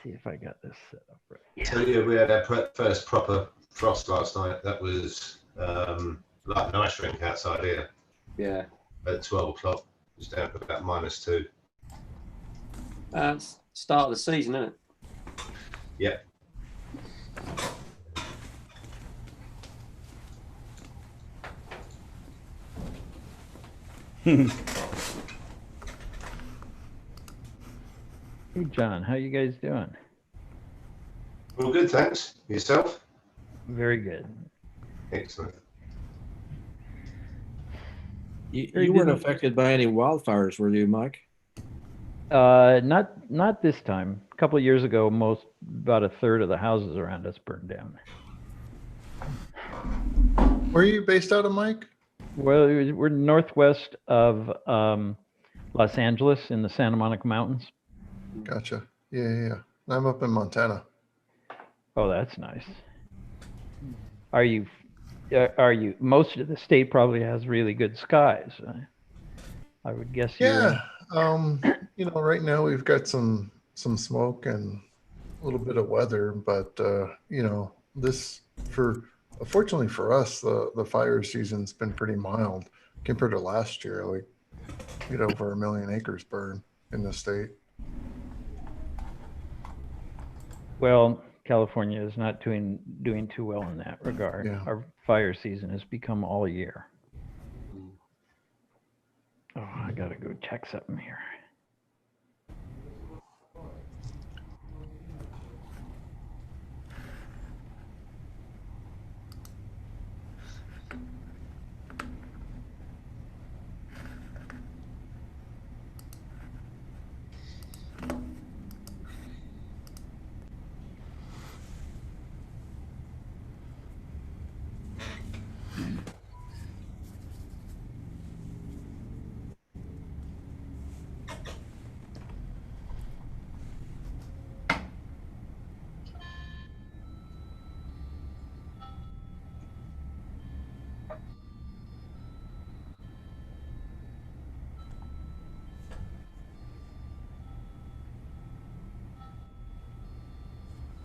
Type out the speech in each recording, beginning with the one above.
see if I got this set up right. So yeah, we had our first proper frost last night. That was like an ice rink outside here. Yeah. At 12 o'clock, it was down to about -2. It's start of the season, isn't it? Yeah. Hey, John, how you guys doing? Well, good, thanks. Yourself? Very good. Excellent. You weren't affected by any wildfires, were you, Mike? Not this time. A couple of years ago, about a third of the houses around us burned down. Where are you based out of, Mike? Well, we're northwest of Los Angeles in the Santa Monica Mountains. Gotcha. Yeah. I'm up in Montana. Oh, that's nice. Are you? Most of the state probably has really good skies. I would guess. Yeah. Right now we've got some smoke and a little bit of weather, but fortunately for us, the fire season's been pretty mild compared to last year. Like, we had over 1 million acres burned in the state. Well, California is not doing too well in that regard. Yeah. Our fire season has become all year. Oh, I gotta go check something here.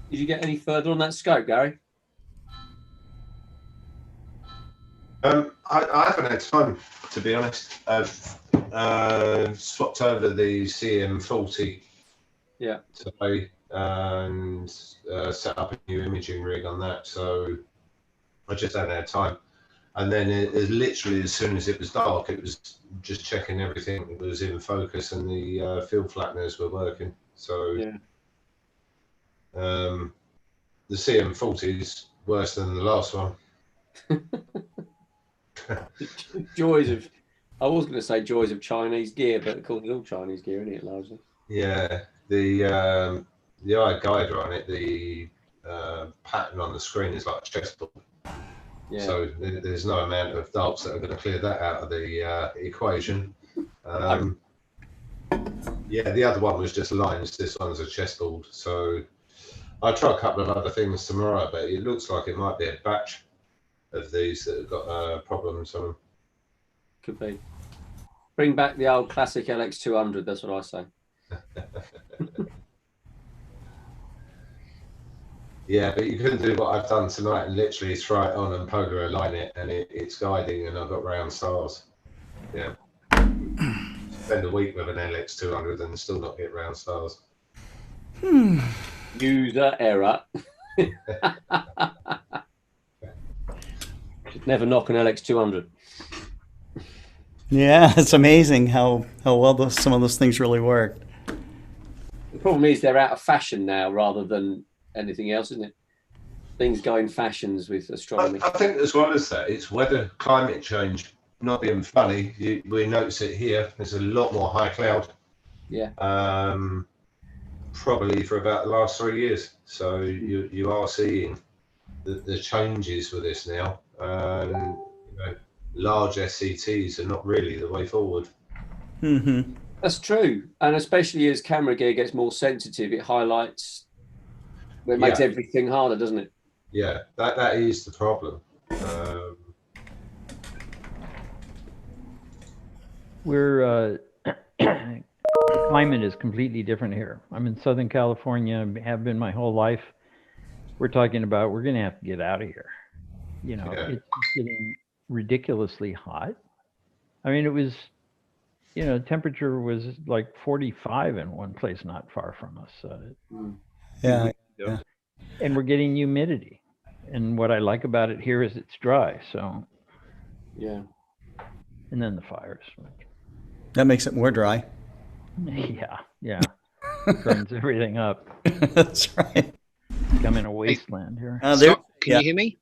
Did you get any further on that scope, Gary? I haven't had time, to be honest. I've swapped over the CM40 today and set up a new imaging rig on that, so I just haven't had time. And then it literally, as soon as it was dark, it was just checking everything was in focus and the field flatteners were working. So the CM40 is worse than the last one. Joys of, I was going to say joys of Chinese gear, but of course it's all Chinese gear, isn't it, largely? Yeah, the eye guider on it, the pattern on the screen is like a chessboard. Yeah. So there's no amount of darts that are going to clear that out of the equation. Yeah, the other one was just lines. This one's a chessboard. So I'll try a couple of other things tomorrow, but it looks like it might be a batch of these that have got problems on them. Could be. Bring back the old classic LX200, that's what I say. Yeah, but you couldn't do what I've done tonight and literally throw it on and polar align it, and it's guiding, and I've got round stars. Yeah. Spend a week with an LX200 and still not get round stars. User error. Should never knock an LX200. Yeah, it's amazing how well some of those things really work. The problem is they're out of fashion now rather than anything else, isn't it? Things go in fashions with astronomy. I think as well as that, it's weather, climate change. Not being funny, we notice it here. There's a lot more high cloud. Yeah. Probably for about the last 3 years. So you are seeing the changes with this now. Large SCTs are not really the way forward. Mm-hmm. That's true, and especially as camera gear gets more sensitive, it highlights. It makes everything harder, doesn't it? Yeah, that is the problem. We're The climate is completely different here. I'm in Southern California, have been my whole life. We're talking about we're going to have to get out of here. You know, Yeah. it's getting ridiculously hot. I mean, it was, you know, temperature was like 45 in one place not far from us. Yeah. Yeah. And we're getting humidity. And what I like about it here is it's dry. So, Yeah. and then the fires. That makes it more dry. Yeah. Burns everything up. That's right. Becoming a wasteland here. Scott, can you hear me?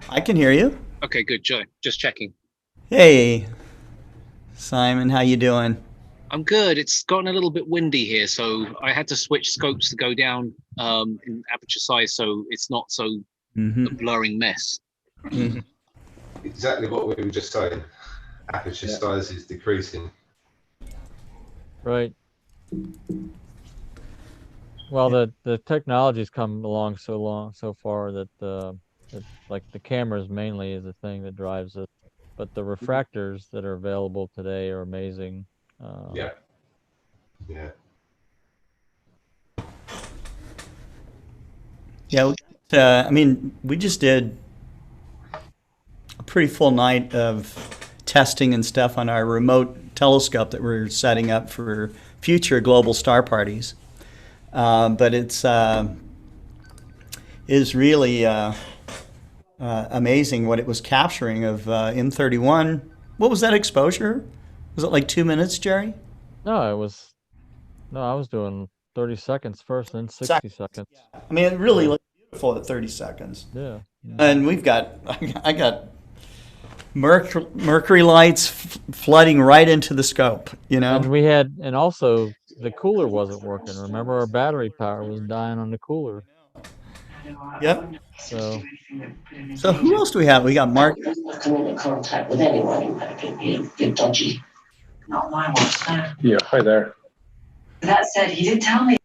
I can hear you. Okay, good. Just checking. Hey, Simon, how you doing? I'm good. It's gotten a little bit windy here, so I had to switch scopes to go down in aperture size, so it's not so a blurring mess. Exactly what we were just saying. Aperture size is decreasing. Right. Well, the technology's come along so far that like the cameras mainly is the thing that drives it, but the refractors that are available today are amazing. Yeah. Yeah, I mean, we just did a pretty full night of testing and stuff on our remote telescope that we're setting up for future global star parties. But it's is really amazing what it was capturing of M31. What was that exposure? Was it like 2 minutes, Jerry? No, I was doing 30 seconds first, then 60 seconds. I mean, it really looked beautiful at 30 seconds. Yeah. And I got mercury lights flooding right into the scope, you know? And also the cooler wasn't working. Remember, our battery power was dying on the cooler. Yep. So who else do we have? We got Mark. Come in contact with anyone, you're dodgy. Not my watch, no. Yeah, hi there. That said, he did tell me.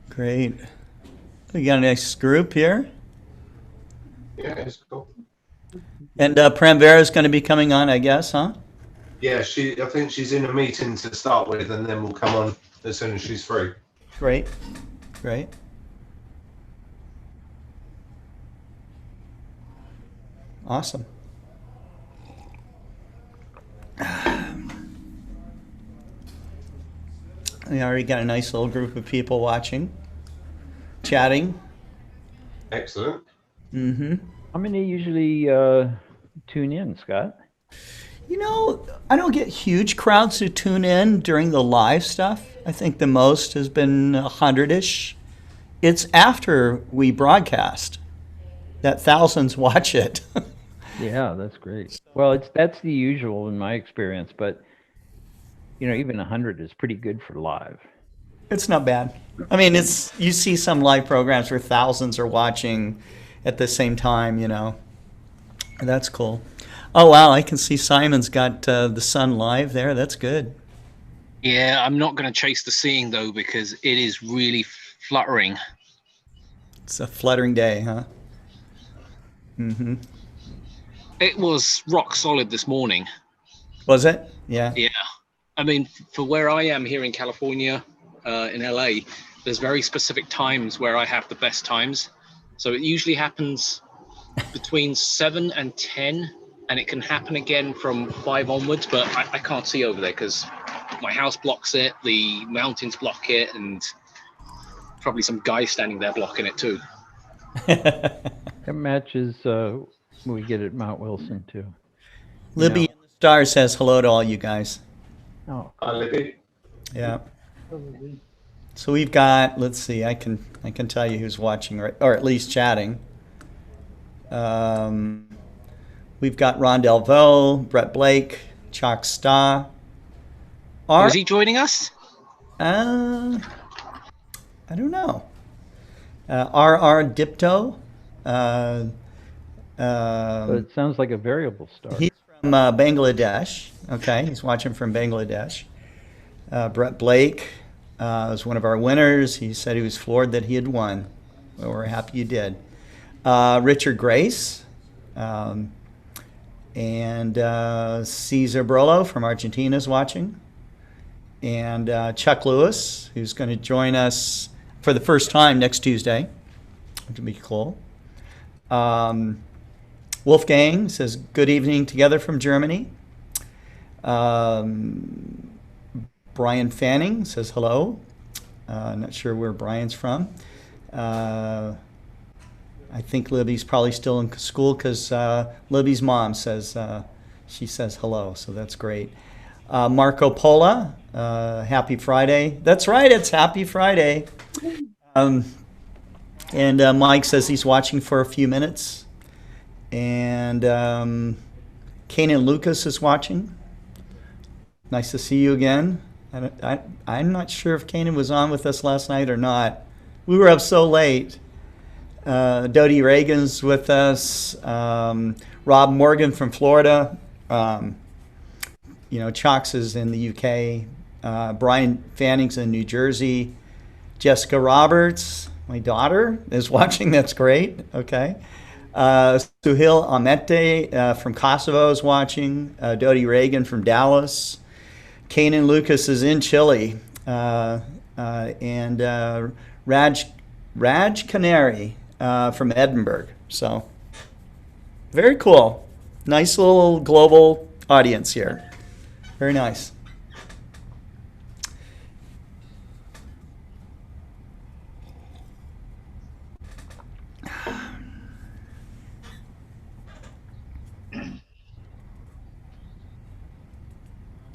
Great. We got a nice group here. Yeah, it's cool. And Pramvera is going to be coming on, I guess, huh? Yeah, I think she's in a meeting to start with, and then we'll come on as soon as she's free. Great. Awesome. We already got a nice little group of people watching, chatting. Excellent. How many usually tune in, Scott? You know, I don't get huge crowds who tune in during the live stuff. I think the most has been 100-ish. It's after we broadcast that thousands watch it. Yeah, that's great. Well, that's the usual in my experience, but you know, even 100 is pretty good for live. It's not bad. I mean, you see some live programs where thousands are watching at the same time, you know. That's cool. Oh, wow, I can see Simon's got the sun live there. That's good. Yeah, I'm not going to chase the seeing, though, because it is really fluttering. It's a fluttering day, huh? It was rock solid this morning. Was it? Yeah. Yeah. I mean, for where I am here in California, in LA, there's very specific times where I have the best times. So it usually happens between 7 and 10, and it can happen again from 5 onwards, but I can't see over there because my house blocks it, the mountains block it, and probably some guy standing there blocking it too. That matches we get at Mount Wilson too. Libby in the Star says hello to all you guys. Oh, Hi, Levy. Yeah. So we've got, let's see, I can tell you who's watching, right, or at least chatting. We've got Ron Delvaux, Brett Blake, Chuck Starr. Is he joining us? I don't know. R.R. Dipto. so it sounds like a variable star. He's from Bangladesh. Okay, he's watching from Bangladesh. Brett Blake was one of our winners. He said he was floored that he had won. Well, we're happy you did. Richard Grace, and Cesar Brolo from Argentina is watching, and Chuck Lewis, who's going to join us for the first time next Tuesday, which will be cool. Wolfgang says, good evening together from Germany. Brian Fanning says hello. Not sure where Brian's from. I think Libby's probably still in school because Libby's mom says, she says hello, so that's great. Marco Pola, happy Friday. That's right, it's happy Friday. And Mike says he's watching for a few minutes. And Kanan Lucas is watching. Nice to see you again. I'm not sure if Kanan was on with us last night or not. We were up so late. Dodie Reagan's with us. Rob Morgan from Florida. Chalks is in the UK. Brian Fanning's in New Jersey. Jessica Roberts, my daughter, is watching. That's great. Okay. Suhail Amete from Kosovo is watching. Dodie Reagan from Dallas. Kanan Lucas is in Chile. And Raj Canary from Edinburgh. So, very cool. Nice little global audience here. Very nice.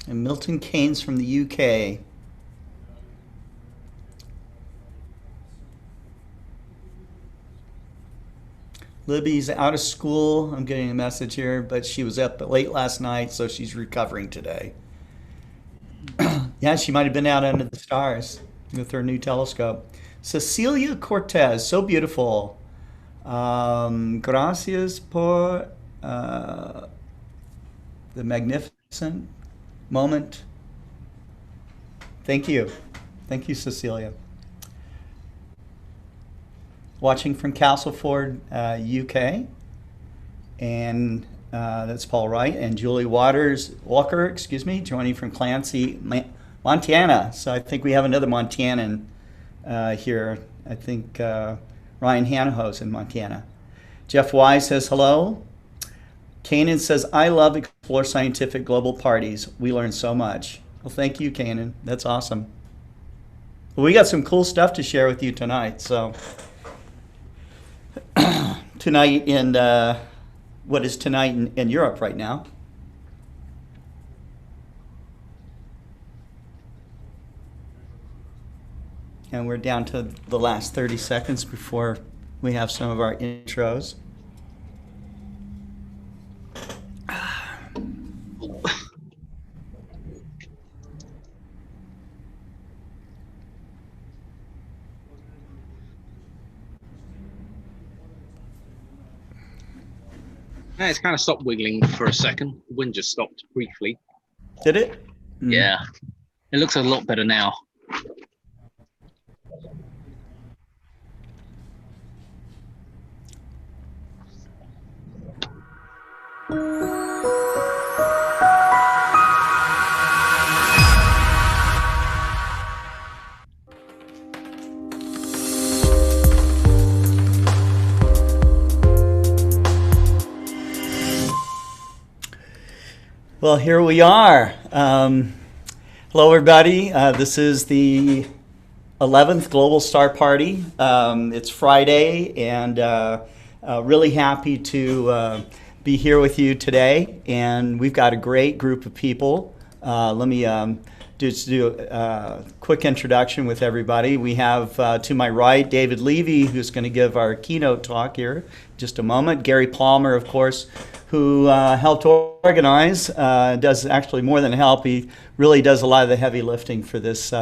And Milton Keynes from the UK. Libby's out of school. I'm getting a message here, but she was up late last night, so she's recovering today. Yeah, she might have been out under the stars with her new telescope. Cecilia Cortez, so beautiful. Gracias por the magnificent moment. Thank you. Thank you, Cecilia. Watching from Castleford, UK. And that's Paul Wright and Julie Walker, joining from Clancy, Montana. So I think we have another Montanan here. I think Ryan Hanaho's in Montana. Jeff Wise says hello. Kanan says, I love Explore Scientific Global Parties. We learn so much. Well, thank you, Kanan. That's awesome. Well, we got some cool stuff to share with you tonight. So tonight in what is tonight in Europe right now. And we're down to the last 30 seconds before we have some of our intros. Yeah, it's kind of stopped wiggling for a second. The wind just stopped briefly. Did it? Yeah. It looks a lot better now. Well, here we are. Hello, everybody. This is the 11th Global Star Party. It's Friday, and really happy to be here with you today. And we've got a great group of people. Let me just do a quick introduction with everybody. We have to my right David Levy, who's going to give our keynote talk here in just a moment. Gary Palmer, of course, who helped organize, does actually more than help. He really does a lot of the heavy lifting for this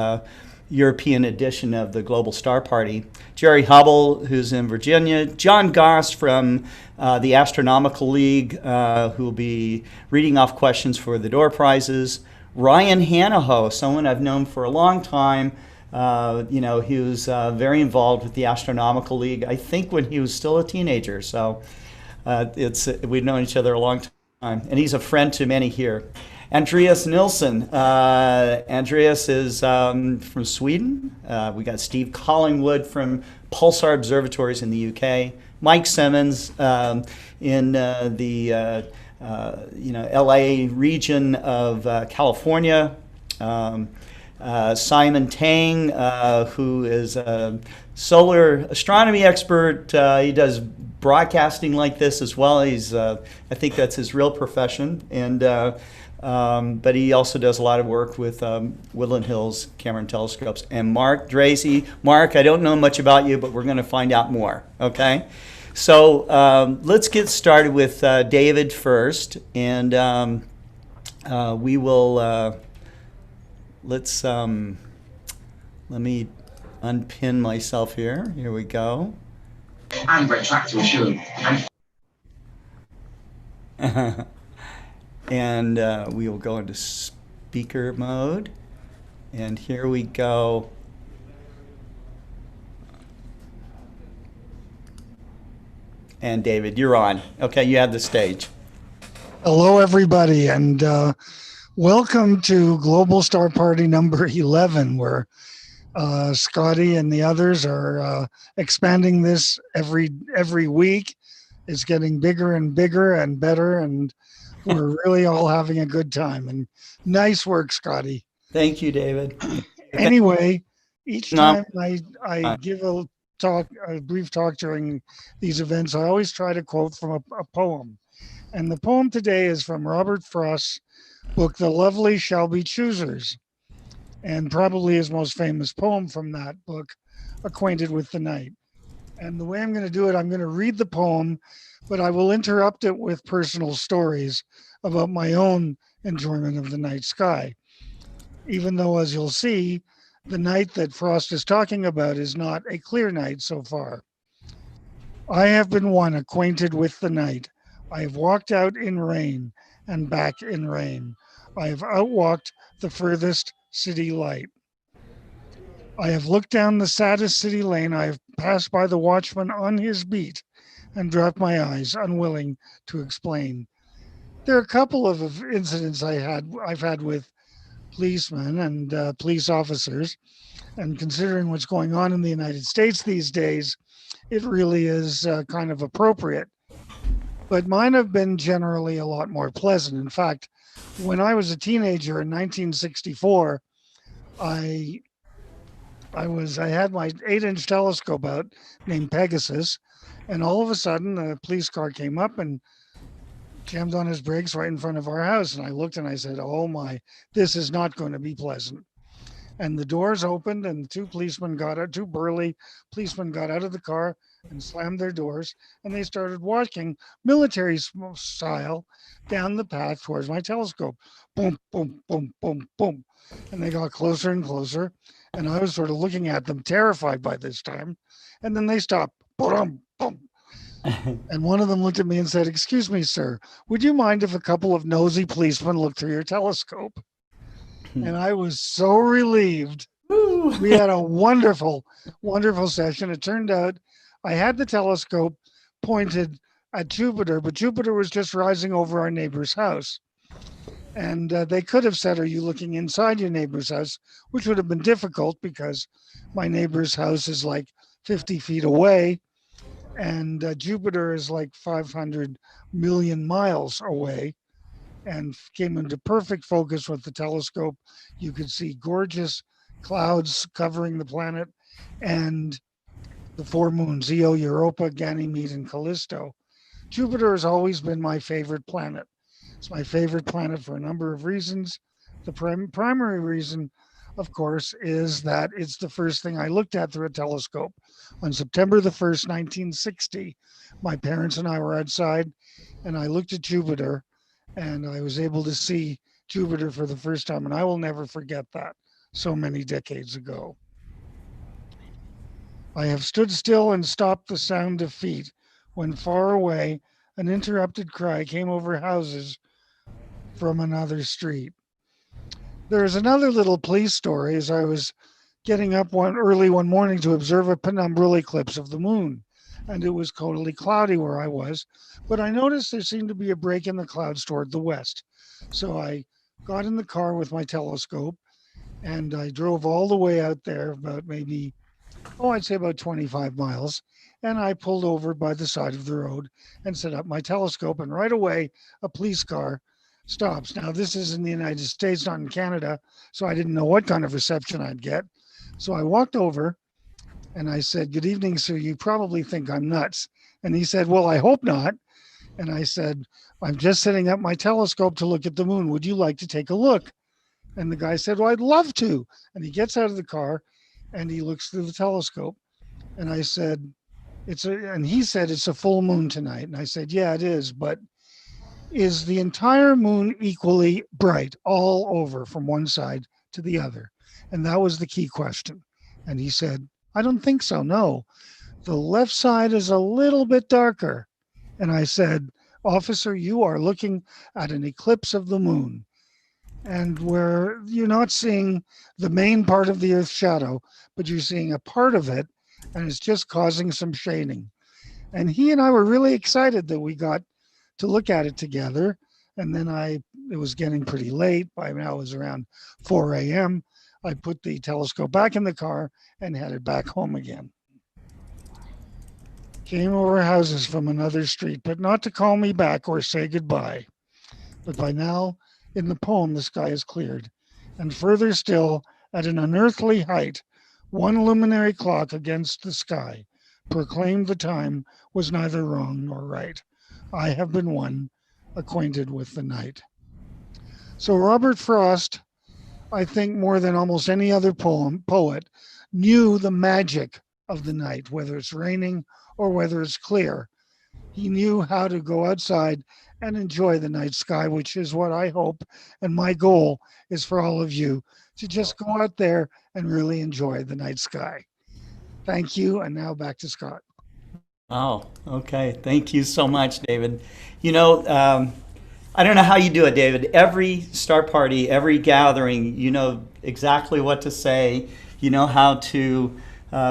European edition of the Global Star Party. Jerry Hubbell, who's in Virginia. John Goss from the Astronomical League, who will be reading off questions for the door prizes. Ryan Hanaho, someone I've known for a long time, You know, he was very involved with the Astronomical League, I think when he was still a teenager. So we've known each other a long time. And he's a friend to many here. Andreas Nilsson. Andreas is from Sweden. We got Steve Collingwood from Pulsar Observatories in the UK. Mike Simmons in the LA region of California. Simon Tang, who is a solar astronomy expert. He does broadcasting like this as well. He's, I think that's his real profession. And but he also does a lot of work with Woodland Hills Cameron Telescopes. And Mark Dracy. Mark, I don't know much about you, but we're going to find out more. Okay. So let's get started with David first, and we will. Let me unpin myself here. Here we go. And retract to assume. And we will go into speaker mode. And here we go. And David, you're on. Okay, you have the stage. Hello, everybody, and welcome to Global Star Party number 11, where Scotty and the others are expanding this every week. It's getting bigger and bigger and better, and we're really all having a good time. And nice work, Scotty. Thank you, David. Anyway, each time I give a brief talk during these events, I always try to quote from a poem. And the poem today is from Robert Frost's book, The Lovely Shall Be Choosers, and probably his most famous poem from that book, Acquainted with the Night. And the way I'm going to do it, I'm going to read the poem, but I will interrupt it with personal stories about my own enjoyment of the night sky. Even though, as you'll see, the night that Frost is talking about is not a clear night so far. I have been one acquainted with the night. I have walked out in rain and back in rain. I have outwalked the furthest city light. I have looked down the saddest city lane. I have passed by the watchman on his beat and dropped my eyes, unwilling to explain. There are a couple of incidents I've had with policemen and police officers, and considering what's going on in the United States these days, it really is kind of appropriate. But mine have been generally a lot more pleasant. In fact, when I was a teenager in 1964, I had my 8-inch telescope out named Pegasus, and all of a sudden a police car came up and jammed on his brakes right in front of our house. And I looked and I said, oh my, this is not going to be pleasant. And the doors opened and two burly policemen got out of the car and slammed their doors, and they started walking military style down the path towards my telescope. Boom, boom, boom, boom, boom. And they got closer and closer, and I was sort of looking at them, terrified by this time. And then they stopped. Boom, boom. And one of them looked at me and said, excuse me, sir, would you mind if a couple of nosy policemen looked through your telescope? And I was so relieved. We had a wonderful, wonderful session. It turned out I had the telescope pointed at Jupiter, but Jupiter was just rising over our neighbor's house. And they could have said, are you looking inside your neighbor's house? Which would have been difficult because my neighbor's house is like 50 feet away. And Jupiter is like 500 million miles away, and came into perfect focus with the telescope. You could see gorgeous clouds covering the planet and the four moons, Io, Europa, Ganymede, and Callisto. Jupiter has always been my favorite planet. It's my favorite planet for a number of reasons. The primary reason, of course, is that it's the first thing I looked at through a telescope. On September the 1st, 1960, my parents and I were outside, and I looked at Jupiter, and I was able to see Jupiter for the first time, and I will never forget that so many decades ago. I have stood still and stopped the sound of feet when far away an interrupted cry came over houses from another street. There's another little police story. As I was getting up early one morning to observe a penumbral eclipse of the moon. And it was totally cloudy where I was, but I noticed there seemed to be a break in the clouds toward the west. So I got in the car with my telescope and I drove all the way out there, about maybe, I'd say about 25 miles. And I pulled over by the side of the road and set up my telescope. And right away, a police car stops. Now, this is in the United States, not in Canada. So I didn't know what kind of reception I'd get. So I walked over and I said, "Good evening, sir. You probably think I'm nuts." And he said, "Well, I hope not." And I said, "I'm just setting up my telescope to look at the moon. Would you like to take a look?" And the guy said, "Well, I'd love to." And he gets out of the car and he looks through the telescope. And I said, and he said, "It's a full moon tonight." And I said, "Yeah, it is. But is the entire moon equally bright all over from one side to the other?" And that was the key question. And he said, "I don't think so. No, the left side is a little bit darker." And I said, "Officer, you are looking at an eclipse of the moon. And where you're not seeing the main part of the Earth's shadow, but you're seeing a part of it, and it's just causing some shading." And he and I were really excited that we got to look at it together. And then it was getting pretty late. By now it was around 4 a.m. I put the telescope back in the car and headed back home again. Came over houses from another street, but not to call me back or say goodbye. But by now, in the poem, the sky is cleared. And further still, at an unearthly height, one luminary clock against the sky proclaimed the time was neither wrong nor right. I have been one acquainted with the night. So Robert Frost, I think more than almost any other poet, knew the magic of the night, whether it's raining or whether it's clear. He knew how to go outside and enjoy the night sky, which is what I hope and my goal is for all of you, to just go out there and really enjoy the night sky. Thank you. And now back to Scott. Oh, okay. Thank you so much, David. I don't know how you do it, David. Every star party, every gathering, you know exactly what to say. You know how to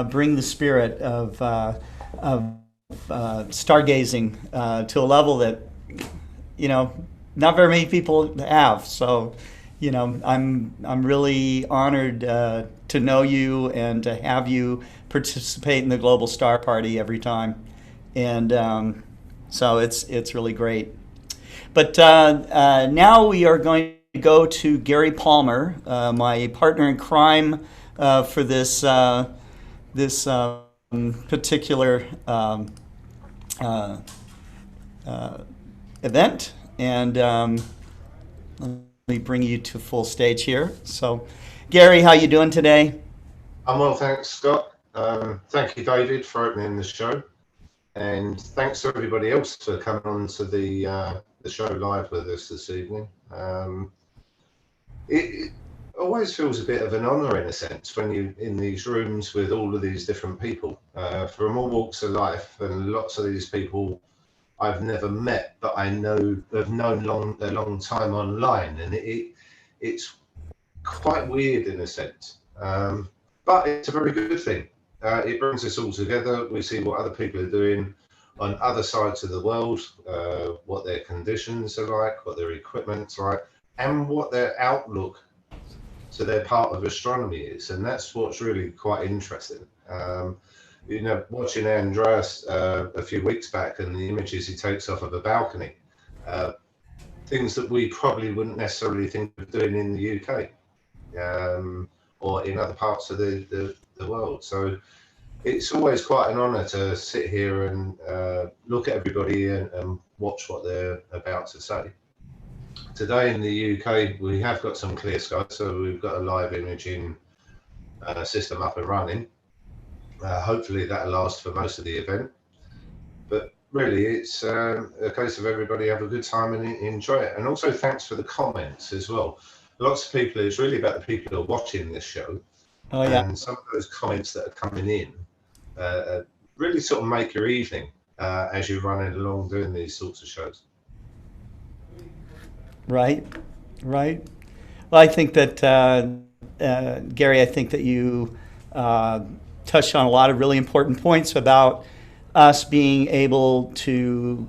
bring the spirit of stargazing to a level that, not very many people have. So, I'm really honored to know you and to have you participate in the Global Star Party every time. And so it's really great. But now we are going to go to Gary Palmer, my partner in crime for this particular event. And let me bring you to full stage here. So, Gary, how you doing today? I'm well, thanks, Scott. Thank you, David, for opening the show. And thanks to everybody else for coming on to the show live with us this evening. It always feels a bit of an honour in a sense when you're in these rooms with all of these different people from all walks of life, and lots of these people I've never met, but I know have known a long time online, and it's quite weird in a sense, but it's a very good thing. It brings us all together. We see what other people are doing on other sides of the world, what their conditions are like, what their equipment's like, and what their outlook to their part of astronomy is. And that's what's really quite interesting. Watching Andreas a few weeks back and the images he takes off of a balcony, things that we probably wouldn't necessarily think of doing in the UK or in other parts of the world. So it's always quite an honour to sit here and look at everybody and watch what they're about to say. Today in the UK, we have got some clear skies, so we've got a live imaging system up and running. Hopefully that'll last for most of the event. But really, it's a case of everybody have a good time and enjoy it. And also thanks for the comments as well. Lots of people, it's really about the people who are watching this show. Oh, yeah. And some of those comments that are coming in really sort of make your evening as you're running along doing these sorts of shows. Right. Well, I think that Gary, I think that you touched on a lot of really important points about us being able to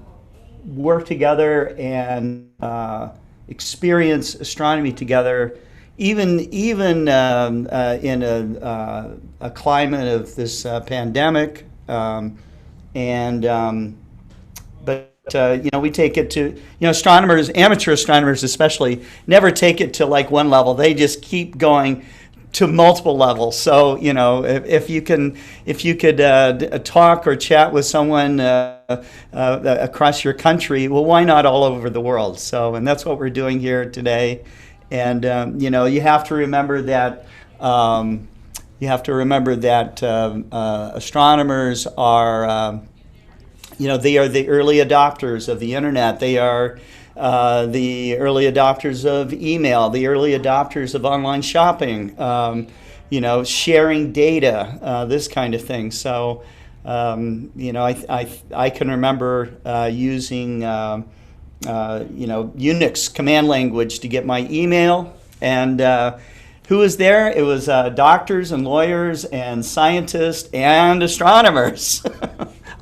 work together and experience astronomy together, even in a climate of this pandemic. We take it to, astronomers, amateur astronomers especially, never take it to like one level. They just keep going to multiple levels. So, if you could talk or chat with someone across your country, well, why not all over the world? So, and that's what we're doing here today. And, you have to remember that astronomers are, they are the early adopters of the internet. They are the early adopters of email, the early adopters of online shopping, sharing data, this kind of thing. So, I can remember using, Unix command language to get my email. And who was there? It was doctors and lawyers and scientists and astronomers,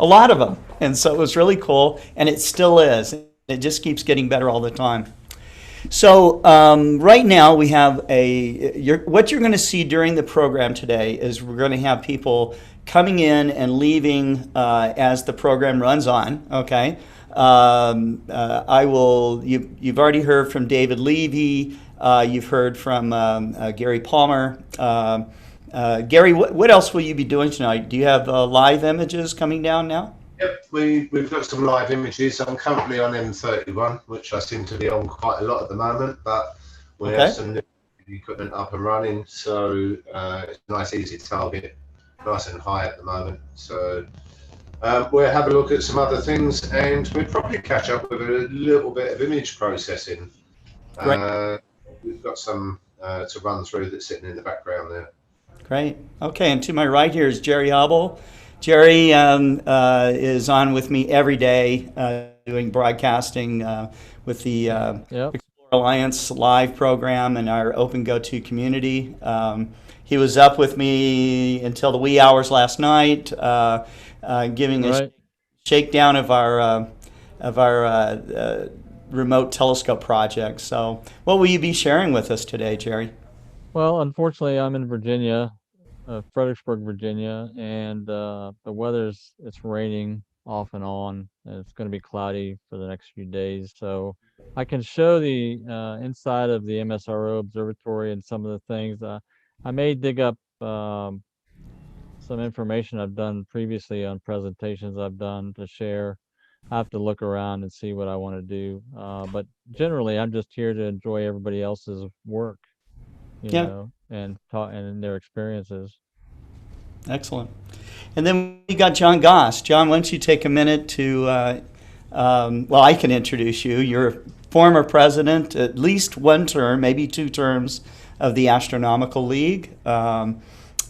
a lot of them. And so it was really cool, and it still is. It just keeps getting better all the time. So right now we have what you're going to see during the program today is we're going to have people coming in and leaving as the program runs on. Okay, You've already heard from David Levy. You've heard from Gary Palmer. Gary, what else will you be doing tonight? Do you have live images coming down now? Yep, we've got some live images. I'm currently on M31, which I seem to be on quite a lot at the moment, but we have some new equipment up and running, so it's a nice, easy target, nice and high at the moment. So we'll have a look at some other things, and we'll probably catch up with a little bit of image processing. We've got some to run through that's sitting in the background there. Great. Okay, and to my right here is Jerry Hubbell. Jerry is on with me every day doing broadcasting with the Explore Alliance live program and our Open Go-To community. He was up with me until the wee hours last night, giving a shakedown of our remote telescope project. So what will you be sharing with us today, Jerry? Well, unfortunately, I'm in Virginia. Fredericksburg, Virginia, and the it's raining off and on, and it's going to be cloudy for the next few days. So I can show the inside of the MSRO observatory and some of the things. I may dig up some information I've done previously on presentations I've done to share. I have to look around and see what I want to do. But generally, I'm just here to enjoy everybody else's work, you know, and talk and their experiences. Excellent. And then we got John Goss. John, why don't you take a minute to, I can introduce you. You're former president, at least one term, maybe 2 terms, of the Astronomical League. You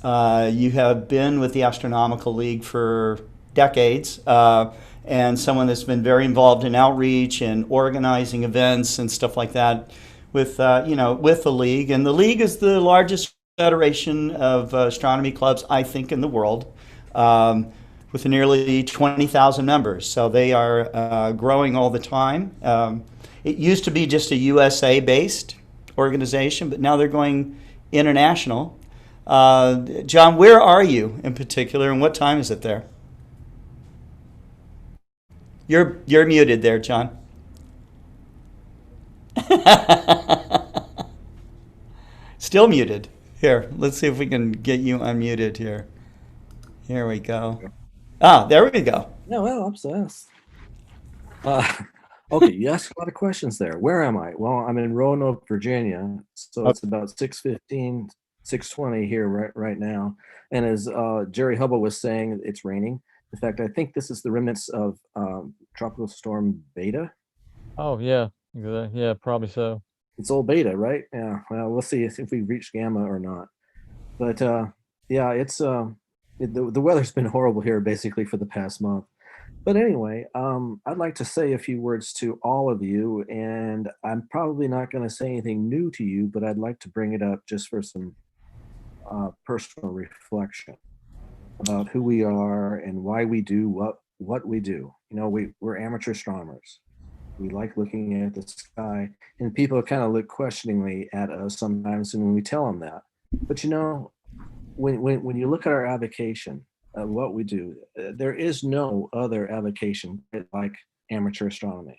have been with the Astronomical League for decades, and someone that's been very involved in outreach and organizing events and stuff like that with the league. And the league is the largest federation of astronomy clubs, I think, in the world, with nearly 20,000 members. So they are growing all the time. It used to be just a USA-based organization, but now they're going international. John, where are you in particular, and what time is it there? You're muted there, John. Still muted. Here, let's see if we can get you unmuted here. Here we go. Ah, there we go. Yeah, well, I'm obsessed. Okay, you asked a lot of questions there. Where am I? Well, I'm in Roanoke, Virginia, so it's about 6:15, 6:20 here right now. And as Jerry Hubbell was saying, it's raining. In fact, I think this is the remnants of Tropical Storm Beta. Oh, yeah. Yeah, probably so. It's old Beta, right? Yeah. Well, we'll see if we reach Gamma or not. But yeah, it's the weather's been horrible here basically for the past month. But anyway, I'd like to say a few words to all of you, and I'm probably not going to say anything new to you, but I'd like to bring it up just for some personal reflection about who we are and why we do what we do. You know, we're amateur astronomers. We like looking at the sky, and people kind of look questioningly at us sometimes when we tell them that. But you know, when you look at our avocation of what we do, there is no other avocation like amateur astronomy.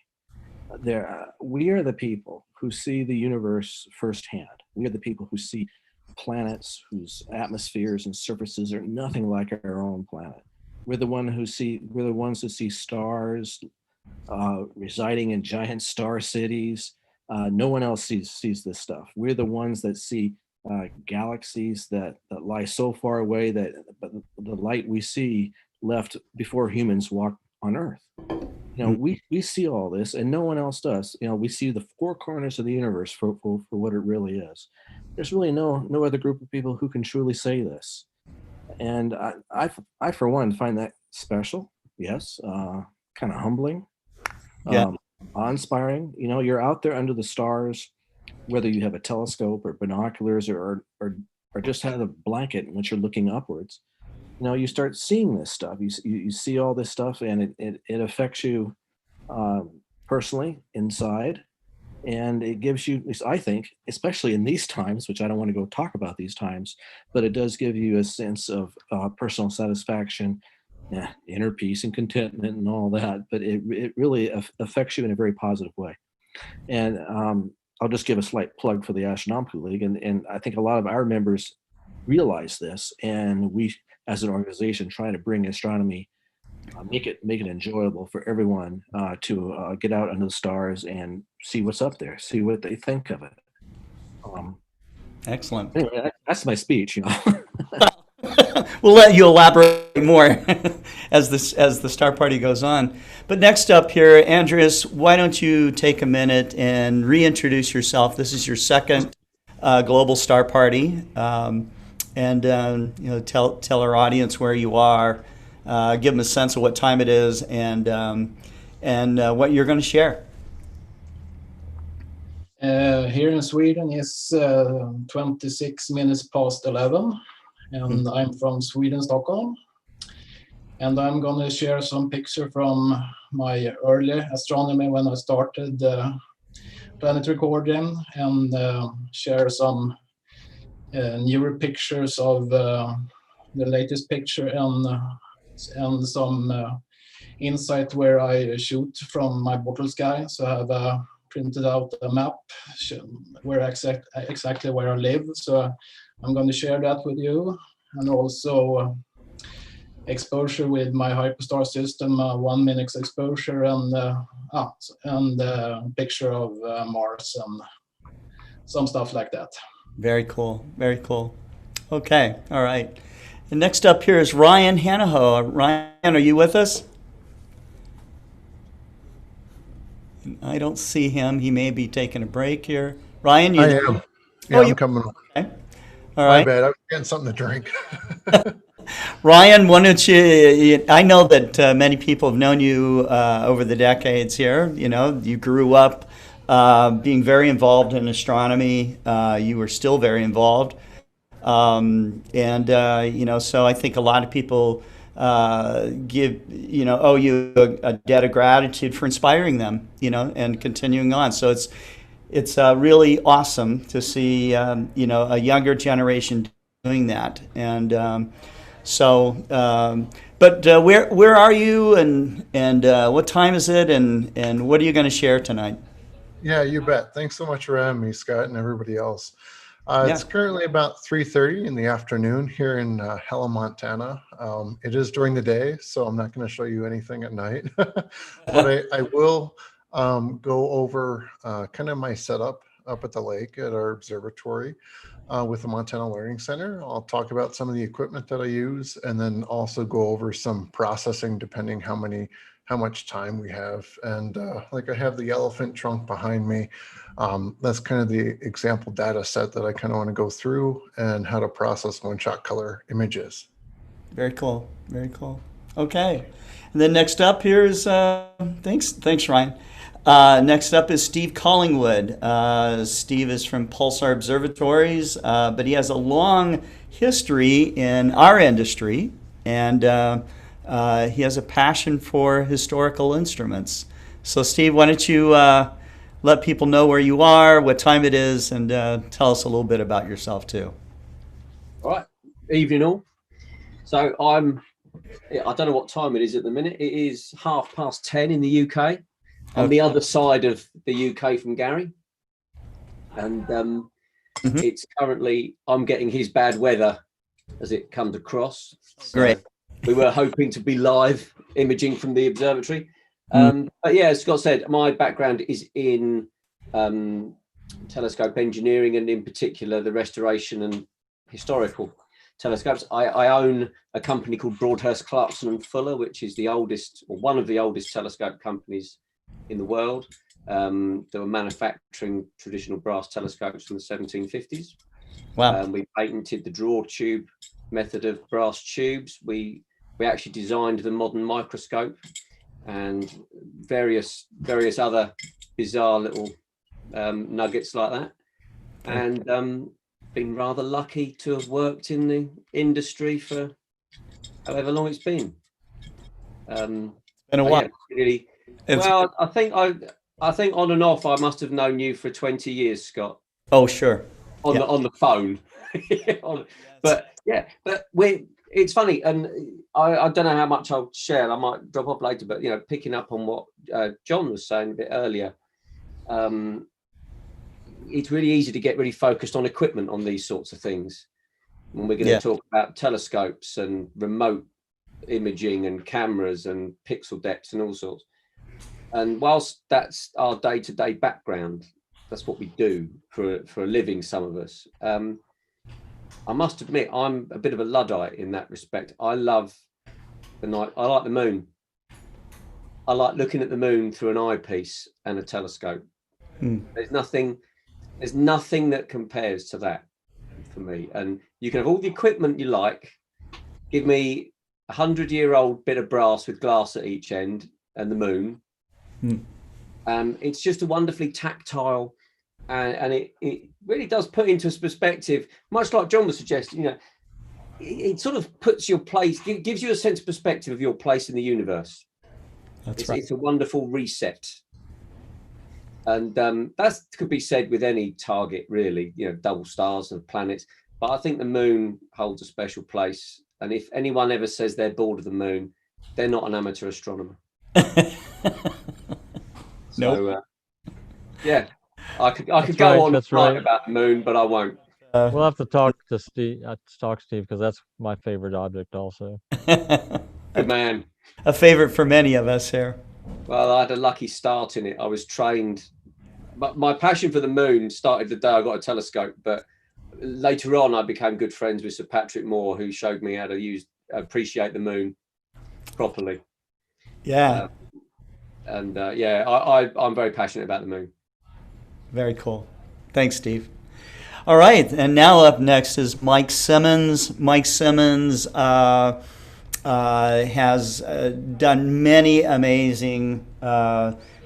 We are the people who see the universe firsthand. We are the people who see planets whose atmospheres and surfaces are nothing like our own planet. We're the ones who see stars residing in giant star cities. No one else sees this stuff. We're the ones that see galaxies that lie so far away that the light we see left before humans walked on Earth. You know, we see all this, and no one else does. You know, we see the four corners of the universe for what it really is. There's really no other group of people who can truly say this, and I for one find that special. Yes, kind of humbling, awe-inspiring. You know, you're out there under the stars, whether you have a telescope or binoculars or just have a blanket in which you're looking upwards. You know, you start seeing this stuff. You see all this stuff, and it affects you personally inside, and it gives you, at least I think, especially in these times, which I don't want to go talk about these times, but it does give you a sense of personal satisfaction, inner peace and contentment and all that. But it really affects you in a very positive way. And I'll just give a slight plug for the Astronomical League, and I think a lot of our members realize this, and we, as an organization, try to bring astronomy, make it enjoyable for everyone to get out under the stars and see what's up there, see what they think of it. Excellent. Anyway, that's my speech. You know, we'll let you elaborate more as the star party goes on. But next up here, Andreas, why don't you take a minute and reintroduce yourself? This is your second global star party. And you know, tell our audience where you are, give them a sense of what time it is, and what you're going to share. Here in Sweden is 26 minutes past 11, and I'm from Sweden, Stockholm. And I'm going to share some picture from my early astronomy when I started planet recording, and share some newer pictures of the latest picture, and some insight where I shoot from my bottle sky. So I have printed out a map where exactly where I live. So I'm going to share that with you, and also exposure with my hyperstar system, 1 minute exposure, and picture of Mars and some stuff like that. Very cool. Very cool. Okay. All right. And next up here is Ryan Hanaho. Ryan, are you with us? I don't see him. He may be taking a break here. Ryan, I am. Yeah, I'm coming. Okay. All right. My bad. I was getting something to drink. Ryan, why don't you? I know that many people have known you over the decades here. You know, you grew up being very involved in astronomy. You were still very involved. You know, so I think a lot of people owe you a debt of gratitude for inspiring them, you know, and continuing on. So it's really awesome to see, you know, a younger generation doing that. And but where are you, and what time is it, and what are you going to share tonight? Yeah, you bet. Thanks so much for having me, Scott, and everybody else. It's currently about 3:30 in the afternoon here in Hella, Montana. It is during the day, so I'm not going to show you anything at night. But I will go over kind of my setup up at the lake at our observatory with the Montana Learning Center. I'll talk about some of the equipment that I use, and then also go over some processing depending how much time we have. And like I have the elephant trunk behind me. That's kind of the example data set that I kind of want to go through, and how to process one-shot color images. Very cool. Very cool. Okay. And then next up here is, thanks, Ryan. Next up is Steve Collingwood. Steve is from Pulsar Observatories, but he has a long history in our industry, and he has a passion for historical instruments. So, Steve, why don't you let people know where you are, what time it is, and tell us a little bit about yourself, too. All right. Evening all. So I don't know what time it is at the minute. It is 10:30 in the UK. On the other side of the UK from Gary. And it's currently, I'm getting his bad weather as it comes across. So great. We were hoping to be live imaging from the observatory. But yeah, as Scott said, my background is in telescope engineering, and in particular, the restoration and historical telescopes. I own a company called Broadhurst Clarkson and Fuller, which is the oldest, or one of the oldest telescope companies in the world. They were manufacturing traditional brass telescopes from the 1750s. Wow. We patented the draw tube method of brass tubes. We actually designed the modern microscope and various other bizarre little nuggets like that. And been rather lucky to have worked in the industry for however long it's been. Been a while. Yeah, really. Well, I think on and off I must have known you for 20 years, Scott. Oh, sure. On the phone. But it's funny, and I don't know how much I'll share. I might drop off later, but picking up on what John was saying a bit earlier, it's really easy to get really focused on equipment on these sorts of things. When we're going to talk about telescopes and remote imaging and cameras and pixel depths and all sorts. And whilst that's our day-to-day background, that's what we do for a living, some of us. I must admit, I'm a bit of a Luddite in that respect. I love the night. I like the moon. I like looking at the moon through an eyepiece and a telescope. There's nothing that compares to that for me. And you can have all the equipment you like. Give me 100-year-old bit of brass with glass at each end and the moon. It's just a wonderfully tactile, and it really does put into perspective, much like John was suggesting, it sort of puts your place, gives you a sense of perspective of your place in the universe. That's right. It's a wonderful reset. And that could be said with any target, really, double stars and planets. But I think the moon holds a special place. And if anyone ever says they're bored of the moon, they're not an amateur astronomer. Nope. Yeah, I could go on about the moon, but I won't. We'll have to talk to Steve. Steve, because that's my favorite object, also. Good man. A favorite for many of us here. Well, I had a lucky start in it. I was trained, but my passion for the moon started the day I got a telescope. But later on, I became good friends with Sir Patrick Moore, who showed me how to appreciate the moon properly. Yeah. I'm very passionate about the moon. Very cool. Thanks, Steve. All right, and now up next is Mike Simmons. Mike Simmons has done many amazing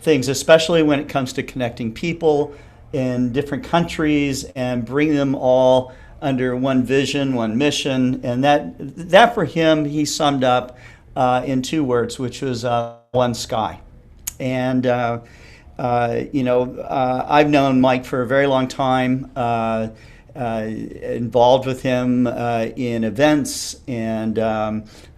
things, especially when it comes to connecting people in different countries and bring them all under one vision, one mission. And that for him, he summed up in 2 words, which was one sky. And I've known Mike for a very long time, involved with him in events, and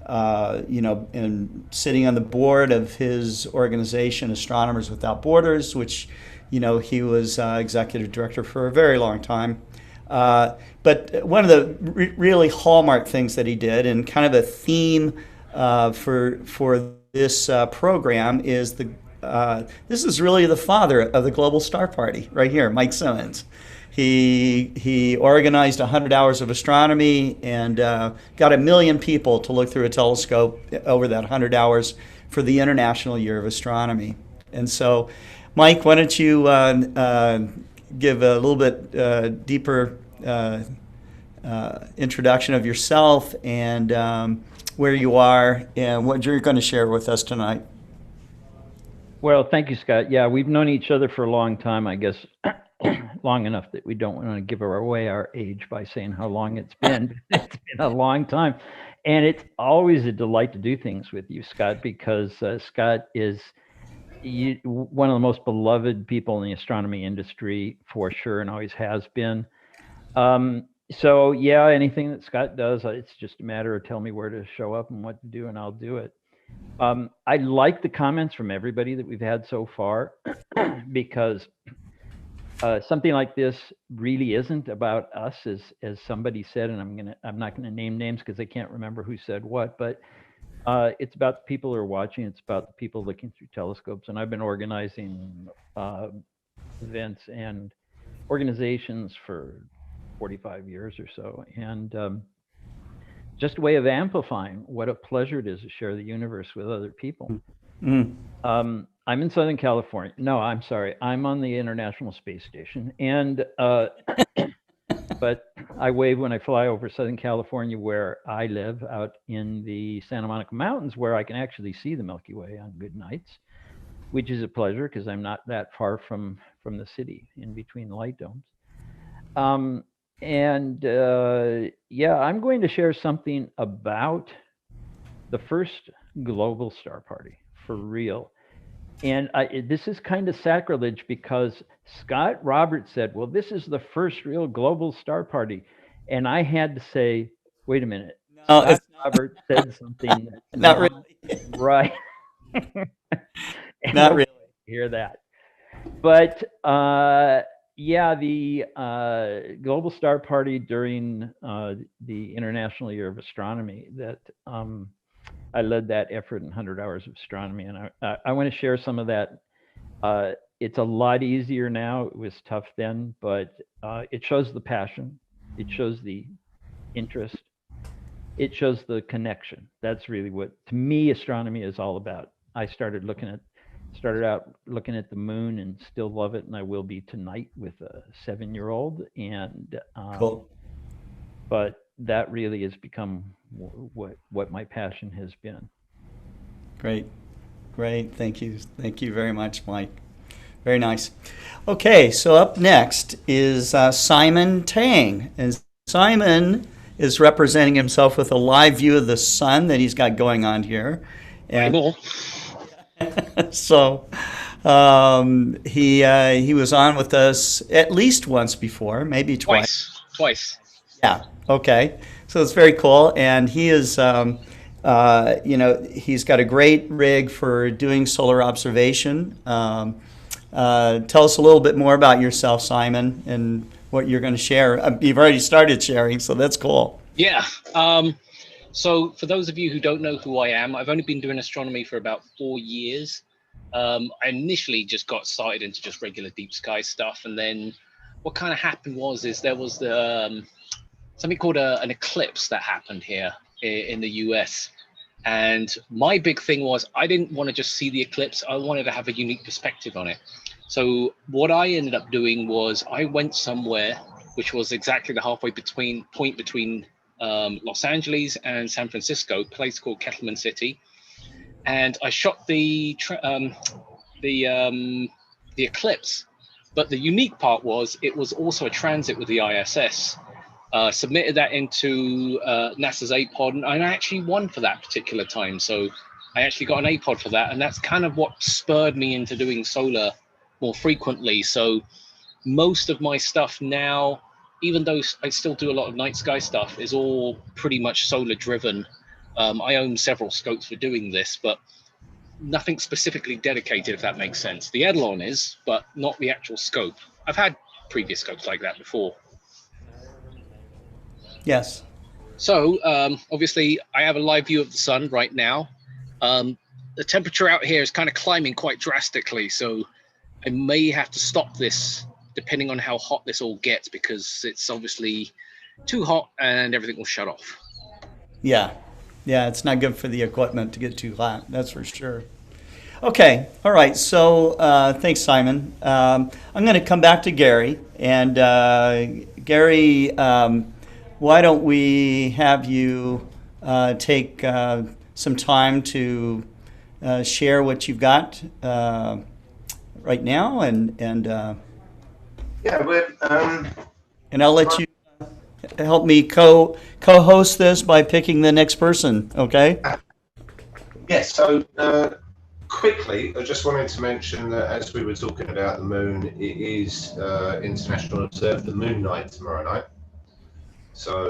and sitting on the board of his organization, Astronomers Without Borders, which he was executive director for a very long time. But one of the really hallmark things that he did, and kind of a theme for this program, is this is really the father of the Global Star Party right here, Mike Simmons. He organized 100 hours of astronomy and got 1 million people to look through a telescope over that 100 hours for the International Year of Astronomy. And so, Mike, why don't you give a little bit deeper introduction of yourself and where you are, and what you're going to share with us tonight. Well, thank you, Scott. Yeah, we've known each other for a long time, I guess, long enough that we don't want to give away our age by saying how long it's been. It's been a long time. And it's always a delight to do things with you, Scott, because Scott is one of the most beloved people in the astronomy industry for sure, and always has been. So yeah, anything that Scott does, it's just a matter of tell me where to show up and what to do, and I'll do it. I like the comments from everybody that we've had so far, because something like this really isn't about us, as somebody said, and I'm not gonna name names because I can't remember who said what, but it's about the people who are watching. It's about the people looking through telescopes, and I've been organizing events and organizations for 45 years or so, and just a way of amplifying what a pleasure it is to share the universe with other people. I'm in Southern California. No, I'm sorry. I'm on the International Space Station, and but I wave when I fly over Southern California, where I live, out in the Santa Monica Mountains, where I can actually see the Milky Way on good nights, which is a pleasure because I'm not that far from the city, in between the light domes. Yeah, I'm going to share something about the first global star party, for real. And this is kind of sacrilege, because Scott Roberts said, well, this is the first real global star party. And I had to say, wait a minute. No, Scott Roberts said something that's not really right. Not really. Hear that. But yeah, the global star party during the International Year of Astronomy, that I led that effort in 100 Hours of Astronomy, and I want to share some of that. It's a lot easier now. It was tough then, but it shows the passion. It shows the interest. It shows the connection. That's really what, to me, astronomy is all about. I started out looking at the moon, and still love it, and I will be tonight with a 7-year-old. And cool. But that really has become what my passion has been. Great. Thank you very much, Mike. Very nice. Okay, so up next is Simon Tang, and Simon is representing himself with a live view of the sun that he's got going on here. And so he was on with us at least once before, maybe twice. Yeah. Okay. So it's very cool, and he is, he's got a great rig for doing solar observation. Tell us a little bit more about yourself, Simon, and what you're going to share. You've already started sharing, so that's cool. Yeah. So for those of you who don't know who I am, I've only been doing astronomy for about 4 years. I initially just got started into just regular deep sky stuff, and then what kind of happened was there was something called an eclipse that happened here in the US. And my big thing was I didn't want to just see the eclipse. I wanted to have a unique perspective on it. So what I ended up doing was I went somewhere which was exactly the halfway point between Los Angeles and San Francisco, a place called Kettleman City. And I shot the eclipse. But the unique part was it was also a transit with the ISS. Submitted that into NASA's APOD, and I actually won for that particular time. So I actually got an APOD for that, and that's kind of what spurred me into doing solar more frequently. So most of my stuff now, even though I still do a lot of night sky stuff, is all pretty much solar driven. I own several scopes for doing this, but nothing specifically dedicated, if that makes sense. The Eidolon is, but not the actual scope. I've had previous scopes like that before. Yes. So obviously I have a live view of the sun right now. The temperature out here is kind of climbing quite drastically, so I may have to stop this depending on how hot this all gets, because it's obviously too hot and everything will shut off. Yeah, it's not good for the equipment to get too hot, that's for sure. Okay, all right, so thanks, Simon. I'm going to come back to Gary, and Gary, why don't we have you take some time to share what you've got right now, and Yeah, we're. and I'll let you help me co-host this by picking the next person. Okay. Yes. So quickly, I just wanted to mention that as we were talking about the moon, it is International Observe the Moon Night tomorrow night. So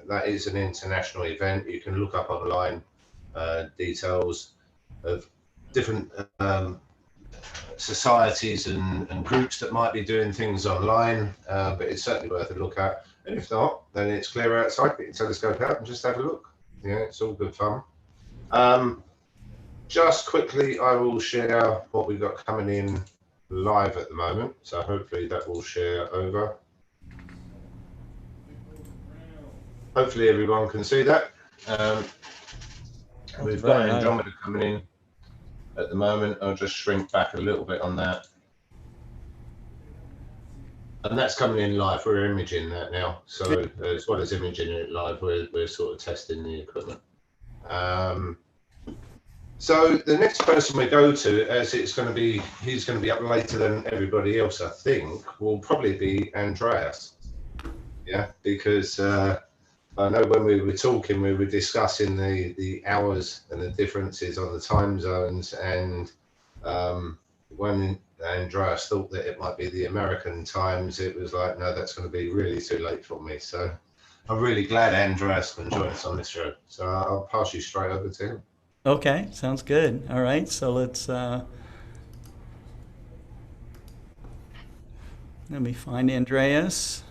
that is an international event. You can look up online details of different societies and groups that might be doing things online, but it's certainly worth a look at. And if not, then it's clear outside. Get your telescope out and just have a look. Yeah, it's all good fun. Just quickly, I will share what we've got coming in live at the moment. So hopefully that will share over. Hopefully everyone can see that. We've got Andromeda coming in at the moment. I'll just shrink back a little bit on that. And that's coming in live. We're imaging that now. So as well as imaging it live, we're sort of testing the equipment. So the next person we go to, as he's going to be up later than everybody else, I think, will probably be Andreas. Yeah, because I know when we were talking, we were discussing the hours and the differences on the time zones, and when Andreas thought that it might be the American times, it was like, no, that's going to be really too late for me. So I'm really glad Andreas can join us on this show. So I'll pass you straight over to him. Okay, sounds good. All right, so let's let me find Andreas.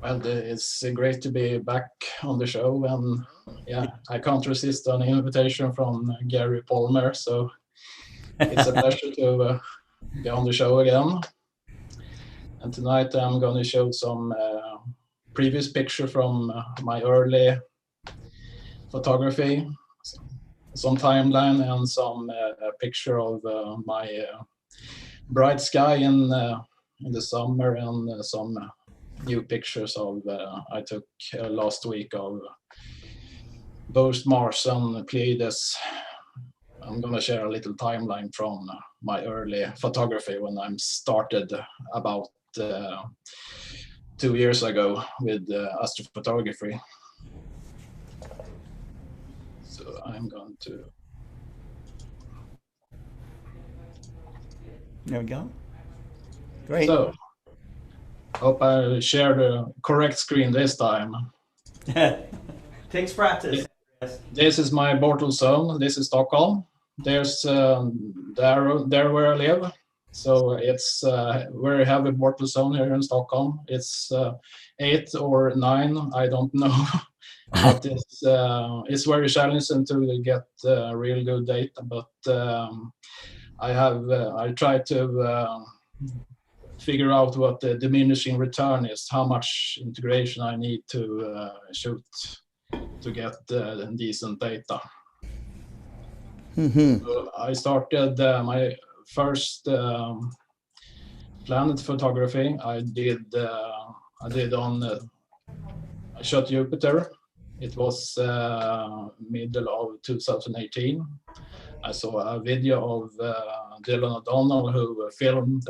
Well, it's great to be back on the show, and yeah, I can't resist an invitation from Gary Palmer, so it's a pleasure to be on the show again. And tonight I'm going to show some previous picture from my early photography, some timeline, and some picture of my bright sky in the summer, and some new pictures of I took last week of both Mars and Pleiades. I'm gonna share a little timeline from my early photography when I started about 2 years ago with astrophotography. So I'm going to. There we go. Great. So, hope I share the correct screen this time. Takes practice. This is my Bortle zone. This is Stockholm. There's the arrow there where I live. So it's very heavy Bortle zone here in Stockholm. It's 8 or 9, I don't know. But it's very challenging to get real good data. But I try to figure out what the diminishing return is, how much integration I need to shoot to get decent data. Mm-hmm. So I started my first planet photography. I shot Jupiter. It was middle of 2018. I saw a video of Dylan O'Donnell who filmed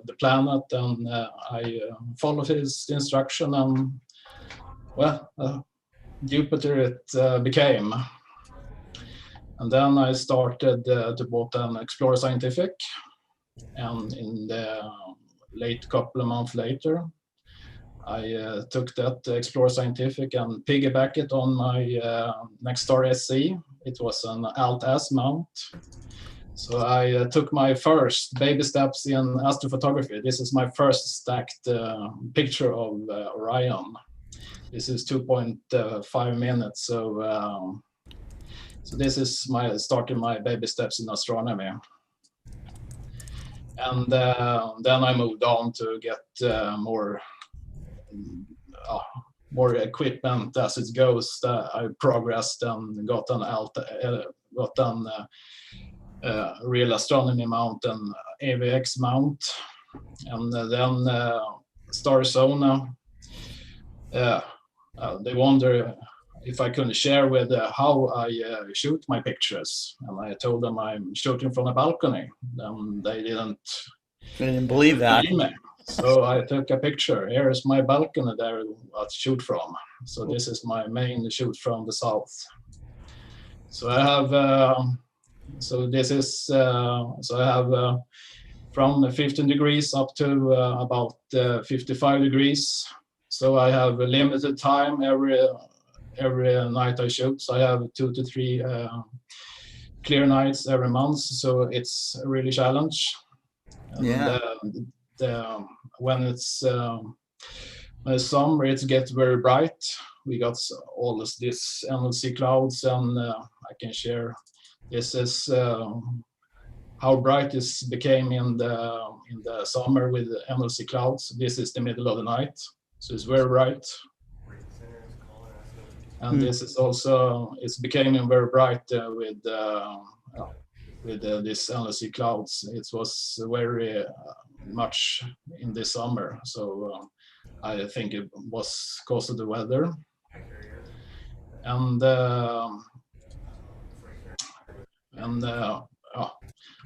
the planet, and I followed his instruction, and well, Jupiter it became. And then I started to bought an Explorer Scientific, and in the late couple of months later, I took that Explorer Scientific and piggybacked it on my Nexstar SC. It was an Alt-S mount. So I took my first baby steps in astrophotography. This is my first stacked picture of Orion. This is 2.5 minutes. So this is starting my baby steps in astronomy. And then I moved on to get more equipment as it goes. I progressed and got an real astronomy mount and AVX mount, and then Starzona. they wonder if I couldn't share with how I shoot my pictures. And I told them I'm shooting from a balcony. They didn't believe that. believe me. So I took a picture. Here is my balcony there I shoot from. So this is my main shoot from the south. So I have, I have from 15 degrees up to about 55 degrees. So I have a limited time every night I shoot. So I have 2 to 3 clear nights every month. So it's a really challenge. Yeah. And, when it's summer, it gets very bright. We got all this endless clouds, and I can share. This is how bright this became in the summer with the endless clouds. This is the middle of the night, so it's very bright. And this is also, it's becoming very bright with this endless clouds. It was very much in this summer, so I think it was because of the weather. And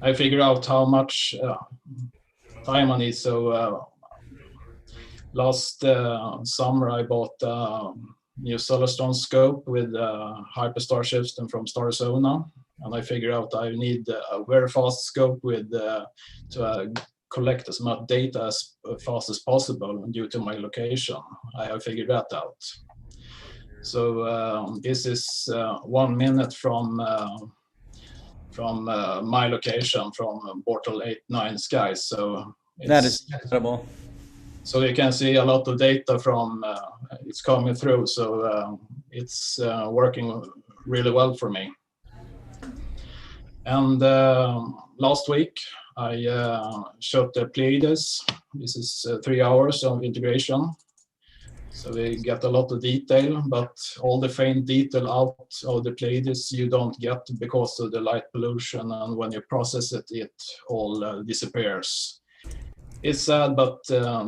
I figured out how much time I need. So last summer I bought a new Solarstone scope with hyperstar system from Starzona, and I figured out I need a very fast scope with to collect as much data as fast as possible due to my location. I have figured that out. So this is 1 minute from my location, from Portal 8-9 skies. So that is incredible. So you can see a lot of data from it's coming through. So it's working really well for me. And last week I shot the Pleiades. This is 3 hours of integration. So we get a lot of detail, but all the faint detail out of the Pleiades you don't get because of the light pollution, and when you process it, it all disappears. It's sad, but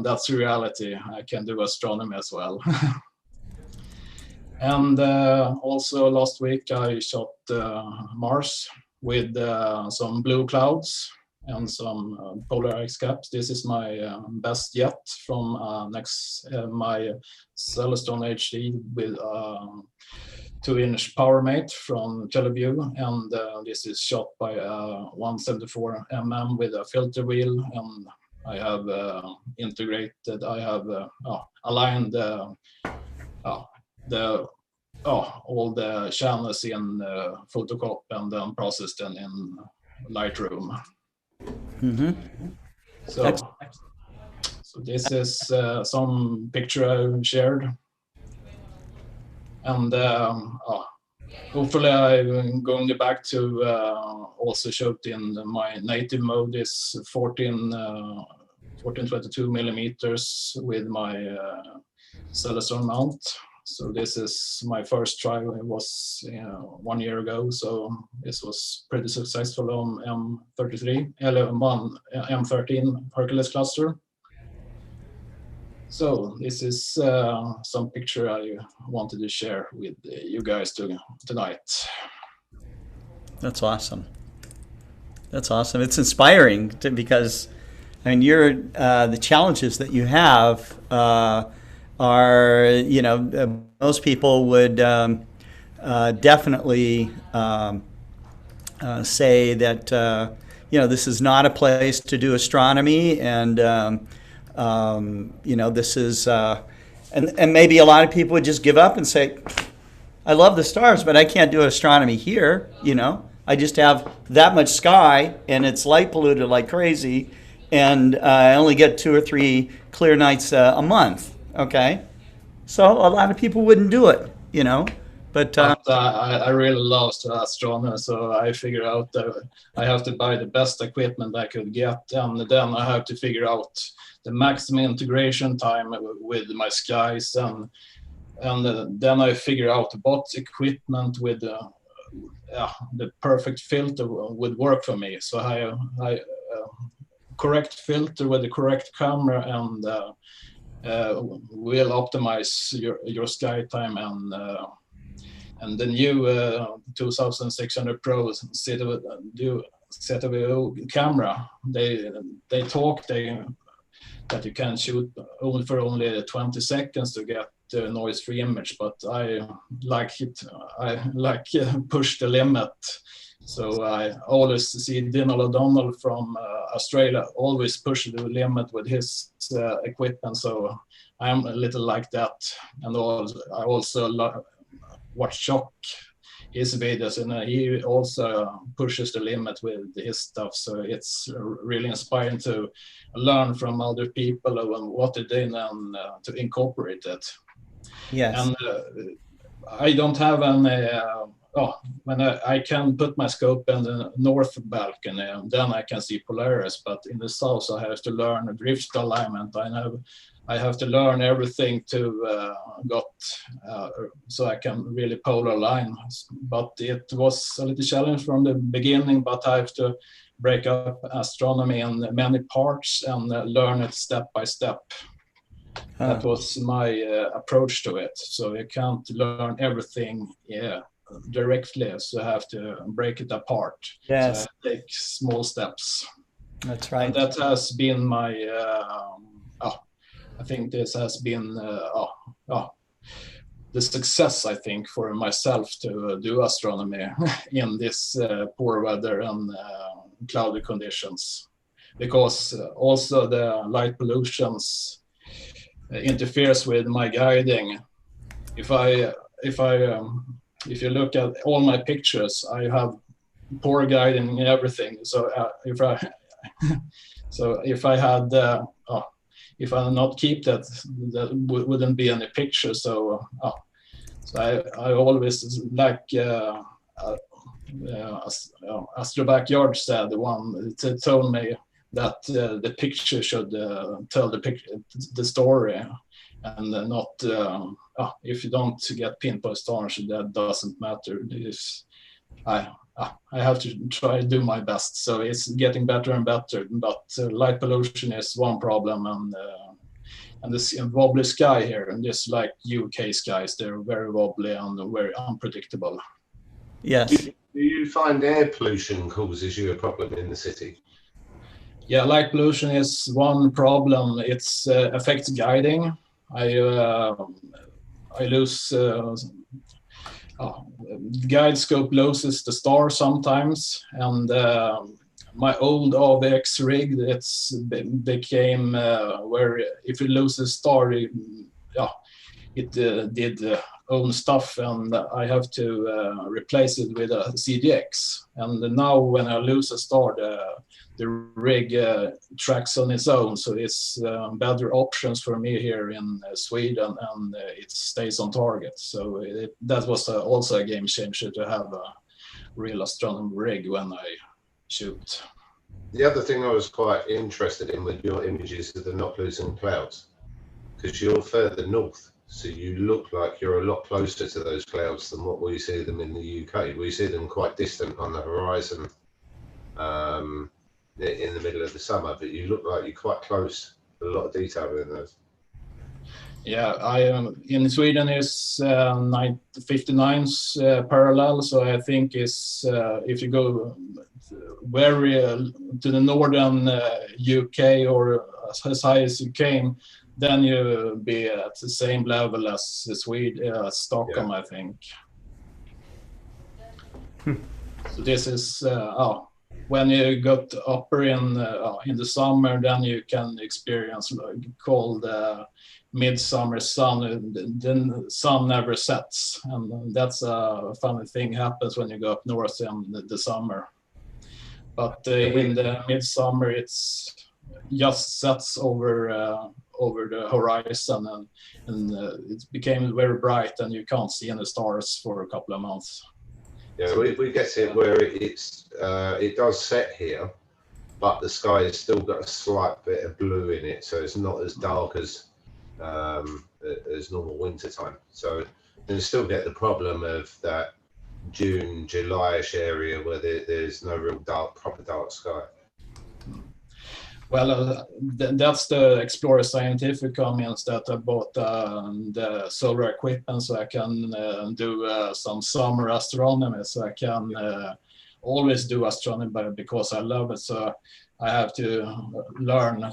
that's reality. I can do astronomy as well. And also last week I shot Mars with some blue clouds and some polar ice caps. This is my best yet from my Celestron HD with 2-inch PowerMate from Teleview, and this is shot by 174 mm with a filter wheel, and I have integrated. I have aligned all the channels in Photoshop and then processed them in Lightroom. Mm-hmm. So this is some picture I shared, and hopefully I'm going back to also shoot in my native mode is 1422 millimeters with my Celestron mount. So this is my first try. It was 1 year ago, so this was pretty successful on M13 Hercules cluster. So this is some picture I wanted to share with you guys tonight. That's awesome. That's awesome. It's inspiring because, I mean, you're the challenges that you have are, you know, most people would definitely say that, you know, this is not a place to do astronomy, and you know, this is, and maybe a lot of people would just give up and say, I love the stars, but I can't do astronomy here, you know. I just have that much sky, and it's light polluted like crazy, and I only get 2 or 3 clear nights a month. Okay, so a lot of people wouldn't do it, you know. But I really love astronomy, so I figured out that I have to buy the best equipment I could get, and then I have to figure out the maximum integration time with my skies, and then I figure out what equipment with the perfect filter would work for me. So I correct filter with the correct camera, will optimize your sky time, and the new 2600 Pro set of a camera. They talk that you can shoot for only 20 seconds to get noise-free image, but I like push the limit. So I always see Donald O'Donnell from Australia always push the limit with his equipment. So I'm a little like that, and I also watch Shock, his videos, and he also pushes the limit with his stuff. So it's really inspiring to learn from other people and what they did and to incorporate it. Yes. And I don't have any. When I can put my scope in the north balcony, and then I can see Polaris. But in the south, I have to learn drift alignment. I have to learn everything to so I can really polar line. But it was a little challenge from the beginning. But I have to break up astronomy in many parts and learn it step by step. That was my approach to it. So you can't learn everything directly, so I have to break it apart. Yes. So I take small steps. That's right. And that has been my I think this has been the success, I think, for myself to do astronomy in this poor weather and cloudy conditions, because also the light pollutions interferes with my guiding. If you look at all my pictures, I have poor guiding and everything. So if I had if I not keep that wouldn't be any picture. So I always like Astro Backyard said, the one told me that the picture should tell the story, and not if you don't get pinpoint stars, that doesn't matter. I have to try to do my best, so it's getting better and better. But light pollution is one problem, and this wobbly sky here, and just like UK skies, they're very wobbly and very unpredictable. Yes. Do you find air pollution causes you a problem in the city? Yeah, light pollution is one problem. It affects guiding. I lose guide scope loses the star sometimes, and my old AVX rig, it's became where if you lose a star, it did own stuff, and I have to replace it with a CDX. And now when I lose a star, the rig tracks on its own, so it's better options for me here in Sweden, and it stays on target. So that was also a game changer to have a real astronomy rig when I shoot. The other thing I was quite interested in with your images is the not losing clouds, because you're further north, so you look like you're a lot closer to those clouds than what we see them in the UK. We see them quite distant on the horizon in the middle of the summer, but you look like you're quite close. A lot of detail in those. Yeah, I am in Sweden is 59's parallel, so I think is if you go very to the northern UK or as high as you came, then you be at the same level as Sweden, Stockholm, yeah. I think. So this is when you got upper in the summer, then you can experience cold midsummer sun, and then the sun never sets, and that's a funny thing happens when you go up north in the summer. But in the midsummer, it's just sets over the horizon, and it became very bright, and you can't see any stars for a couple of months. Yeah, we get it where it does set here, but the sky has still got a slight bit of blue in it, so it's not as dark as normal winter time. So you still get the problem of that June, July-ish area where there's no real proper dark sky. Well, that's the Explorer Scientific comments that I bought the solar equipment so I can do some summer astronomy. So I can always do astronomy because I love it. So I have to learn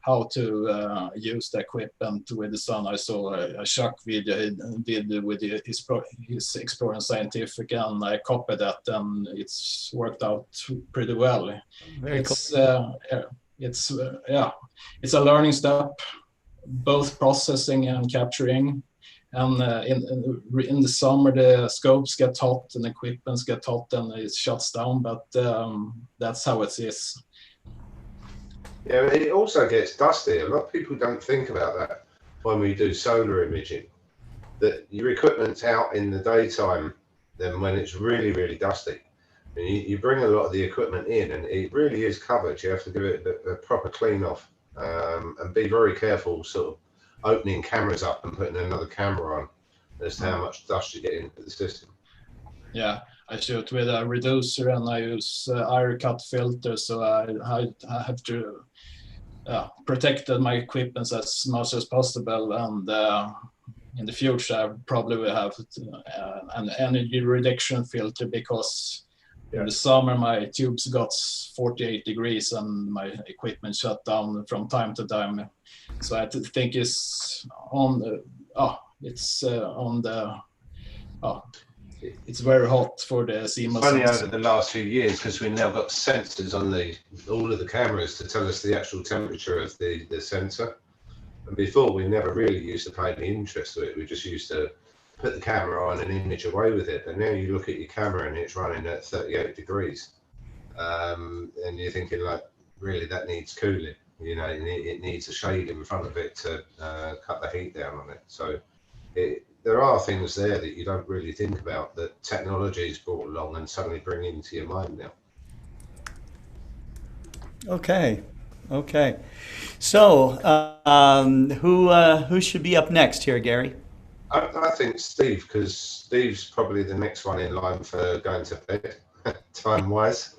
how to use the equipment with the sun. I saw a shock video he did with his Explorer Scientific, and I copied that, and it's worked out pretty well. Very It's cool. it's a learning step, both processing and capturing. And in the summer, the scopes get hot and equipment get hot, and it shuts down. But that's how it is. Yeah, it also gets dusty. A lot of people don't think about that when we do solar imaging, that your equipment's out in the daytime, then when it's really, really dusty. And you bring a lot of the equipment in and it really is covered. You have to give it a proper clean off, and be very careful sort of opening cameras up and putting another camera on as to how much dust you get into the system. Yeah, I shoot with a reducer and I use air cut filter, so I have to protect my equipment as much as possible. And in the future, I probably will have an energy reduction filter, because in the summer my tubes got 48 degrees and my equipment shut down from time to time. So I think it's it's very hot for the CMOS. Only over the last few years, because we've now got sensors on all of the cameras to tell us the actual temperature of the sensor. And before, we never really used to pay any interest to it. We just used to put the camera on and image away with it. But now you look at your camera and it's running at 38 degrees. And you're thinking, like, really, that needs cooling. You know, it needs a shade in front of it to cut the heat down on it. So there are things there that you don't really think about, that technology's brought along and suddenly bring into your mind now. Okay. So, who should be up next here, Gary? I think Steve, because Steve's probably the next one in line for going to bed, time-wise.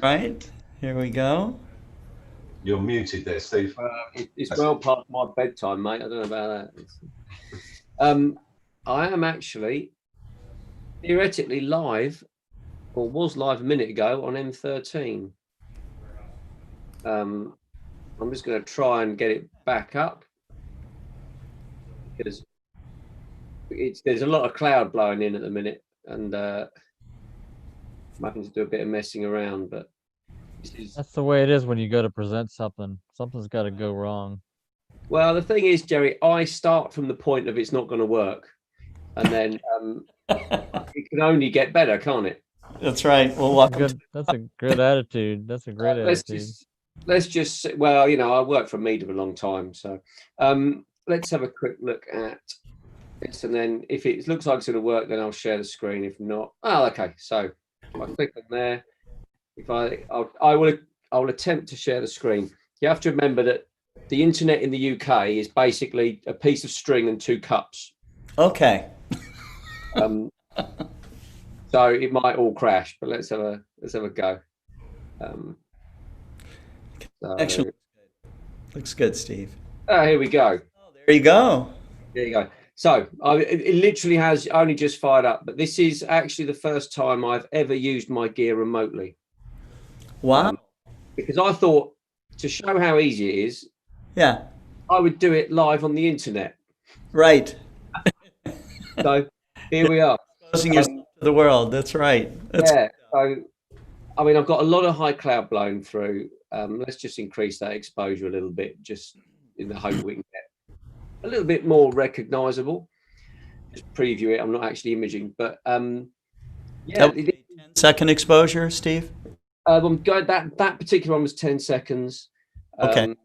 Right, here we go. You're muted there, Steve. It's well past my bedtime, mate. I don't know about that. I am actually theoretically live, or was live a minute ago, on M13. I'm just going to try and get it back up, because there's a lot of cloud blowing in at the minute, and I'm having to do a bit of messing around. But that's the way it is when you go to present something. Something's got to go wrong. Well, the thing is, Jerry, I start from the point of it's not going to work, and then it can only get better, can't it? That's right. Well, that's a good attitude. That's a great attitude. Let's just, well, you know, I worked for Mead for a long time, so let's have a quick look at this, and then if it looks like it's going to work, then I'll share the screen. If not, okay. So if I click on there, if I will attempt to share the screen. You have to remember that the internet in the UK is basically a piece of string and two cups. Okay. So it might all crash, but let's have a go. Actually, looks good, Steve. Here we go. There you go. There you go. So it literally has only just fired up, but this is actually the first time I've ever used my gear remotely. Wow. Because I thought, to show how easy it is, yeah, I would do it live on the internet. Right. So here we are. Exposing yourself to the world. That's right. Yeah. So, I mean, I've got a lot of high cloud blowing through. Let's just increase that exposure a little bit, just in the hope we can get a little bit more recognizable. Just preview it. I'm not actually imaging, but yeah. 10-second exposure, Steve? That particular one was 10 seconds. Okay.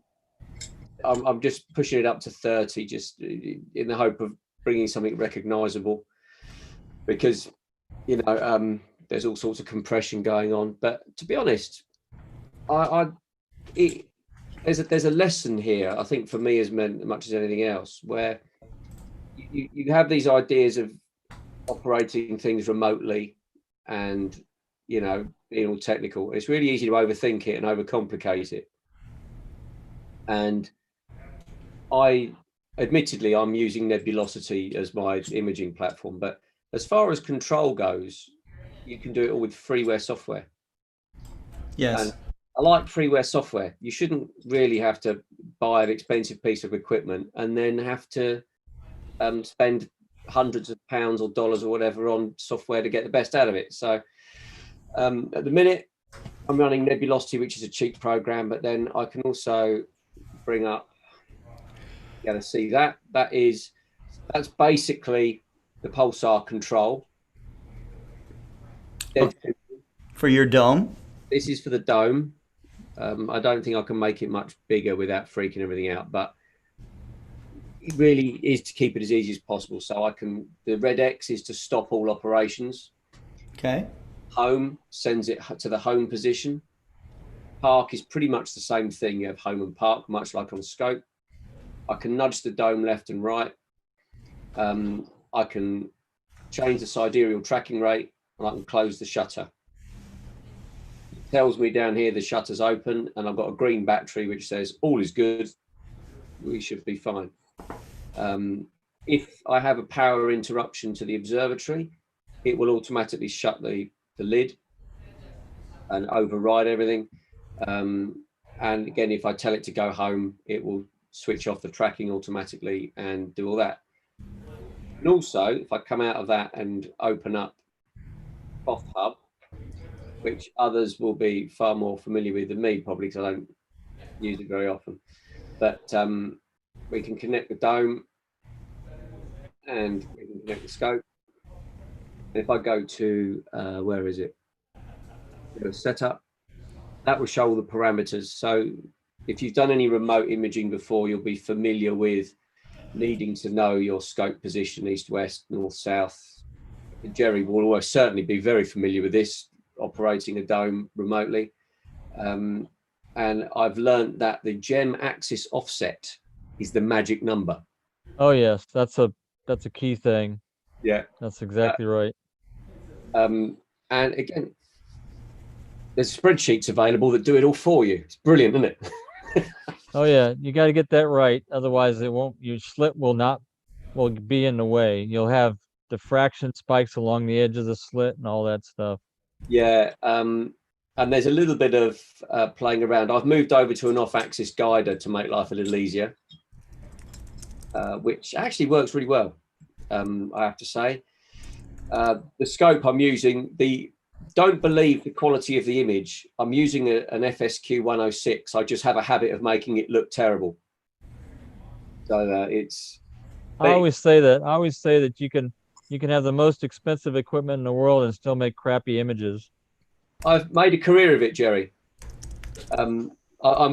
I'm just pushing it up to 30, just in the hope of bringing something recognizable, because, you know, there's all sorts of compression going on. But to be honest, there's a lesson here, I think, for me as much as anything else, where you have these ideas of operating things remotely, and, you know, being all technical. It's really easy to overthink it and overcomplicate it. And admittedly, I'm using Nebulosity as my imaging platform, but as far as control goes, you can do it all with freeware software. Yes. And I like freeware software. You shouldn't really have to buy an expensive piece of equipment and then have to spend hundreds of pounds or dollars or whatever on software to get the best out of it. So at the minute, I'm running Nebulosity, which is a cheap program, but then I can also bring up, you gotta see that. That's basically the pulsar control. For your dome? This is for the dome. I don't think I can make it much bigger without freaking everything out, but it really is to keep it as easy as possible. So I can, the red X is to stop all operations. Okay. Home sends it to the home position. Park is pretty much the same thing. You have home and park, much like on scope. I can nudge the dome left and right. I can change the sidereal tracking rate, and I can close the shutter. It tells me down here the shutter's open, and I've got a green battery which says all is good. We should be fine. If I have a power interruption to the observatory, it will automatically shut the lid and override everything. And again, if I tell it to go home, it will switch off the tracking automatically and do all that. And also, if I come out of that and open up twelfth Hub, which others will be far more familiar with than me, probably because I don't use it very often, but we can connect the dome and we can connect the scope. And if I go to, where is it? Go to setup, that will show all the parameters. So if you've done any remote imaging before, you'll be familiar with needing to know your scope position, east, west, north, south. Jerry will almost certainly be very familiar with this, operating a dome remotely. And I've learned that the gem axis offset is the magic number. Oh yes, that's a key thing. Yeah, that's exactly right. And again, there's spreadsheets available that do it all for you. It's brilliant, isn't it? Oh yeah, you got to get that right. Otherwise, it won't. Your slit will be in the way. You'll have diffraction spikes along the edge of the slit and all that stuff. Yeah, and there's a little bit of playing around. I've moved over to an off-axis guider to make life a little easier, which actually works really well, I have to say. The scope I'm using, don't believe the quality of the image. I'm using an FSQ 106. I just have a habit of making it look terrible. So it's. I always say that you can have the most expensive equipment in the world and still make crappy images. I've made a career of it, Jerry. I'm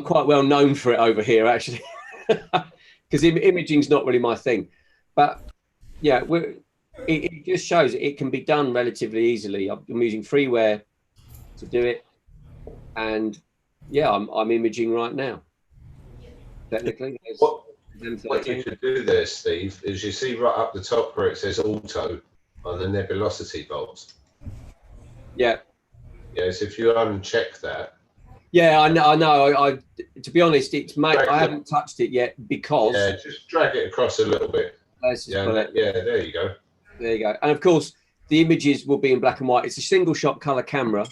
quite well known for it over here, actually, because imaging's not really my thing. But yeah, it just shows it can be done relatively easily. I'm using freeware to do it, and yeah, I'm imaging right now. Technically, what you could do there, Steve, is you see right up the top where it says auto on the nebulosity bulbs. Yeah. Yes, if you uncheck that. Yeah, I know. To be honest, I haven't touched it yet because. Yeah, just drag it across a little bit. Yeah, there you go. There you go. And of course, the images will be in black and white. It's a single shot color camera,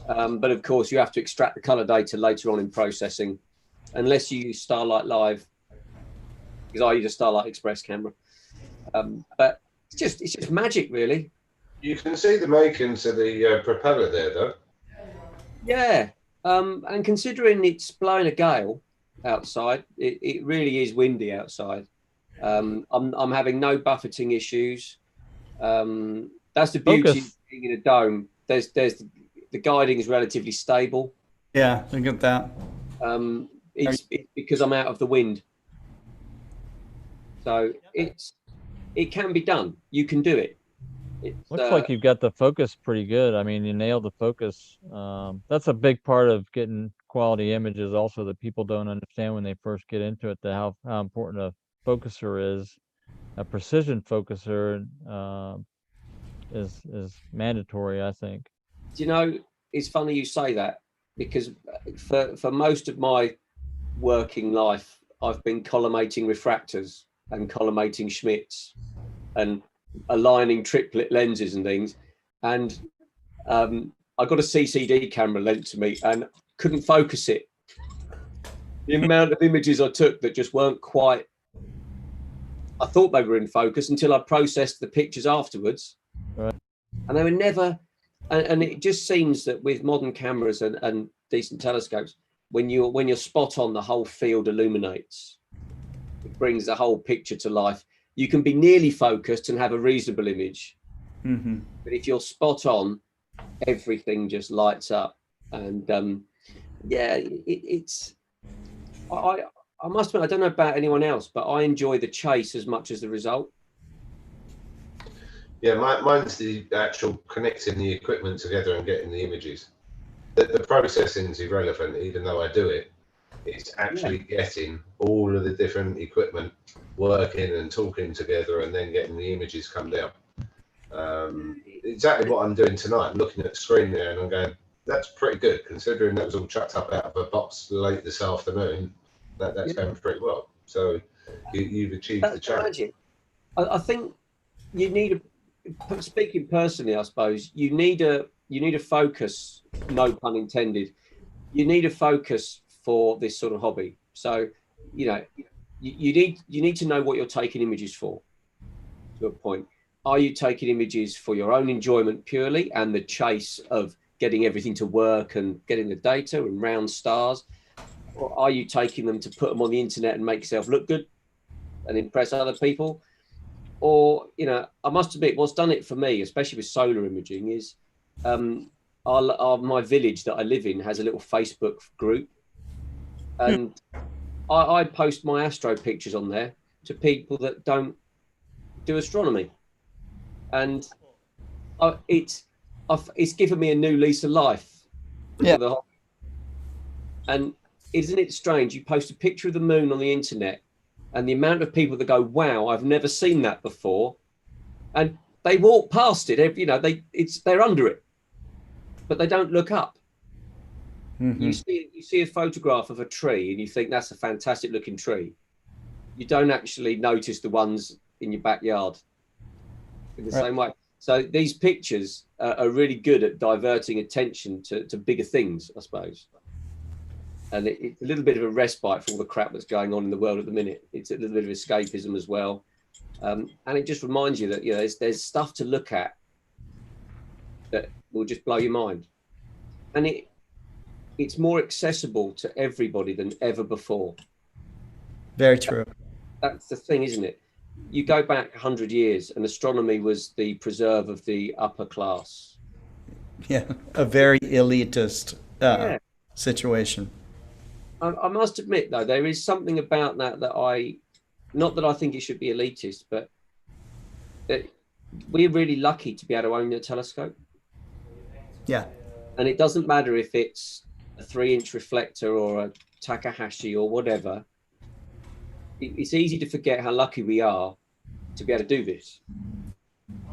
but of course, you have to extract the color data later on in processing, unless you use Starlight Live, because I use a Starlight Express camera. But it's just magic, really. You can see the makings of the propeller there, though. Yeah, and considering it's blowing a gale outside, it really is windy outside. I'm having no buffeting issues. That's the beauty of being in a dome. There's the guiding is relatively stable. Yeah, I get that. It's because I'm out of the wind. So it can be done. You can do it. Looks like you've got the focus pretty good. I mean, you nailed the focus. That's a big part of getting quality images also that people don't understand when they first get into it, how important a focuser is. A precision focuser is mandatory, I think. Do you know, it's funny you say that, because for most of my working life, I've been collimating refractors and collimating Schmitz and aligning triplet lenses and things. And I got a CCD camera lent to me and couldn't focus it. The amount of images I took that just weren't quite, I thought they were in focus until I processed the pictures afterwards. Right. And they were never, and it just seems that with modern cameras and decent telescopes, when you're spot on, the whole field illuminates. It brings the whole picture to life. You can be nearly focused and have a reasonable image. Mm-hmm. But if you're spot on, everything just lights up. And yeah, I must admit, I don't know about anyone else, but I enjoy the chase as much as the result. Yeah, mine's the actual connecting the equipment together and getting the images. The processing is irrelevant, even though I do it. It's actually getting all of the different equipment working and talking together and then getting the images come down. Exactly what I'm doing tonight. I'm looking at the screen there and I'm going, that's pretty good, considering that was all chucked up out of a box late this afternoon. That's going pretty well. So you've achieved the challenge. I think you need speaking personally, I suppose, you need a focus, no pun intended. You need a focus for this sort of hobby. So, you know, you need to know what you're taking images for, to a point. Are you taking images for your own enjoyment purely and the chase of getting everything to work and getting the data and round stars? Or are you taking them to put them on the internet and make yourself look good and impress other people? Or, you know, I must admit, what's done it for me, especially with solar imaging, is my village that I live in has a little Facebook group. And I post my astro pictures on there to people that don't do astronomy. And it's given me a new lease of life. Yeah. And isn't it strange? You post a picture of the moon on the internet and the amount of people that go, wow, I've never seen that before. And they walk past it, you know, they're under it, but they don't look up. Mm-hmm. You see a photograph of a tree and you think that's a fantastic looking tree. You don't actually notice the ones in your backyard in the same way. So these pictures are really good at diverting attention to bigger things, I suppose. And it's a little bit of a respite for all the crap that's going on in the world at the minute. It's a little bit of escapism as well. And it just reminds you that, you know, there's stuff to look at that will just blow your mind. And it's more accessible to everybody than ever before. Very true. That's the thing, isn't it? You go back 100 years and astronomy was the preserve of the upper class. Yeah, a very elitist situation. I must admit, though, there is something about that not that I think it should be elitist, but that we're really lucky to be able to own a telescope. Yeah. And it doesn't matter if it's a 3-inch reflector or a Takahashi or whatever. It's easy to forget how lucky we are to be able to do this.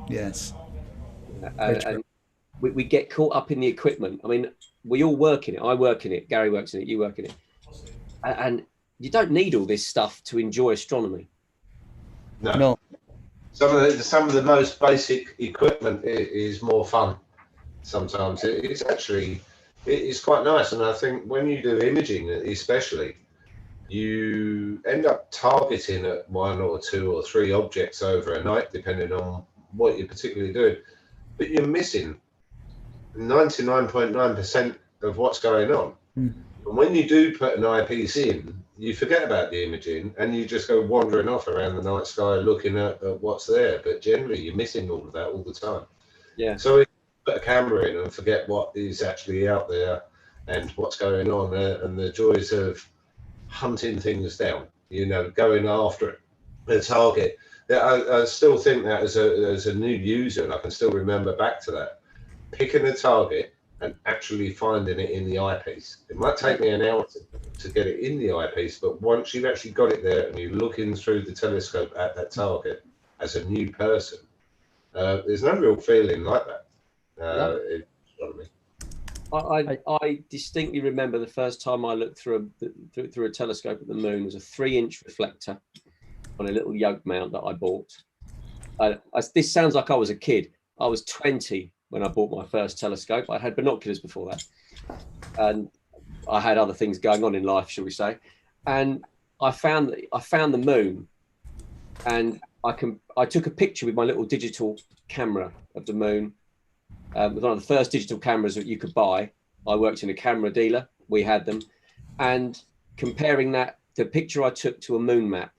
Yes. And we get caught up in the equipment. I mean, we all work in it. I work in it. Gary works in it. You work in it. And you don't need all this stuff to enjoy astronomy. No. Some of the most basic equipment is more fun. Sometimes it's quite nice. And I think when you do imaging, especially, you end up targeting at 1 or 2 or 3 objects over a night, depending on what you're particularly doing. But you're missing 99.9% of what's going on. And when you do put an eyepiece in, you forget about the imaging and you just go wandering off around the night sky looking at what's there. But generally, you're missing all of that all the time. Yeah. So if you put a camera in and forget what is actually out there and what's going on and the joys of hunting things down, you know, going after a target. I still think that as a new user, and I can still remember back to that, picking a target and actually finding it in the eyepiece. It might take me an hour to get it in the eyepiece, but once you've actually got it there and you're looking through the telescope at that target as a new person, there's no real feeling like that in astronomy. I distinctly remember the first time I looked through a telescope at the moon was a 3-inch reflector on a little yoke mount that I bought. This sounds like I was a kid. I was 20 when I bought my first telescope. I had binoculars before that, and I had other things going on in life, shall we say. And I found the moon, and I took a picture with my little digital camera of the moon. It was one of the first digital cameras that you could buy. I worked in a camera dealer. We had them, and comparing that, the picture I took to a moon map,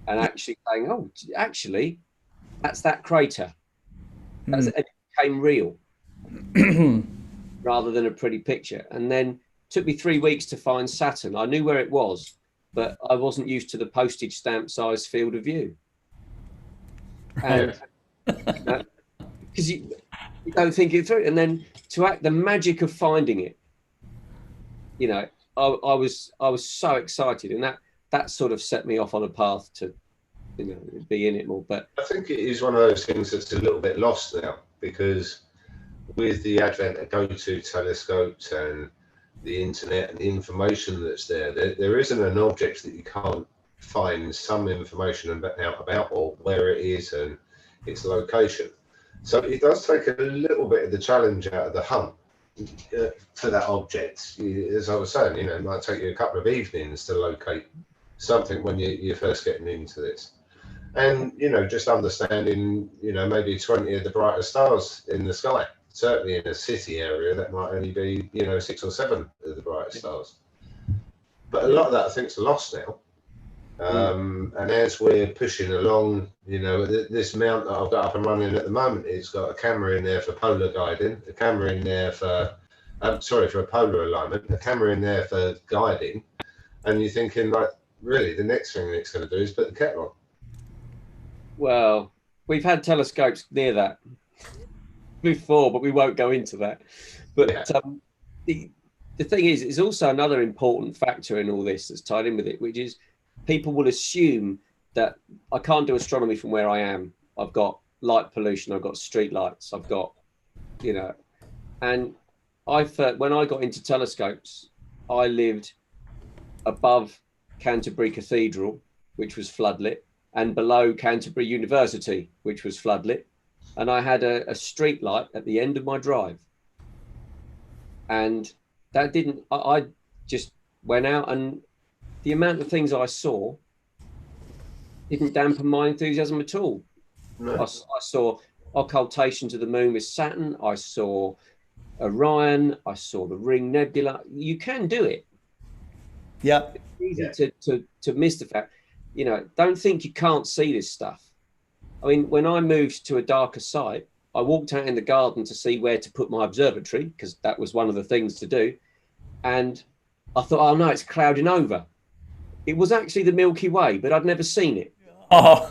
and actually saying, oh, actually, that's that crater. It became real rather than a pretty picture. And then it took me 3 weeks to find Saturn. I knew where it was, but I wasn't used to the postage stamp size field of view. And because you don't think it through, and then the magic of finding it, I was so excited, and that sort of set me off on a path to be in it more. But I think it is one of those things that's a little bit lost now, because with the advent of go-to telescopes and the internet and the information that's there isn't an object that you can't find some information about or where it is and its location. So it does take a little bit of the challenge out of the hunt for that object. As I was saying, it might take you a couple of evenings to locate something when you're first getting into this. And, just understanding, maybe 20 of the brightest stars in the sky. Certainly in a city area, that might only be, 6 or 7 of the brightest stars. But a lot of that, I think, is lost now. And as we're pushing along, this mount that I've got up and running at the moment, it's got a camera in there for polar guiding, a camera in there for a polar alignment, a camera in there for guiding. And you're thinking, like, really, the next thing it's going to do is put the kettle on. Well, we've had telescopes near that before, but we won't go into that. But the thing is, it's also another important factor in all this that's tied in with it, which is people will assume that I can't do astronomy from where I am. I've got light pollution, I've got street lights, I've got, and when I got into telescopes, I lived above Canterbury Cathedral, which was floodlit, and below Canterbury University, which was floodlit. And I had a street light at the end of my drive. And that I just went out, and the amount of things I saw didn't dampen my enthusiasm at all. No. I saw occultation to the moon with Saturn. I saw Orion. I saw the Ring Nebula. You can do it. Yeah. It's easy to miss the fact. Don't think you can't see this stuff. I mean, when I moved to a darker site, I walked out in the garden to see where to put my observatory, because that was one of the things to do. And I thought, oh no, it's clouding over. It was actually the Milky Way, but I'd never seen it. Oh,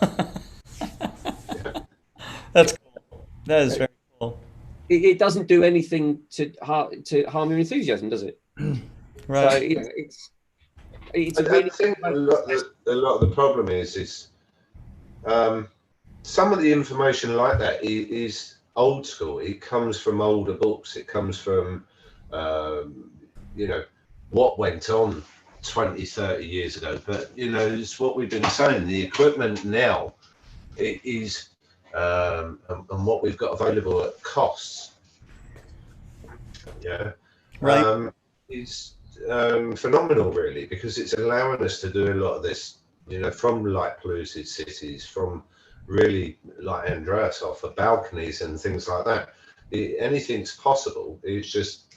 that's cool. That is very cool. It doesn't do anything to harm your enthusiasm, does it? Right. So, it's I think a lot of the problem is some of the information like that is old school. It comes from older books. It comes from what went on 20, 30 years ago. But it's what we've been saying. The equipment now is and what we've got available at costs. Right. Is phenomenal, really, because it's allowing us to do a lot of this, from light polluted cities, from really, like Andreas, off of balconies and things like that. Anything's possible. It's just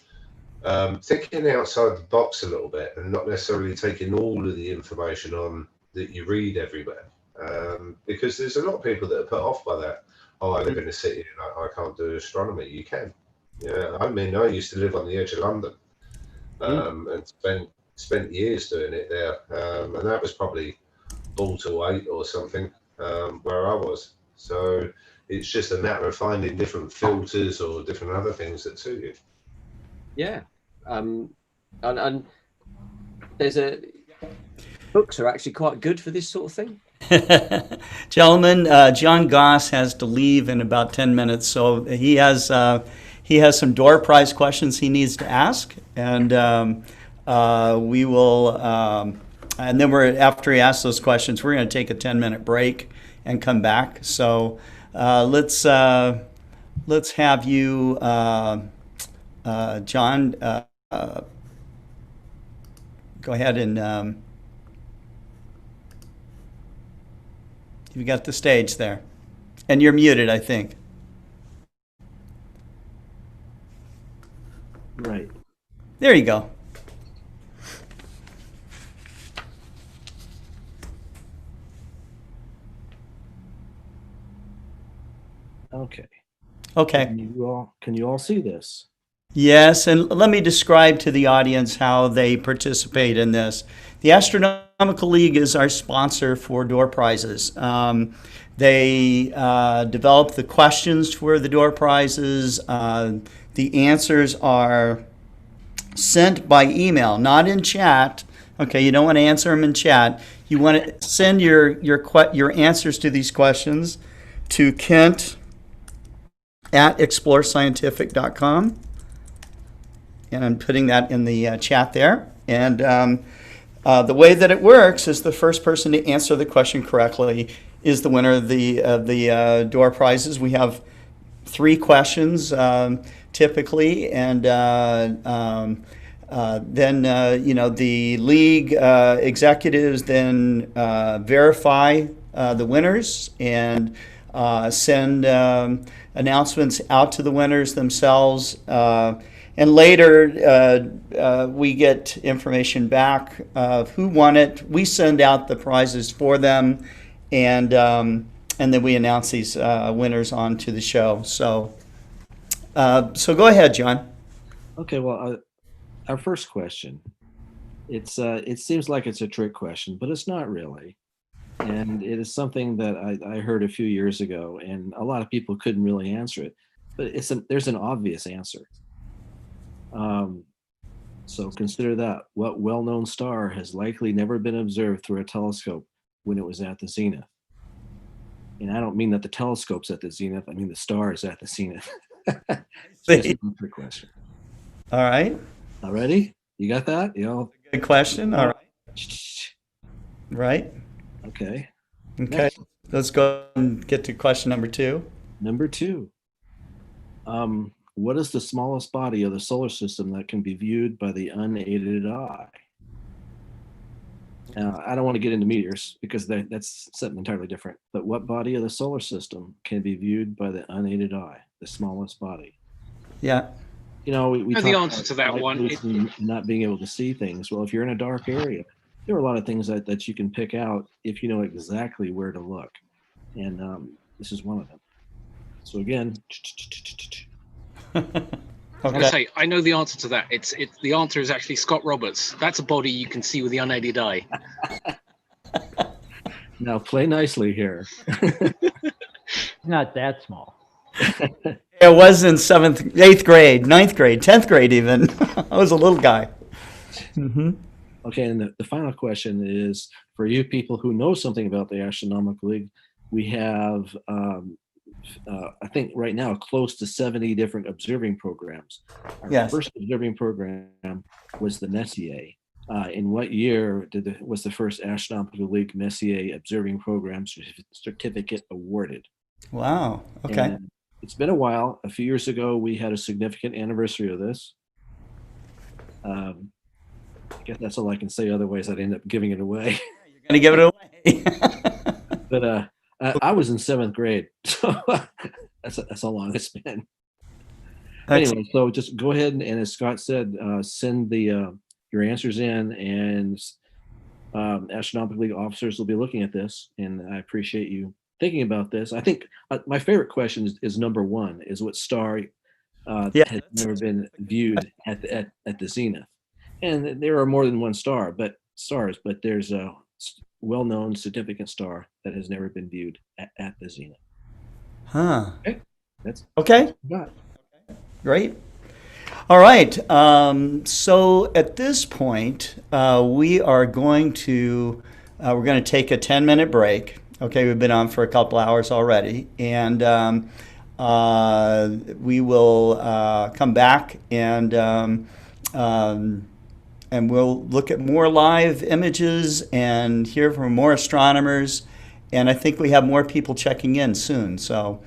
thinking outside the box a little bit and not necessarily taking all of the information on that you read everywhere, because there's a lot of people that are put off by that. Oh, I live in a city and I can't do astronomy. You can. I mean, I used to live on the edge of London. And spent years doing it there, and that was probably Baltimore 8 or something, where I was. So it's just a matter of finding different filters or different other things that suit you. Yeah, and there's books are actually quite good for this sort of thing. Gentlemen, John Goss has to leave in about 10 minutes, so he has he has some door prize questions he needs to ask, and we will. And then after he asks those questions, we're going to take a 10-minute break and come back. So let's have you, John, go ahead and you've got the stage there. And you're muted, I think. Right. There you go. Okay. Okay. Can you all see this? Yes, and let me describe to the audience how they participate in this. The Astronomical League is our sponsor for door prizes. They develop the questions for the door prizes. The answers are sent by email, not in chat. Okay, you don't want to answer them in chat. You want to send your answers to these questions to Kent at explorescientific.com. And I'm putting that in the chat there. And the way that it works is the first person to answer the question correctly is the winner of the door prizes. We have 3 questions typically, and then the league executives then verify the winners and send announcements out to the winners themselves. And later, we get information back of who won it. We send out the prizes for them, and then we announce these winners onto the show. So go ahead, John. Okay. Well, our first question. It seems like it's a trick question, but it's not really. And it is something that I heard a few years ago, and a lot of people couldn't really answer it. But there's an obvious answer. So consider that. What well-known star has likely never been observed through a telescope when it was at the zenith? And I don't mean that the telescope's at the zenith. I mean the star is at the zenith. It's a trick question. All right. All ready? You got that? Good question. All right. Right. Okay. Okay. Next. Let's go and get to question number 2. Number 2. What is the smallest body of the solar system that can be viewed by the unaided eye? Now, I don't want to get into meters because that's something entirely different. But what body of the solar system can be viewed by the unaided eye? The smallest body. Yeah. We know the answer to that one. Not being able to see things. Well, if you're in a dark area, there are a lot of things that you can pick out if you know exactly where to look. And this is one of them. So again. I'm gonna say I know the answer to that. The answer is actually Scott Roberts. That's a body you can see with the unaided eye. Now play nicely here. Not that small. It was in 7th, 8th grade, 9th grade, 10th grade even. I was a little guy. Mm-hmm. Okay, and the final question is for you people who know something about the Astronomical League. We have I think right now close to 70 different observing programs. Our first observing program was the Messier. In what year was the first Astronomical League Messier observing program certificate awarded? Wow. Okay. And it's been a while. A few years ago, we had a significant anniversary of this. I guess that's all I can say. Otherwise, I'd end up giving it away. You're going to give it away. But I was in 7th grade, so that's how long it's been. Anyway, so just go ahead and as Scott said, send your answers in, and Astronomical League officers will be looking at this. And I appreciate you thinking about this. I think my favorite question is number 1: is what star has never been viewed at the zenith? And there are more than one star, but there's a well-known significant star that has never been viewed at the zenith. Huh. Okay. That's okay. Great. All right. So at this point, we are going to take a 10-minute break. Okay, we've been on for a couple hours already, and we will come back and we'll look at more live images and hear from more astronomers. And I think we have more people checking in soon. So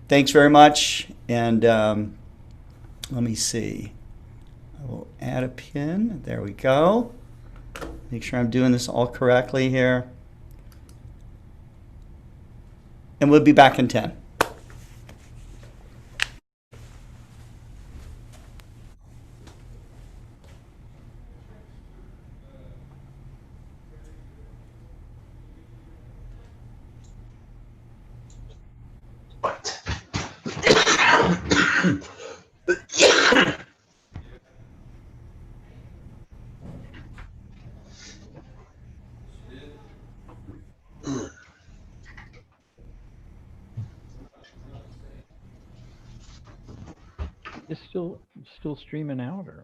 thanks very much. And let me see. I will add a pin. There we go. Make sure I'm doing this all correctly here. And we'll be back in 10. It's still streaming out, or?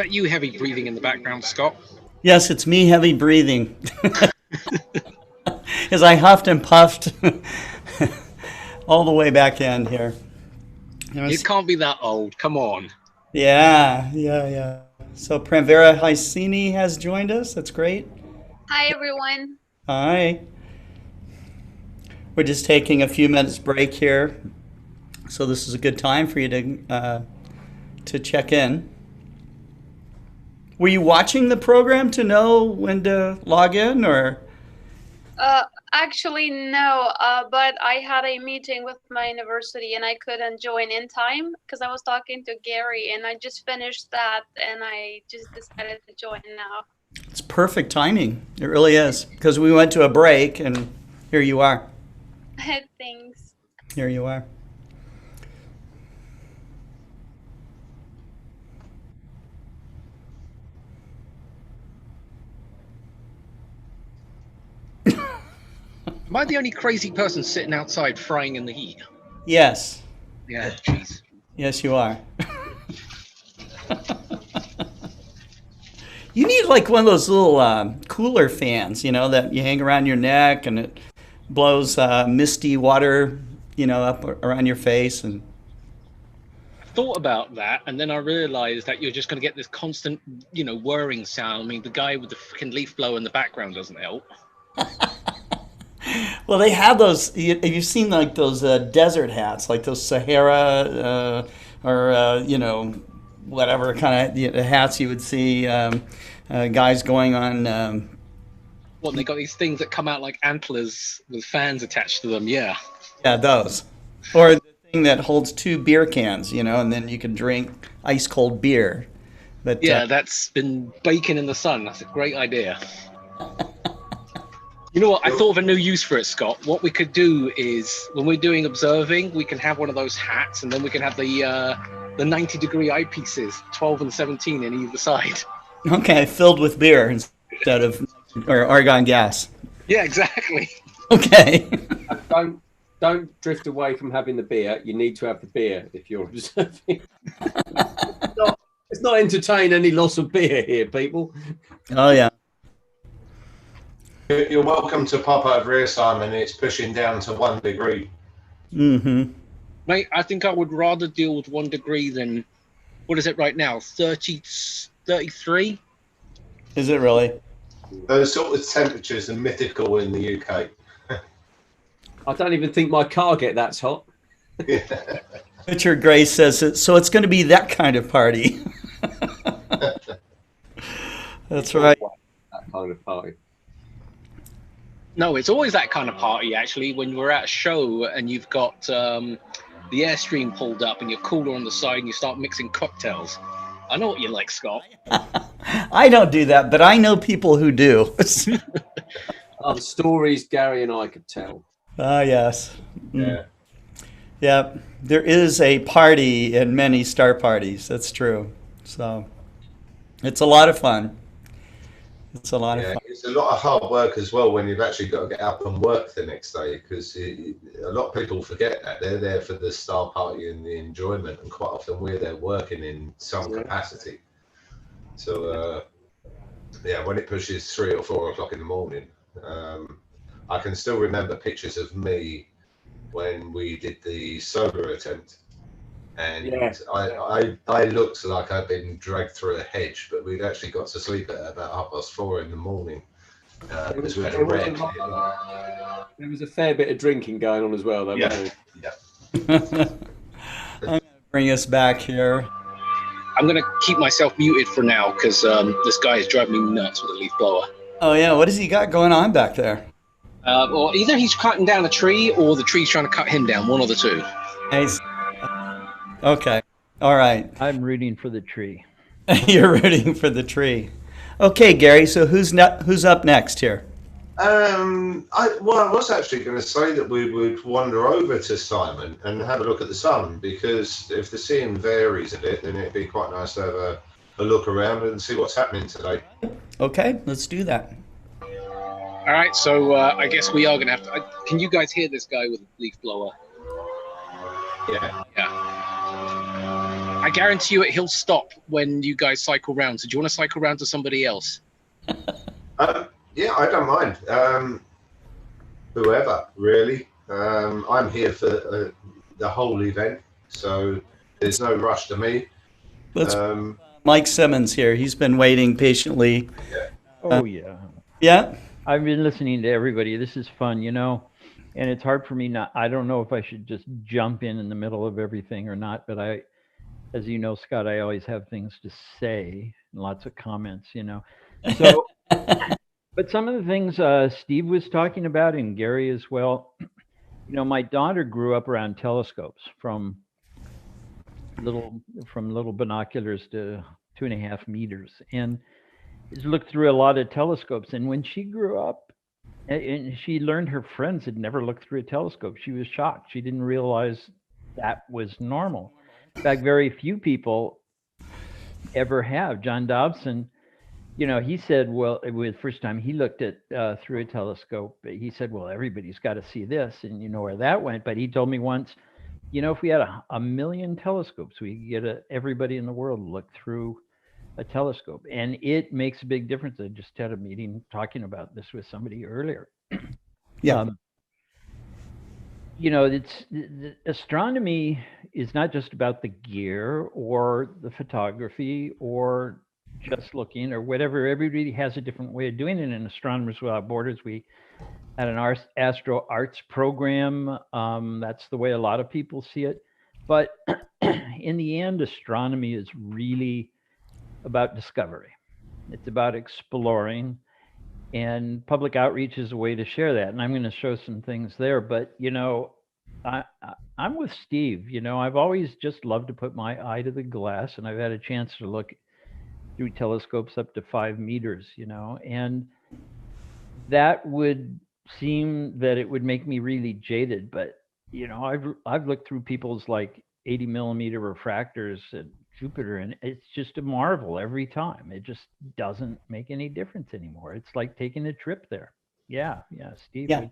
that you heavy breathing in the background, Scott? Yes, it's me heavy breathing. As I huffed and puffed all the way back in here. You can't be that old. Come on. Yeah. So Pranvera Hysini has joined us. That's great. Hi, everyone. Hi. We're just taking a few minutes break here. So this is a good time for you to check in. Were you watching the program to know when to log in, or? Actually, no, but I had a meeting with my university and I couldn't join in time because I was talking to Gary, and I just finished that and I just decided to join now. It's perfect timing. It really is, because we went to a break and here you are. Thanks. Here you are. Am I the only crazy person sitting outside frying in the heat? Yes. Yeah, jeez. Yes, you are. You need like one of those little cooler fans, that you hang around your neck and it blows misty water, up around your face. And I thought about that, and then I realized that you're just going to get this constant, whirring sound. I mean, the guy with the freaking leaf blower in the background doesn't help. Well, they have those. Have you seen like those desert hats, like those Sahara or whatever kind of hats you would see guys going on. Well, they got these things that come out like antlers with fans attached to them. Yeah. Yeah, those. Or the thing that holds 2 beer cans, and then you can drink ice cold beer. But yeah, that's been baking in the sun. That's a great idea. You know what? I thought of a new use for it, Scott. What we could do is, when we're doing observing, we can have one of those hats, and then we can have the 90-degree eyepieces, 12 and 17 in either side. Okay, filled with beer instead of or argon gas. Yeah, exactly. Okay. Don't drift away from having the beer. You need to have the beer if you're observing. It's not entertain any loss of beer here, people. Oh yeah. You're welcome to pop over here, Simon. It's pushing down to 1 degree. Mm-hmm. Mate, I think I would rather deal with 1 degree than, what is it right now? 33? Is it really? Those sort of temperatures are mythical in the UK. I don't even think my car get that hot. Richard Gray says it, so it's going to be that kind of party. That's right. That kind of party. No, it's always that kind of party, actually, when we're at a show and you've got the Airstream pulled up and you're cooler on the side and you start mixing cocktails. I know what you like, Scott. I don't do that, but I know people who do. The stories Gary and I could tell. Ah, yes. Yeah. Yeah, there is a party in many star parties. That's true. So it's a lot of fun. It's a lot of fun. It's a lot of hard work as well when you've actually got to get up and work the next day, because a lot of people forget that they're there for the star party and the enjoyment, and quite often we're there working in some capacity. So when it pushes 3 or 4 o'clock in the morning, I can still remember pictures of me when we did the solar attempt, and I looked like I'd been dragged through a hedge, but we'd actually got to sleep at about 4:30 in the morning. Because we had a wreck. There was a fair bit of drinking going on as well, though. Yeah. I'm going to bring us back here. I'm going to keep myself muted for now because this guy is driving me nuts with a leaf blower. Oh, yeah. What has he got going on back there? Or either he's cutting down a tree or the tree's trying to cut him down, one of the two. Nice. Okay. All right. I'm rooting for the tree. You're rooting for the tree. Okay, Gary, so who's up next here? I was actually going to say that we would wander over to Simon and have a look at the sun, because if the seeing varies a bit, then it'd be quite nice to have a look around and see what's happening today. Okay, let's do that. All right, so I guess we are going to have to... can you guys hear this guy with a leaf blower? Yeah. Yeah. I guarantee you he'll stop when you guys cycle round. So do you want to cycle round to somebody else? Yeah, I don't mind. Whoever, really. I'm here for the whole event, so there's no rush to me. Let's Mike Simmons here. He's been waiting patiently. Oh, yeah. Yeah? I've been listening to everybody. This is fun, you know, and it's hard for me not. I don't know if I should just jump in the middle of everything or not, but as you know, Scott, I always have things to say, and lots of comments, you know. So, but some of the things Steve was talking about, and Gary as well, you know, my daughter grew up around telescopes from little binoculars to 2.5 meters, and looked through a lot of telescopes. And when she grew up and she learned her friends had never looked through a telescope, she was shocked. She didn't realize that was normal. In fact, very few people ever have. John Dobson, you know, he said, well, the first time he looked at through a telescope, he said, well, everybody's got to see this, and you know where that went. But he told me once, you know, if we had a million telescopes, we could get everybody in the world to look through a telescope, and it makes a big difference. I just had a meeting talking about this with somebody earlier. Yeah. You know, the astronomy is not just about the gear or the photography or just looking or whatever. Everybody has a different way of doing it. In Astronomers Without Borders, we had an astro arts program. That's the way a lot of people see it. But in the end, astronomy is really about discovery. It's about exploring, and public outreach is a way to share that. And I'm going to show some things there. But, you know, I'm with Steve. You know, I've always just loved to put my eye to the glass, and I've had a chance to look through telescopes up to 5 meters, you know, and that would seem that it would make me really jaded. But, you know, I've looked through people's like 80 millimeter refractors at Jupiter, and it's just a marvel every time. It just doesn't make any difference anymore. It's like taking a trip there. Yeah, Steve. Yeah.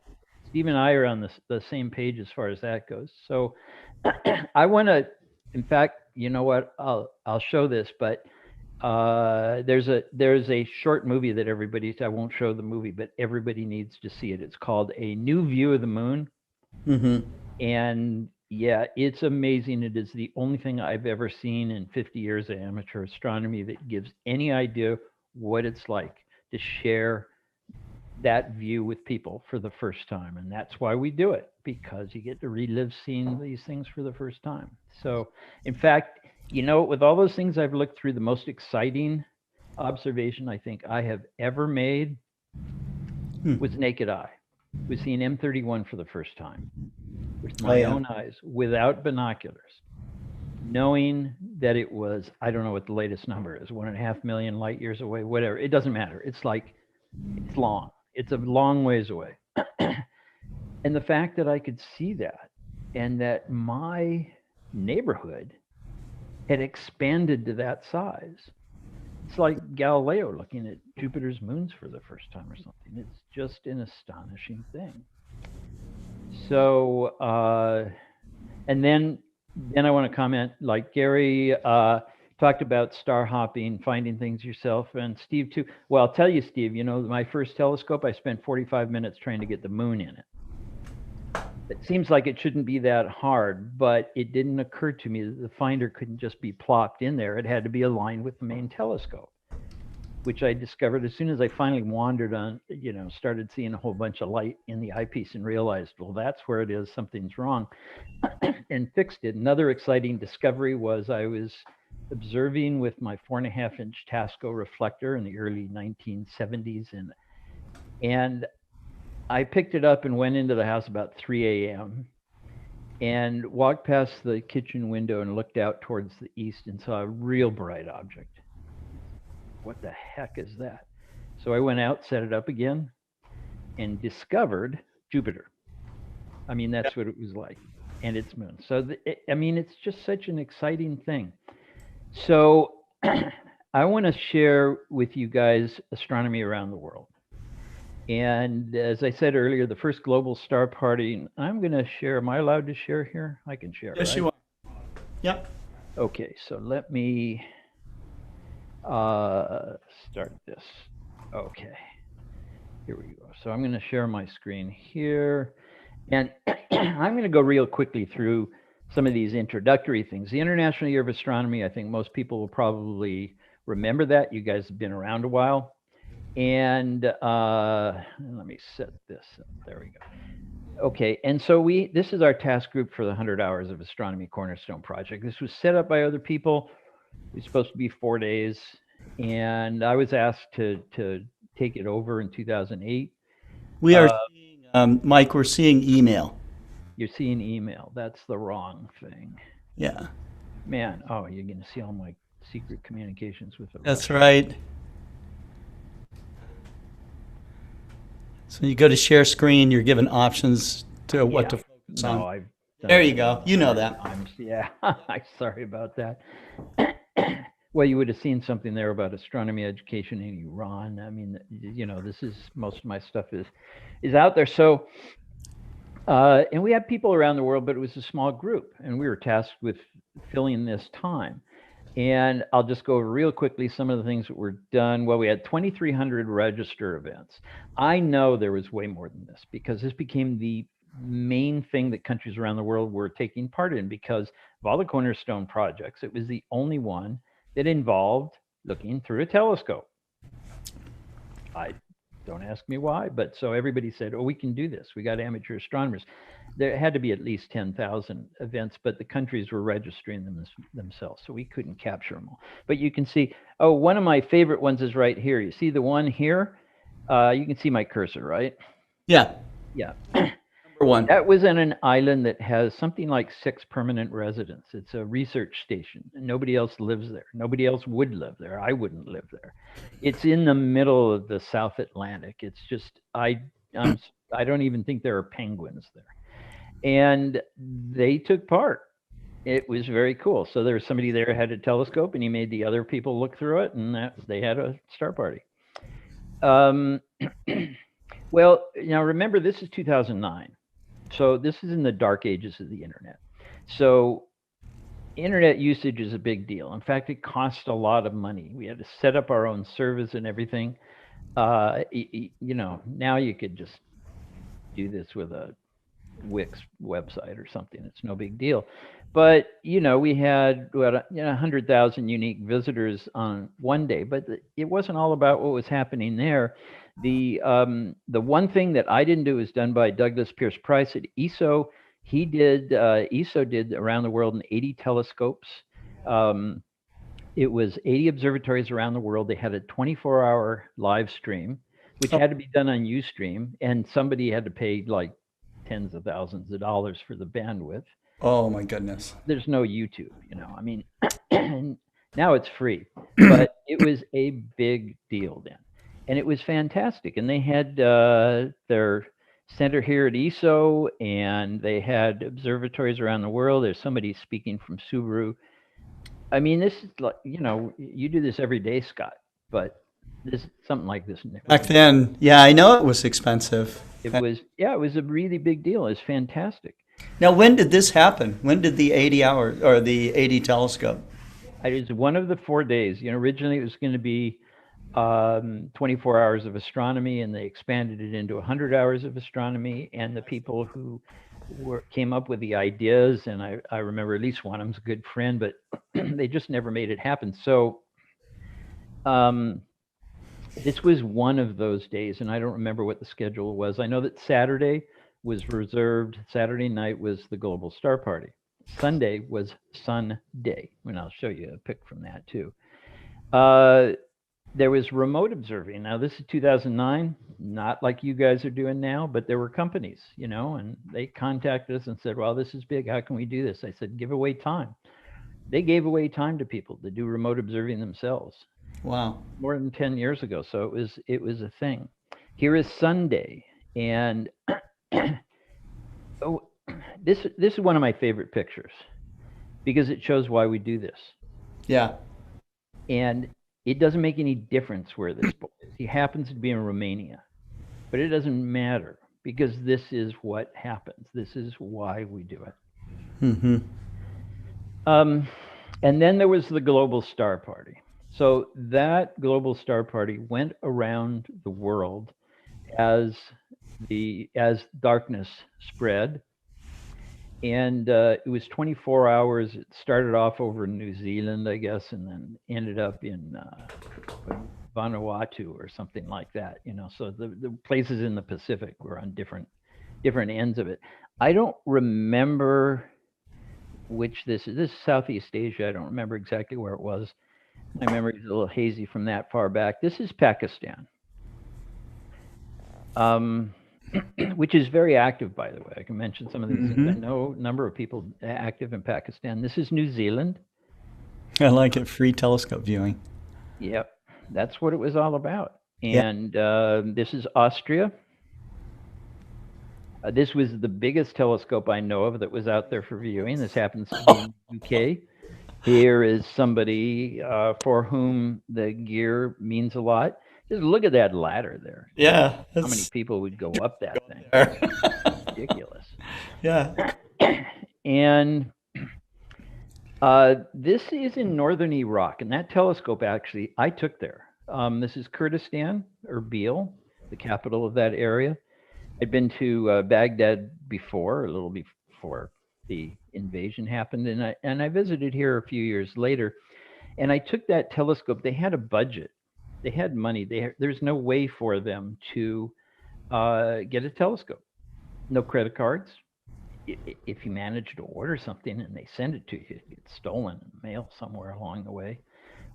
Steve and I are on the same page as far as that goes. So I want to, in fact, you know what? I'll show this, but there's a short movie that I won't show the movie, but everybody needs to see it. It's called A New View of the Moon. Mm-hmm. And yeah, it's amazing. It is the only thing I've ever seen in 50 years of amateur astronomy that gives any idea what it's like to share that view with people for the first time. And that's why we do it, because you get to relive seeing these things for the first time. So, in fact, you know, with all those things I've looked through, the most exciting observation I think I have ever made was naked eye. Was seeing M31 for the first time with my own eyes, without binoculars, knowing that it was, I don't know what the latest number is, 1.5 million light years away, whatever. It doesn't matter. It's like, it's long. It's a long ways away. And the fact that I could see that, and that my neighborhood had expanded to that size. It's like Galileo looking at Jupiter's moons for the first time or something. It's just an astonishing thing. So, and then I want to comment, like Gary talked about star hopping, finding things yourself, and Steve too. Well, I'll tell you, Steve, you know, my first telescope, I spent 45 minutes trying to get the moon in it. It seems like it shouldn't be that hard, but it didn't occur to me that the finder couldn't just be plopped in there. It had to be aligned with the main telescope, which I discovered as soon as I finally wandered on, you know, started seeing a whole bunch of light in the eyepiece and realized, well, that's where it is, something's wrong, and fixed it. Another exciting discovery was I was observing with my 4.5-inch Tasco reflector in the early 1970s, and I picked it up and went into the house about 3 a.m. and walked past the kitchen window and looked out towards the east and saw a real bright object. What the heck is that? So I went out, set it up again, and discovered Jupiter. I mean, that's what it was like, and its moon. So, I mean, it's just such an exciting thing. So I want to share with you guys astronomy around the world. And as I said earlier, the first global star party, I'm going to share. Am I allowed to share here? I can share. Yes, right? you are. Yep. Okay, so let me start this. Okay, here we go. So I'm going to share my screen here, and I'm going to go real quickly through some of these introductory things. The International Year of Astronomy, I think most people will probably remember that. You guys have been around a while. And let me set this up. There we go. Okay, and so this is our task group for the 100 Hours of Astronomy Cornerstone Project. This was set up by other people. It was supposed to be 4 days, and I was asked to take it over in 2008. We are seeing, Mike, we're seeing email. You're seeing email. That's the wrong thing. Yeah. Man, oh, you're going to see all my secret communications with the That's right. So you go to share screen, you're given options to what to focus on. There you go. You know that. Yeah, I'm sorry about that. Well, you would have seen something there about astronomy education in Iran. I mean, you know, this is, most of my stuff is out there. So, and we had people around the world, but it was a small group, and we were tasked with filling this time. And I'll just go over real quickly some of the things that were done. Well, we had 2,300 register events. I know there was way more than this, because this became the main thing that countries around the world were taking part in, because of all the Cornerstone projects, it was the only one that involved looking through a telescope. Don't ask me why, but so everybody said, oh, we can do this. We got amateur astronomers. There had to be at least 10,000 events, but the countries were registering them themselves, so we couldn't capture them all. But you can see, oh, one of my favorite ones is right here. You see the one here? You can see my cursor, right? Yeah. Yeah. Number one. That was in an island that has something like 6 permanent residents. It's a research station. Nobody else lives there. Nobody else would live there. I wouldn't live there. It's in the middle of the South Atlantic. It's just, I don't even think there are penguins there. And they took part. It was very cool. So there was somebody there who had a telescope, and he made the other people look through it, and they had a star party. Well, now remember, this is 2009. So this is in the dark ages of the internet. So internet usage is a big deal. In fact, it cost a lot of money. We had to set up our own servers and everything. You know, now you could just do this with a Wix website or something. It's no big deal. But, you know, we had 100,000 unique visitors on one day, but it wasn't all about what was happening there. The one thing that I didn't do was done by Douglas Pierce Price at ESO. He did, ESO did around the world in 80 telescopes. It was 80 observatories around the world. They had a 24-hour live stream, which had to be done on Ustream, and somebody had to pay like tens of thousands of dollars for the bandwidth. Oh my goodness. There's no YouTube, you know, I mean, now it's free, but it was a big deal then. And it was fantastic. And they had their center here at ESO, and they had observatories around the world. There's somebody speaking from Subaru. I mean, this is like, you know, you do this every day, Scott, but this something like this. Back then, yeah, I know it was expensive. It was, yeah, it was a really big deal. It was fantastic. Now, when did this happen? When did the 80 hours or the 80 telescope? It was one of the 4 days. You know, originally it was going to be 24 hours of astronomy, and they expanded it into 100 hours of astronomy. And the people who came up with the ideas, and I remember at least one of them's a good friend, but they just never made it happen. So this was one of those days, and I don't remember what the schedule was. I know that Saturday was reserved. Saturday night was the Global Star Party. Sunday was Sun Day, and I'll show you a pic from that too. There was remote observing. Now, this is 2009, not like you guys are doing now, but there were companies, you know, and they contacted us and said, well, this is big. How can we do this? I said, give away time. They gave away time to people to do remote observing themselves. Wow. More than 10 years ago. So it was a thing. Here is Sunday. And oh, this is one of my favorite pictures because it shows why we do this. Yeah. And it doesn't make any difference where this boy is. He happens to be in Romania, but it doesn't matter because this is what happens. This is why we do it. Mm-hmm. And then there was the Global Star Party. So that Global Star Party went around the world as darkness spread. And it was 24 hours. It started off over in New Zealand, I guess, and then ended up in Vanuatu or something like that. So the places in the Pacific were on different ends of it. I don't remember which this is. This is Southeast Asia. I don't remember exactly where it was. My memory is a little hazy from that far back. This is Pakistan. Which is very active, by the way. I can mention some of these things. I know a number of people active in Pakistan. This is New Zealand. I like it. Free telescope viewing. Yep. That's what it was all about. And this is Austria. This was the biggest telescope I know of that was out there for viewing. This happens to be in the UK. Here is somebody for whom the gear means a lot. Just look at that ladder there. Yeah. How many people would go up that thing? It's ridiculous. Yeah. And this is in northern Iraq. And that telescope, actually, I took there. This is Kurdistan, Erbil, the capital of that area. I'd been to Baghdad before, a little before the invasion happened. And I visited here a few years later. And I took that telescope. They had a budget. They had money. There's no way for them to get a telescope. No credit cards. If you manage to order something and they send it to you, it gets stolen in mail somewhere along the way.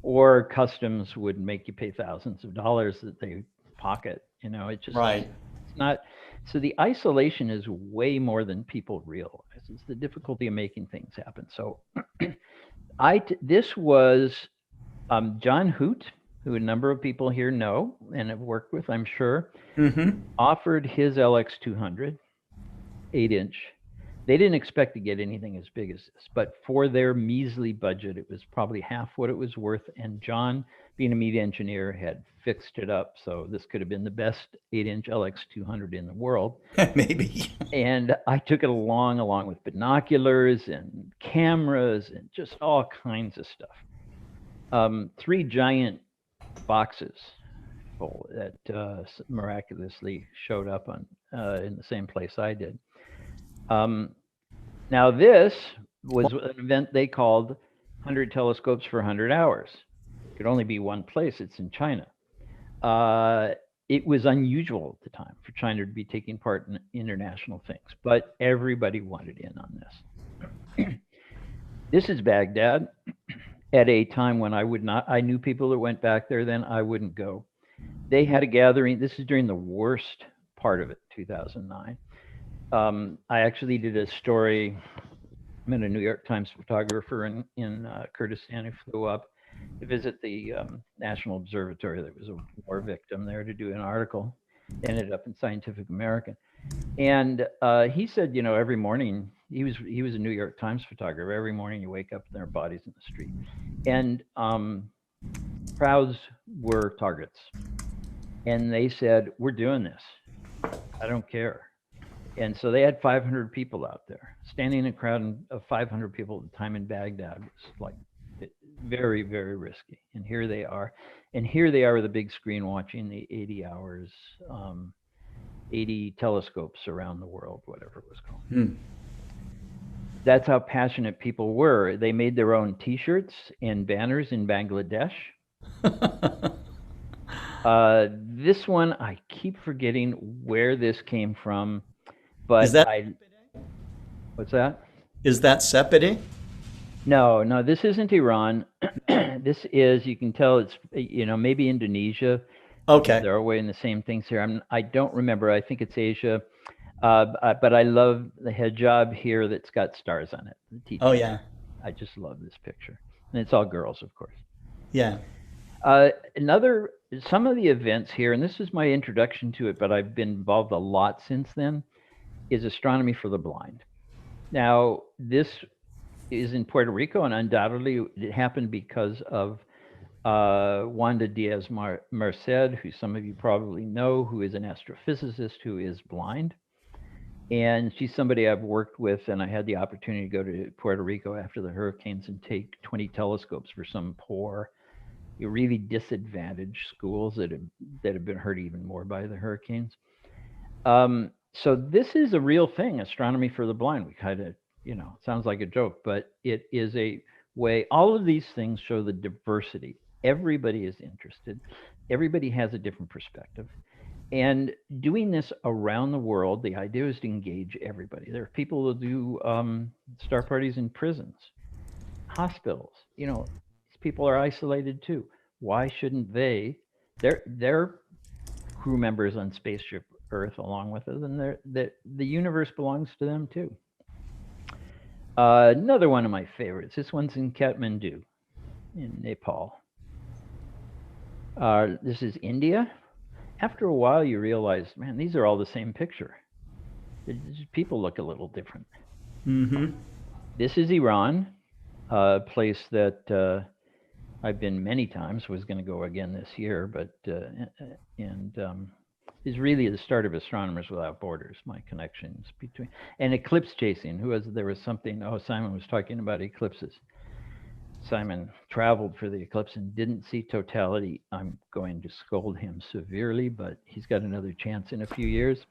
Or customs would make you pay thousands of dollars that they pocket. It just right. It's not. So the isolation is way more than people realize. It's the difficulty of making things happen. So this was John Hoot, who a number of people here know and have worked with, I'm sure, offered his LX200, 8-inch. They didn't expect to get anything as big as this, but for their measly budget, it was probably half what it was worth. And John, being a media engineer, had fixed it up. So this could have been the best 8-inch LX200 in the world. Maybe. And I took it along with binoculars and cameras and just all kinds of stuff. 3 giant boxes full that miraculously showed up in the same place I did. Now this was an event they called 100 telescopes for 100 hours. It could only be one place. It's in China. It was unusual at the time for China to be taking part in international things, but everybody wanted in on this. This is Baghdad. At a time when I knew people that went back there then, I wouldn't go. They had a gathering. This is during the worst part of it, 2009. I actually did a story. I'm a New York Times photographer in Kurdistan who flew up to visit the National Observatory. There was a war victim there to do an article. Ended up in Scientific American. And he said, every morning, he was a New York Times photographer. Every morning you wake up and there are bodies in the street. And crowds were targets. And they said, we're doing this. I don't care. And so they had 500 people out there. Standing in a crowd of 500 people at the time in Baghdad was like very, very risky. And here they are. And here they are with a big screen watching the 80 hours, 80 telescopes around the world, whatever it was called. That's how passionate people were. They made their own T-shirts and banners in Bangladesh. This one, I keep forgetting where this came from, but what's that? Is that Sepide? No, this isn't Iran. This is, you can tell it's, maybe Indonesia. Okay. They're wearing the same things here. I don't remember. I think it's Asia. But I love the hijab here that's got stars on it. Oh, yeah. I just love this picture. And it's all girls, of course. Yeah. Some of the events here, and this is my introduction to it, but I've been involved a lot since then, is Astronomy for the Blind. Now, this is in Puerto Rico, and undoubtedly it happened because of Wanda Diaz Merced, who some of you probably know, who is an astrophysicist who is blind. And she's somebody I've worked with, and I had the opportunity to go to Puerto Rico after the hurricanes and take 20 telescopes for some poor, really disadvantaged schools that have been hurt even more by the hurricanes. So this is a real thing, astronomy for the blind. We kind of, sounds like a joke, but it is a way. All of these things show the diversity. Everybody is interested. Everybody has a different perspective. And doing this around the world, the idea is to engage everybody. There are people who do star parties in prisons, hospitals. These people are isolated too. Why shouldn't they? They're crew members on Spaceship Earth along with us, and the universe belongs to them too. Another one of my favorites. This one's in Kathmandu, in Nepal. This is India. After a while, you realize, man, these are all the same picture. People look a little different. Mm-hmm. This is Iran, a place that I've been many times. Was going to go again this year, but is really the start of Astronomers Without Borders. My connections between and eclipse chasing. There was something. Oh, Simon was talking about eclipses. Simon traveled for the eclipse and didn't see totality. I'm going to scold him severely, but he's got another chance in a few years.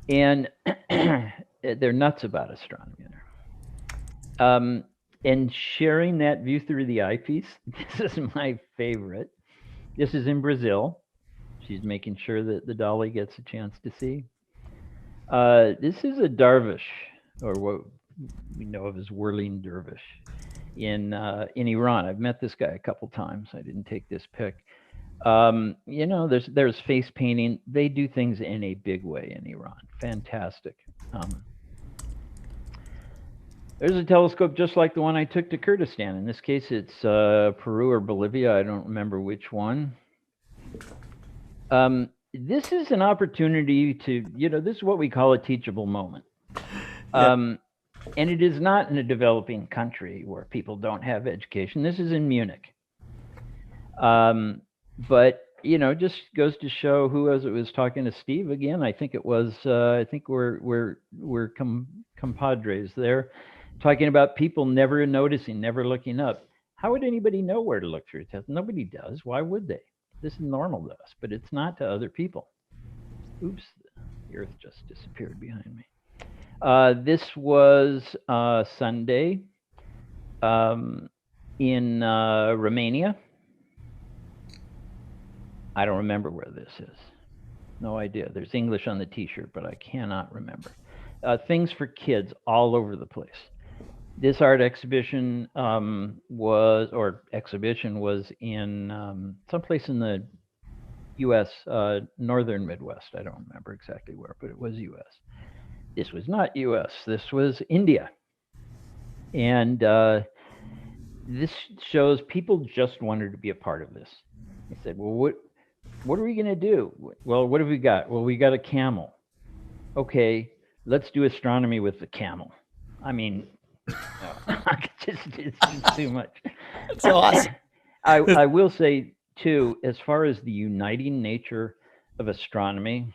And they're nuts about astronomy there. And sharing that view through the eyepiece, this is my favorite. This is in Brazil. She's making sure that the dolly gets a chance to see. This is a dervish, or what we know of as whirling dervish. In Iran, I've met this guy a couple times. I didn't take this pic. There's face painting. They do things in a big way in Iran. Fantastic. There's a telescope just like the one I took to Kurdistan. In this case, it's Peru or Bolivia. I don't remember which one. This is an opportunity to, this is what we call a teachable moment. And it is not in a developing country where people don't have education. This is in Munich. But, just goes to show who was talking to Steve again. I think it was, I think we're compadres there, talking about people never noticing, never looking up. How would anybody know where to look through a test? Nobody does. Why would they? This is normal to us, but it's not to other people. Oops, the Earth just disappeared behind me. This was Sunday in Romania. I don't remember where this is. No idea. There's English on the t-shirt, but I cannot remember. Things for kids all over the place. This art exhibition was in someplace in the U.S., northern Midwest. I don't remember exactly where, but it was U.S. This was not U.S. This was India. And this shows people just wanted to be a part of this. They said, well, what are we going to do? Well, what have we got? Well, we got a camel. Okay, let's do astronomy with the camel. I mean, it's too much. That's awesome. I will say, too, as far as the uniting nature of astronomy,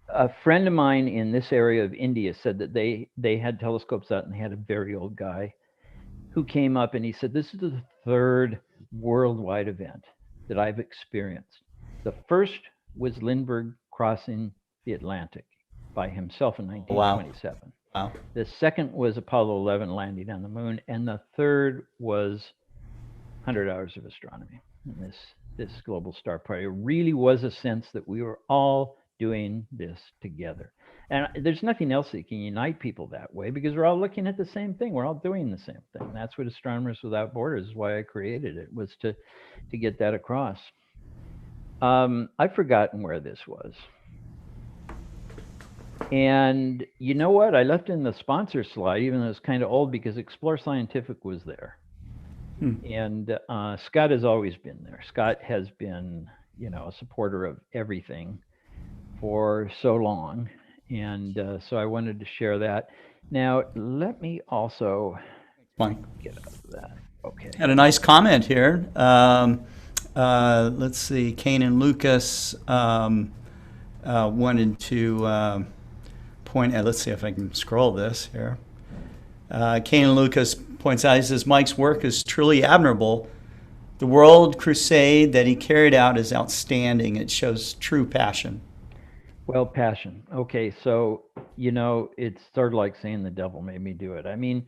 a friend of mine in this area of India said that they had telescopes out, and they had a very old guy who came up and he said, this is the third worldwide event that I've experienced. The first was Lindbergh crossing the Atlantic by himself in 1927. Wow. The second was Apollo 11 landing on the moon, and the third was 100 Hours of Astronomy. And this global star party really was a sense that we were all doing this together. And there's nothing else that can unite people that way, because we're all looking at the same thing. We're all doing the same thing. That's what Astronomers Without Borders is, why I created it, was to get that across. I've forgotten where this was. And you know what? I left in the sponsor slide, even though it's kind of old, because Explore Scientific was there. And Scott has always been there. Scott has been, a supporter of everything for so long. And so I wanted to share that. Now, let me also get out of that. Okay. Had a nice comment here. Let's see. Kane and Lucas wanted to point out, let's see if I can scroll this here. Kane Lucas points out, he says, Mike's work is truly admirable. The world crusade that he carried out is outstanding. It shows true passion. Well, passion. Okay, so, it's sort of like saying the devil made me do it. I mean,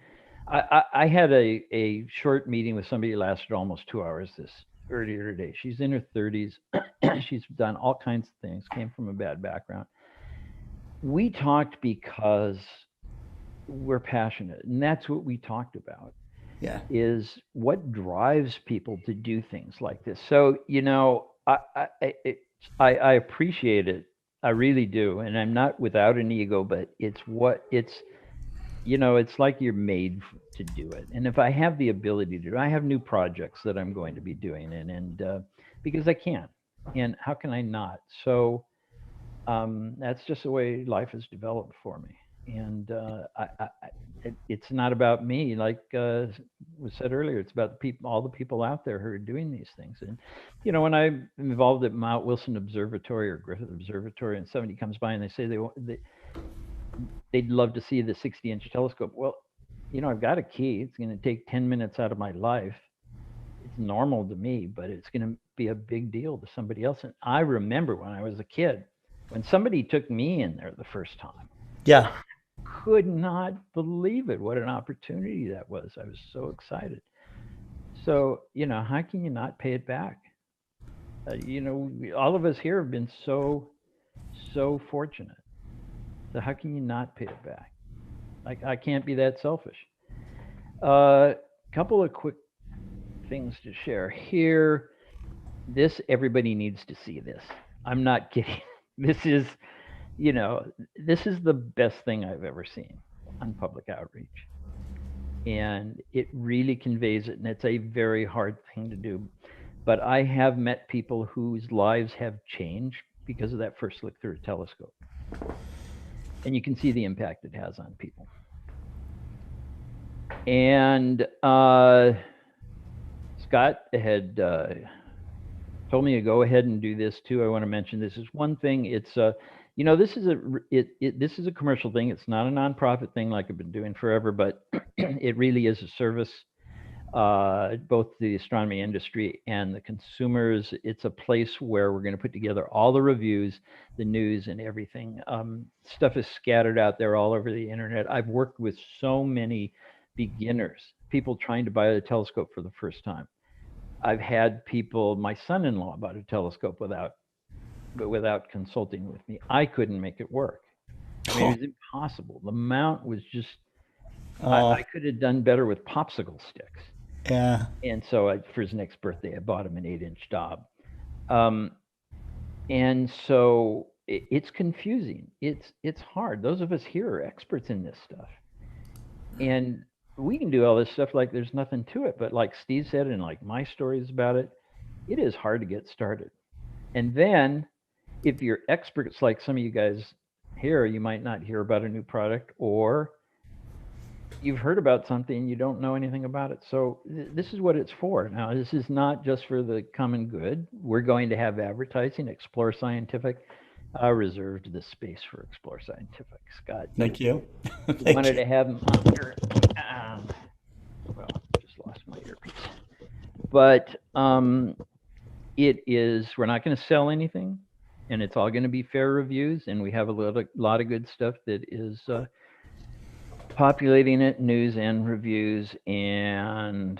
I had a short meeting with somebody that lasted almost 2 hours earlier today. She's in her 30s. She's done all kinds of things, came from a bad background. We talked because we're passionate, and that's what we talked about. Yeah. Is what drives people to do things like this. So, I appreciate it. I really do. And I'm not without an ego, but it's like you're made to do it. And if I have the ability to, I have new projects that I'm going to be doing, and because I can, and how can I not? So that's just the way life has developed for me. And it's not about me, like was said earlier. It's about the people, all the people out there who are doing these things. And when I'm involved at Mount Wilson Observatory or Griffith Observatory, and somebody comes by and they say they'd love to see the 60-inch telescope. Well, I've got a key. It's going to take 10 minutes out of my life. It's normal to me, but it's going to be a big deal to somebody else. And I remember when I was a kid, when somebody took me in there the first time. Yeah. Could not believe it. What an opportunity that was. I was so excited. So, how can you not pay it back? All of us here have been so fortunate. So how can you not pay it back? I can't be that selfish. Couple of quick things to share here. Everybody needs to see this. I'm not kidding. This is the best thing I've ever seen on public outreach. And it really conveys it. And it's a very hard thing to do. But I have met people whose lives have changed because of that first look through a telescope. And you can see the impact it has on people. And Scott had told me to go ahead and do this too. I want to mention this is one thing. It's this is a commercial thing. It's not a nonprofit thing like I've been doing forever, but it really is a service, both to the astronomy industry and the consumers. It's a place where we're going to put together all the reviews, the news, and everything. Stuff is scattered out there all over the internet. I've worked with so many beginners, people trying to buy a telescope for the first time. I've had people, my son-in-law bought a telescope without consulting with me. I couldn't make it work. I mean, it was impossible. The mount was just, I could have done better with popsicle sticks. Yeah. And so for his next birthday, I bought him an 8-inch Dob. And so it's confusing. It's hard. Those of us here are experts in this stuff. And we can do all this stuff like there's nothing to it. But like Steve said, and like my stories about it, it is hard to get started. And then if you're experts like some of you guys here, you might not hear about a new product, or you've heard about something, you don't know anything about it. So this is what it's for. Now, this is not just for the common good. We're going to have advertising, Explore Scientific. I reserved the space for Explore Scientific. Scott. Thank you. Wanted to have them on here. Well, just lost my earpiece. But it is, we're not going to sell anything, and it's all going to be fair reviews. And we have a lot of good stuff that is populating it, news and reviews, and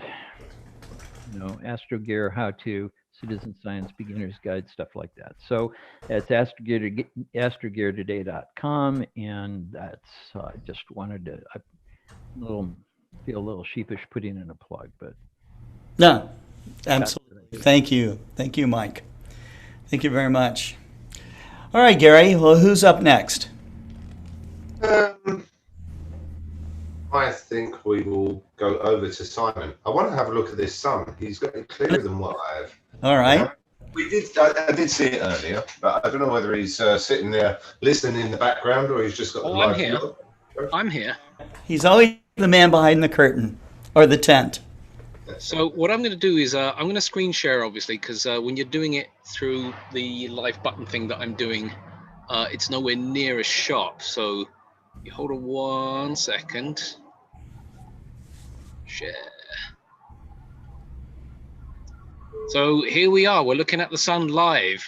Astro Gear, how to, citizen science beginner's guide, stuff like that. So that's astrogeartoday.com, and that's I just wanted to feel a little sheepish putting in a plug, but no, absolutely. Thank you, Mike. Thank you very much. All right, Gary. Well, who's up next? I think we will go over to Simon. I want to have a look at this sun. He's got it clearer than what I have. All right. I did see it earlier, but I don't know whether he's sitting there listening in the background or he's just got the live. I'm here. I'm here. He's always the man behind the curtain or the tent. So what I'm going to do is I'm going to screen share, obviously, because when you're doing it through the live button thing that I'm doing, it's nowhere near as sharp. So You hold on 1 second. Share. So here we are. We're looking at the sun live.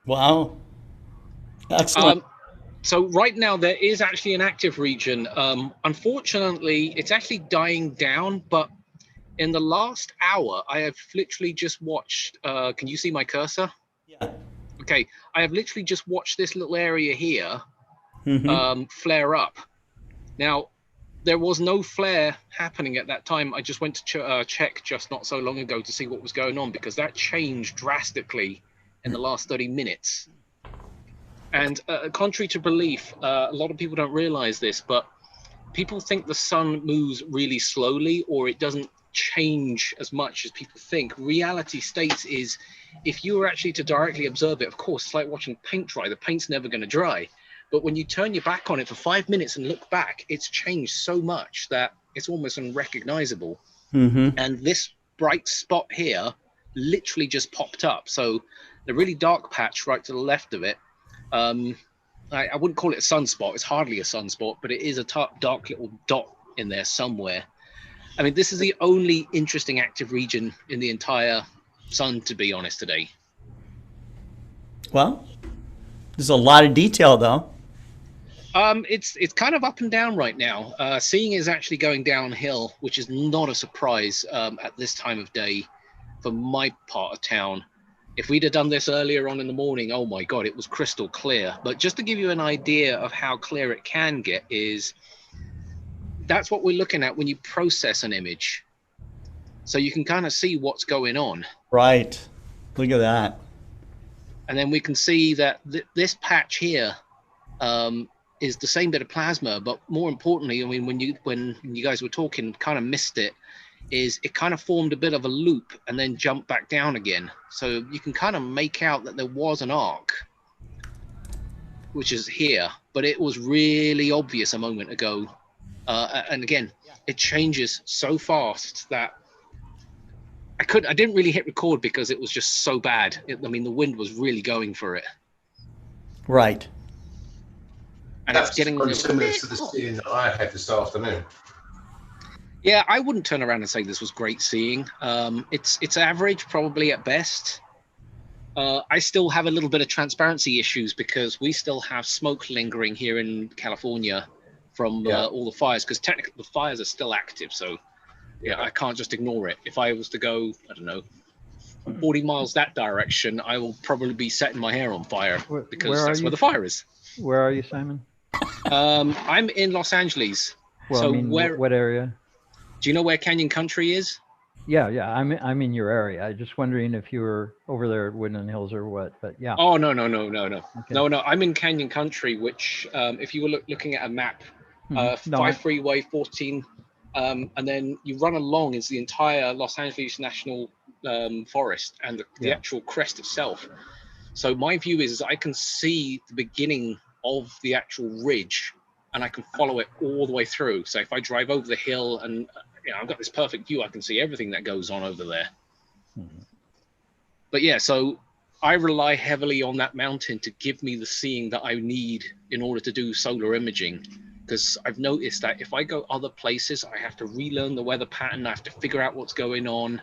Wow. Excellent. So right now there is actually an active region. Unfortunately, it's actually dying down, but in the last hour, I have literally just watched, can you see my cursor? Yeah. Okay, I have literally just watched this little area here Mhm. flare up. Now, there was no flare happening at that time. I just went to check just not so long ago to see what was going on, because that changed drastically in the last 30 minutes. And contrary to belief, a lot of people don't realize this, but people think the sun moves really slowly or it doesn't change as much as people think. Reality states is, if you were actually to directly observe it, of course, it's like watching paint dry. The paint's never going to dry. But when you turn your back on it for 5 minutes and look back, it's changed so much that it's almost unrecognizable. Mm-hmm. And this bright spot here literally just popped up. So the really dark patch right to the left of it, I wouldn't call it a sunspot. It's hardly a sunspot, but it is a dark little dot in there somewhere. I mean, this is the only interesting active region in the entire sun, to be honest, today. Well, there's a lot of detail, though. It's kind of up and down right now. Seeing is actually going downhill, which is not a surprise at this time of day for my part of town. If we'd have done this earlier on in the morning, oh my God, it was crystal clear. But just to give you an idea of how clear it can get is, that's what we're looking at when you process an image. So you can kind of see what's going on. Right. Look at that. And then we can see that this patch here is the same bit of plasma, but more importantly, I mean, when you guys were talking, kind of missed it, is it kind of formed a bit of a loop and then jumped back down again. So you can kind of make out that there was an arc, which is here, but it was really obvious a moment ago. And again, it changes so fast that I didn't really hit record because it was just so bad. I mean, the wind was really going for it. Right. And That's it's getting pretty similar to the seeing that I had this afternoon. Yeah, I wouldn't turn around and say this was great seeing. It's average, probably at best. I still have a little bit of transparency issues because we still have smoke lingering here in California from all the fires, because technically the fires are still active. So yeah, I can't just ignore it. If I was to go, I don't know, 40 miles that direction, I will probably be setting my hair on fire because that's where the fire is. Where are you, Simon? I'm in Los Angeles. Well, so I mean, what area? Do you know where Canyon Country is? Yeah, I'm in your area. I'm just wondering if you were over there at Woodland Hills or what. But yeah. Oh no. Okay. No. I'm in Canyon Country, which if you were looking at a map, 5 Freeway 14, and then you run along is the entire Los Angeles National Forest and the actual crest itself. So my view is I can see the beginning of the actual ridge, and I can follow it all the way through. So if I drive over the hill and I've got this perfect view, I can see everything that goes on over there. Mm-hmm. But yeah, so I rely heavily on that mountain to give me the seeing that I need in order to do solar imaging. Because I've noticed that if I go other places, I have to relearn the weather pattern. I have to figure out what's going on.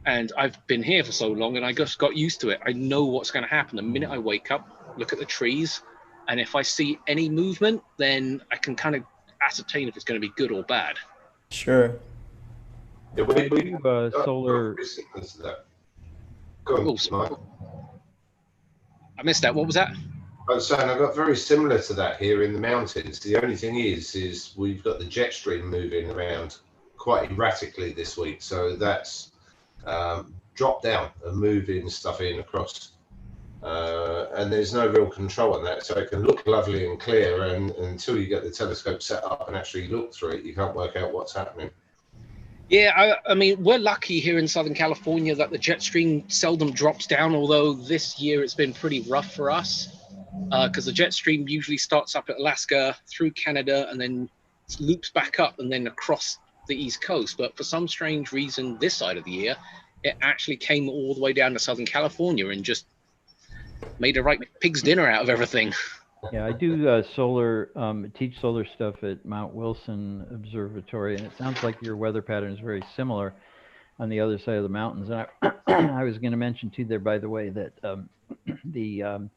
And I've been here for so long and I just got used to it. I know what's going to happen. The minute I wake up, look at the trees, and if I see any movement, then I can kind of ascertain if it's going to be good or bad. Sure. Yeah, we solar. Go on, I missed that. What was that? I was saying I got very similar to that here in the mountains. The only thing is we've got the jet stream moving around quite erratically this week, so that's dropped down and moving stuff in across, and there's no real control on that, so it can look lovely and clear, and until you get the telescope set up and actually look through it, you can't work out what's happening. Yeah, I mean, we're lucky here in Southern California that the jet stream seldom drops down, although this year it's been pretty rough for us because the jet stream usually starts up at Alaska, through Canada, and then loops back up and then across the East Coast. But for some strange reason, this side of the year, it actually came all the way down to Southern California and just made a right pig's dinner out of everything. Yeah, I do solar, teach solar stuff at Mount Wilson Observatory, and it sounds like your weather pattern is very similar on the other side of the mountains. And I was going to mention too there, by the way, that the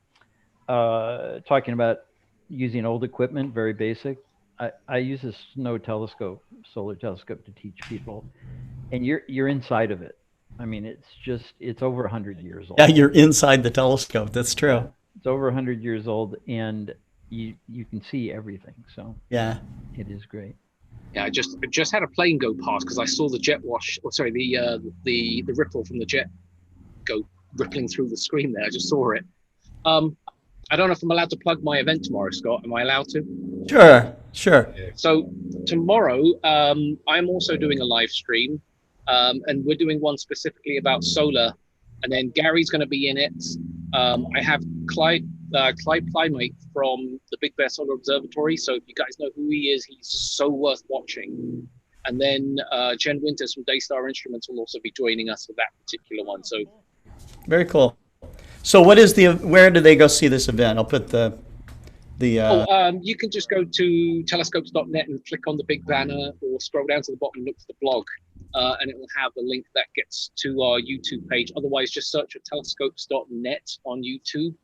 talking about using old equipment, very basic. I use a snow telescope, solar telescope, to teach people, and you're inside of it. I mean, it's over 100 years old. Yeah, you're inside the telescope. That's true. It's over 100 years old, and you can see everything. So yeah, it is great. Yeah, I just had a plane go past because I saw the jet wash, or sorry, the ripple from the jet go rippling through the screen there. I just saw it. I don't know if I'm allowed to plug my event tomorrow, Scott. Am I allowed to? Sure. So tomorrow, I'm also doing a live stream, and we're doing one specifically about solar, and then Gary's going to be in it. I have Clyde Plymate from the Big Bear Solar Observatory. So if you guys know who he is, he's so worth watching. And then Jen Winters from Daystar Instruments will also be joining us for that particular one. So very cool. So where do they go see this event? I'll put the you can just go to telescopes.net and click on the big banner, or scroll down to the bottom and look for the blog, and it will have the link that gets to our YouTube page. Otherwise, just search for telescopes.net on YouTube,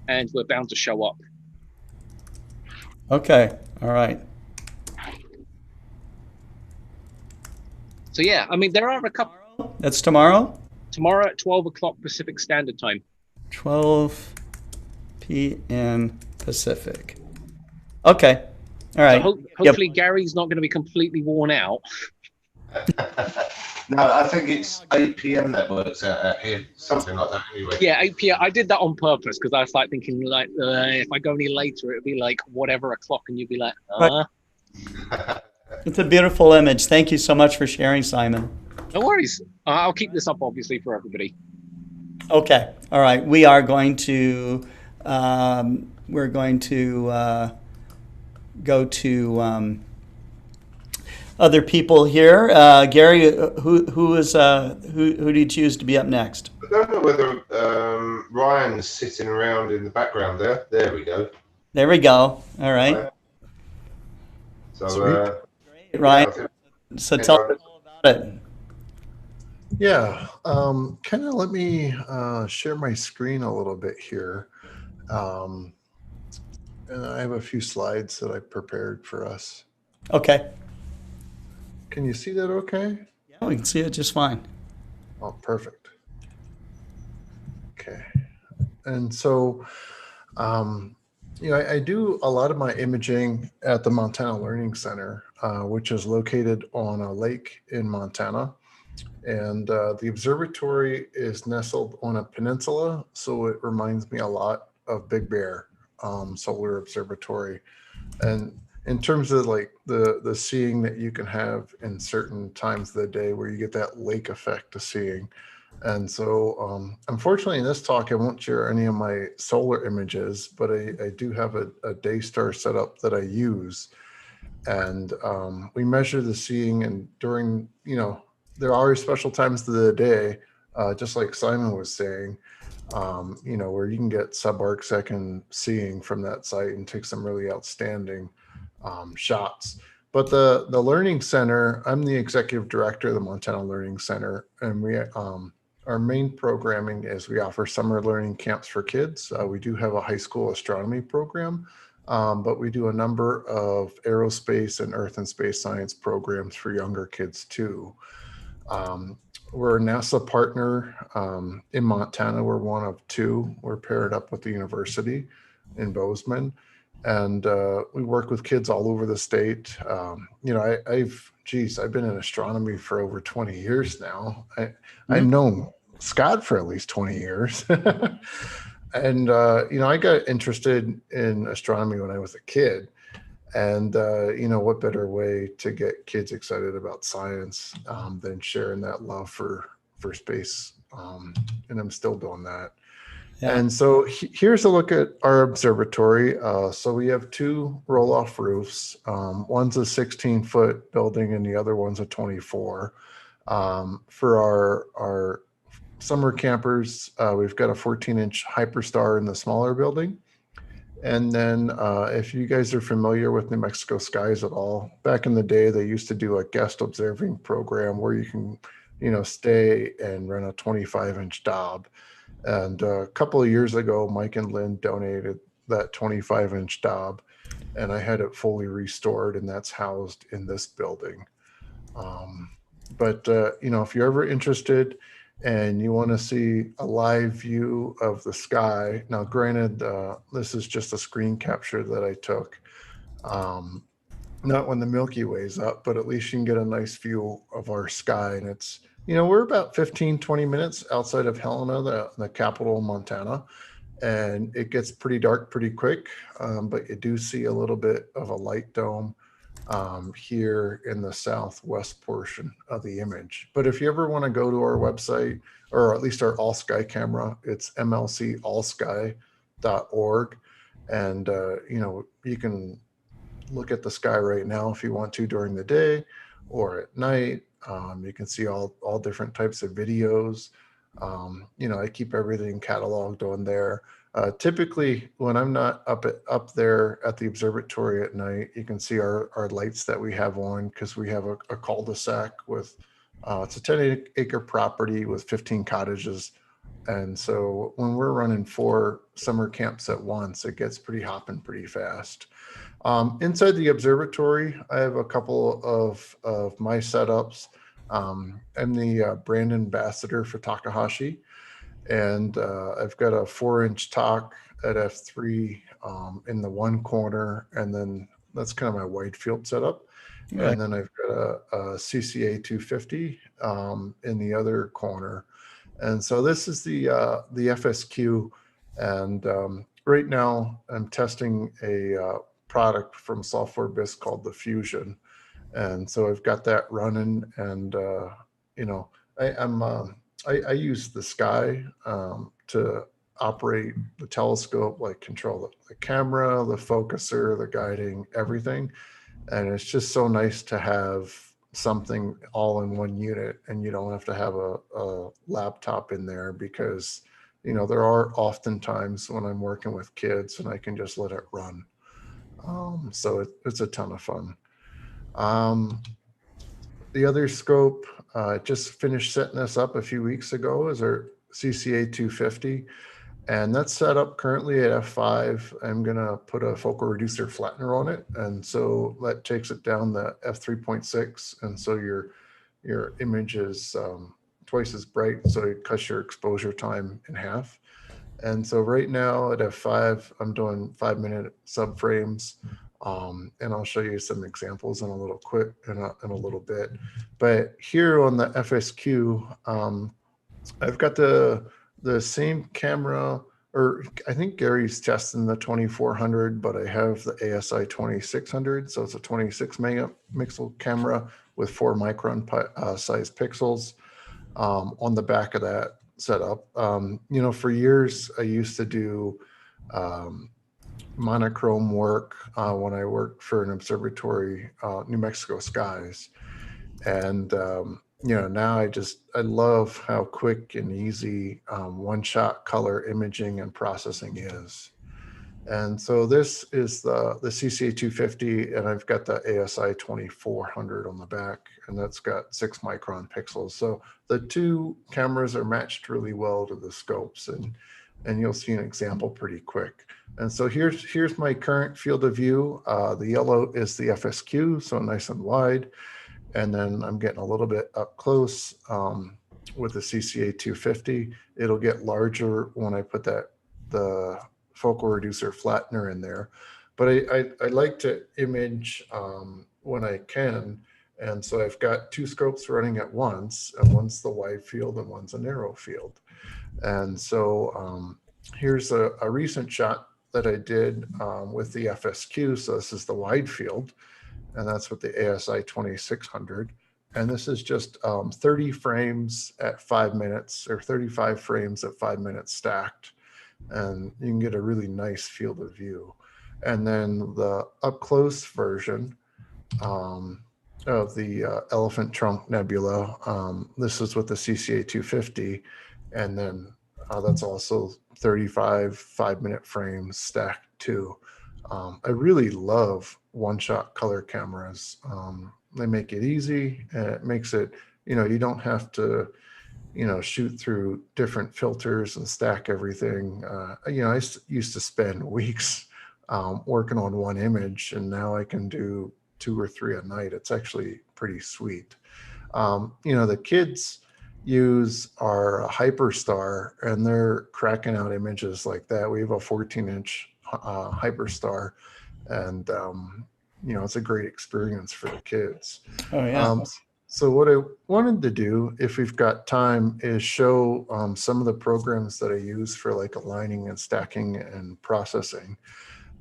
and we're bound to show up. Okay. All right. So yeah, I mean, there are a couple. That's tomorrow? Tomorrow at 12 o'clock Pacific Standard Time. 12 p.m. Pacific. Okay. All right. So hopefully Gary's not going to be completely worn out. No, I think it's 8 p.m. that works out here, something like that anyway. Yeah, 8 p.m. I did that on purpose because I was like thinking like if I go any later, it'd be like whatever o'clock, and you'd be like, It's a beautiful image. Thank you so much for sharing, Simon. No worries. I'll keep this up obviously for everybody. Okay. All right. We are going to go to other people here. Gary, who do you choose to be up next? I don't know whether Ryan's sitting around in the background there. There we go. There we go. All right. So, Ryan, so tell us all about it. Yeah, kind of let me share my screen a little bit here. And I have a few slides that I prepared for us. Okay. Can you see that okay? Yeah, we can see it just fine. Oh, perfect. Okay. And so, I do a lot of my imaging at the Montana Learning Center, which is located on a lake in Montana. And the observatory is nestled on a peninsula, so it reminds me a lot of Big Bear Solar Observatory. And in terms of like the seeing that you can have in certain times of the day where you get that lake effect of seeing. And so unfortunately in this talk, I won't share any of my solar images, but I do have a Daystar setup that I use. And we measure the seeing, and during, there are special times of the day, just like Simon was saying, where you can get sub-arc second seeing from that site and take some really outstanding shots. But the Learning Center, I'm the executive director of the Montana Learning Center, and we our main programming is we offer summer learning camps for kids. We do have a high school astronomy program, but we do a number of aerospace and earth and space science programs for younger kids too. We're a NASA partner in Montana. We're one of two. We're paired up with the university in Bozeman, and we work with kids all over the state. I've been in astronomy for over 20 years now. I've known Scott for at least 20 years. And, I got interested in astronomy when I was a kid. And, what better way to get kids excited about science than sharing that love for space. And I'm still doing that. Yeah. And so here's a look at our observatory. So we have two roll-off roofs. One's a 16-foot building and the other one's a 24. For our summer campers, we've got a 14-inch Hyperstar in the smaller building. And then if you guys are familiar with New Mexico skies at all, back in the day, they used to do a guest observing program where you can, stay and rent a 25-inch Dob. And a couple of years ago, Mike and Lynn donated that 25-inch Dob, and I had it fully restored, and that's housed in this building. But if you're ever interested and you want to see a live view of the sky, now granted, this is just a screen capture that I took, not when the Milky Way's up, but at least you can get a nice view of our sky. And it's, we're about 15-20 minutes outside of Helena, the capital of Montana, and it gets pretty dark pretty quick, but you do see a little bit of a light dome here in the southwest portion of the image. But if you ever want to go to our website, or at least our all sky camera, it's mlcallsky.org, and you can look at the sky right now if you want to during the day or at night. You can see all different types of videos. I keep everything cataloged on there. Typically, when I'm not up there at the observatory at night, you can see our lights that we have on, because we have a cul-de-sac with, it's a 10-acre property with 15 cottages. And so when we're running 4 summer camps at once, it gets pretty hopping pretty fast. Inside the observatory, I have a couple of my setups. I'm the brand ambassador for Takahashi, and I've got a 4-inch talk at f3 in the one corner, and then that's kind of my wide field setup. Right. And then I've got a CCA 250 in the other corner. And so this is the FSQ, and right now I'm testing a product from Software Biz called the Fusion. And so I've got that running, and I use the sky to operate the telescope, like control the camera, the focuser, the guiding, everything. And it's just so nice to have something all in one unit, and you don't have to have a laptop in there, because there are often times when I'm working with kids and I can just let it run. So it's a ton of fun. The other scope, just finished setting this up a few weeks ago, is our CCA 250, and that's set up currently at f5. I'm gonna put a focal reducer flattener on it, and so that takes it down to f3.6, and so your image is twice as bright, so it cuts your exposure time in half. And so right now at f5, I'm doing 5-minute subframes. And I'll show you some examples in a little bit. But here on the FSQ, I've got the same camera, or I think Gary's testing the 2400, but I have the ASI 2600. So it's a 26 megapixel camera with 4 micron size pixels on the back of that setup. For years I used to do monochrome work when I worked for an observatory, New Mexico skies. And, now I love how quick and easy one-shot color imaging and processing is. And so this is the CCA 250, and I've got the ASI 2400 on the back, and that's got 6 micron pixels. So the two cameras are matched really well to the scopes, and you'll see an example pretty quick. And so here's my current field of view. The yellow is the FSQ, so nice and wide. And then I'm getting a little bit up close with the CCA 250. It'll get larger when I put the focal reducer flattener in there. But I like to image when I can. And so I've got 2 scopes running at once, and one's the wide field and one's a narrow field. And so here's a recent shot that I did with the FSQ. So this is the wide field, and that's with the ASI 2600. And this is just 30 frames at 5 minutes, or 35 frames at 5 minutes stacked. And you can get a really nice field of view. And then the up close version of the Elephant Trunk Nebula, this is with the CCA 250. And then that's also 35 5-minute frames stacked too. I really love one-shot color cameras. They make it easy, and it makes it, you don't have to, shoot through different filters and stack everything. I used to spend weeks working on one image, and now I can do 2 or 3 a night. It's actually pretty sweet. The kids use our Hyperstar, and they're cracking out images like that. We have a 14-inch Hyperstar, and it's a great experience for the kids. Oh yeah. So what I wanted to do, if we've got time, is show some of the programs that I use for like aligning and stacking and processing.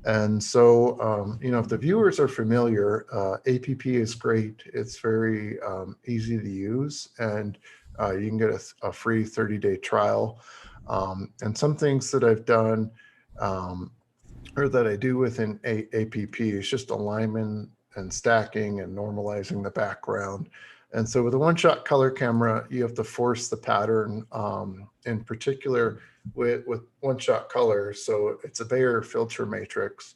And so, if the viewers are familiar, APP is great. It's very easy to use, and you can get a free 30-day trial. And some things that I've done or that I do within APP is just alignment and stacking and normalizing the background. And so with a one-shot color camera, you have to force the pattern, in particular with one-shot color. So it's a Bayer filter matrix.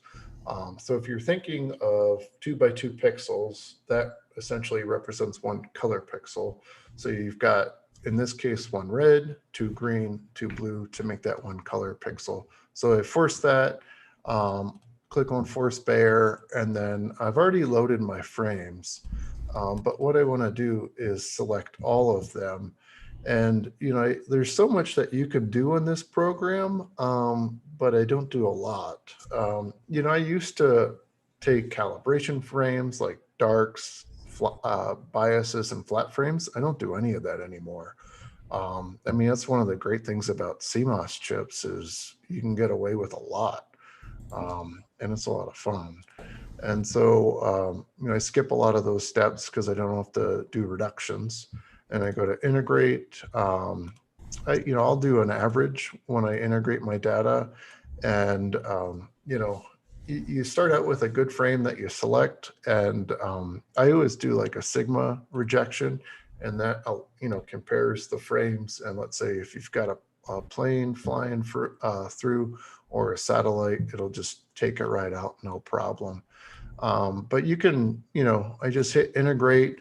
So if you're thinking of 2 by 2 pixels, that essentially represents 1 color pixel. So you've got, in this case, 1 red, 2 green, 2 blue to make that 1 color pixel. So I force that, click on Force Bayer, and then I've already loaded my frames. But what I want to do is select all of them. And, there's so much that you could do in this program, but I don't do a lot. I used to take calibration frames like darks, biases, and flat frames. I don't do any of that anymore. That's one of the great things about CMOS chips is you can get away with a lot. And it's a lot of fun. And so, I skip a lot of those steps because I don't have to do reductions. And I go to integrate. I'll do an average when I integrate my data. And, you start out with a good frame that you select. And I always do like a sigma rejection. And that, compares the frames. And let's say if you've got a plane flying through or a satellite, it'll just take it right out, no problem. But you can, I just hit integrate,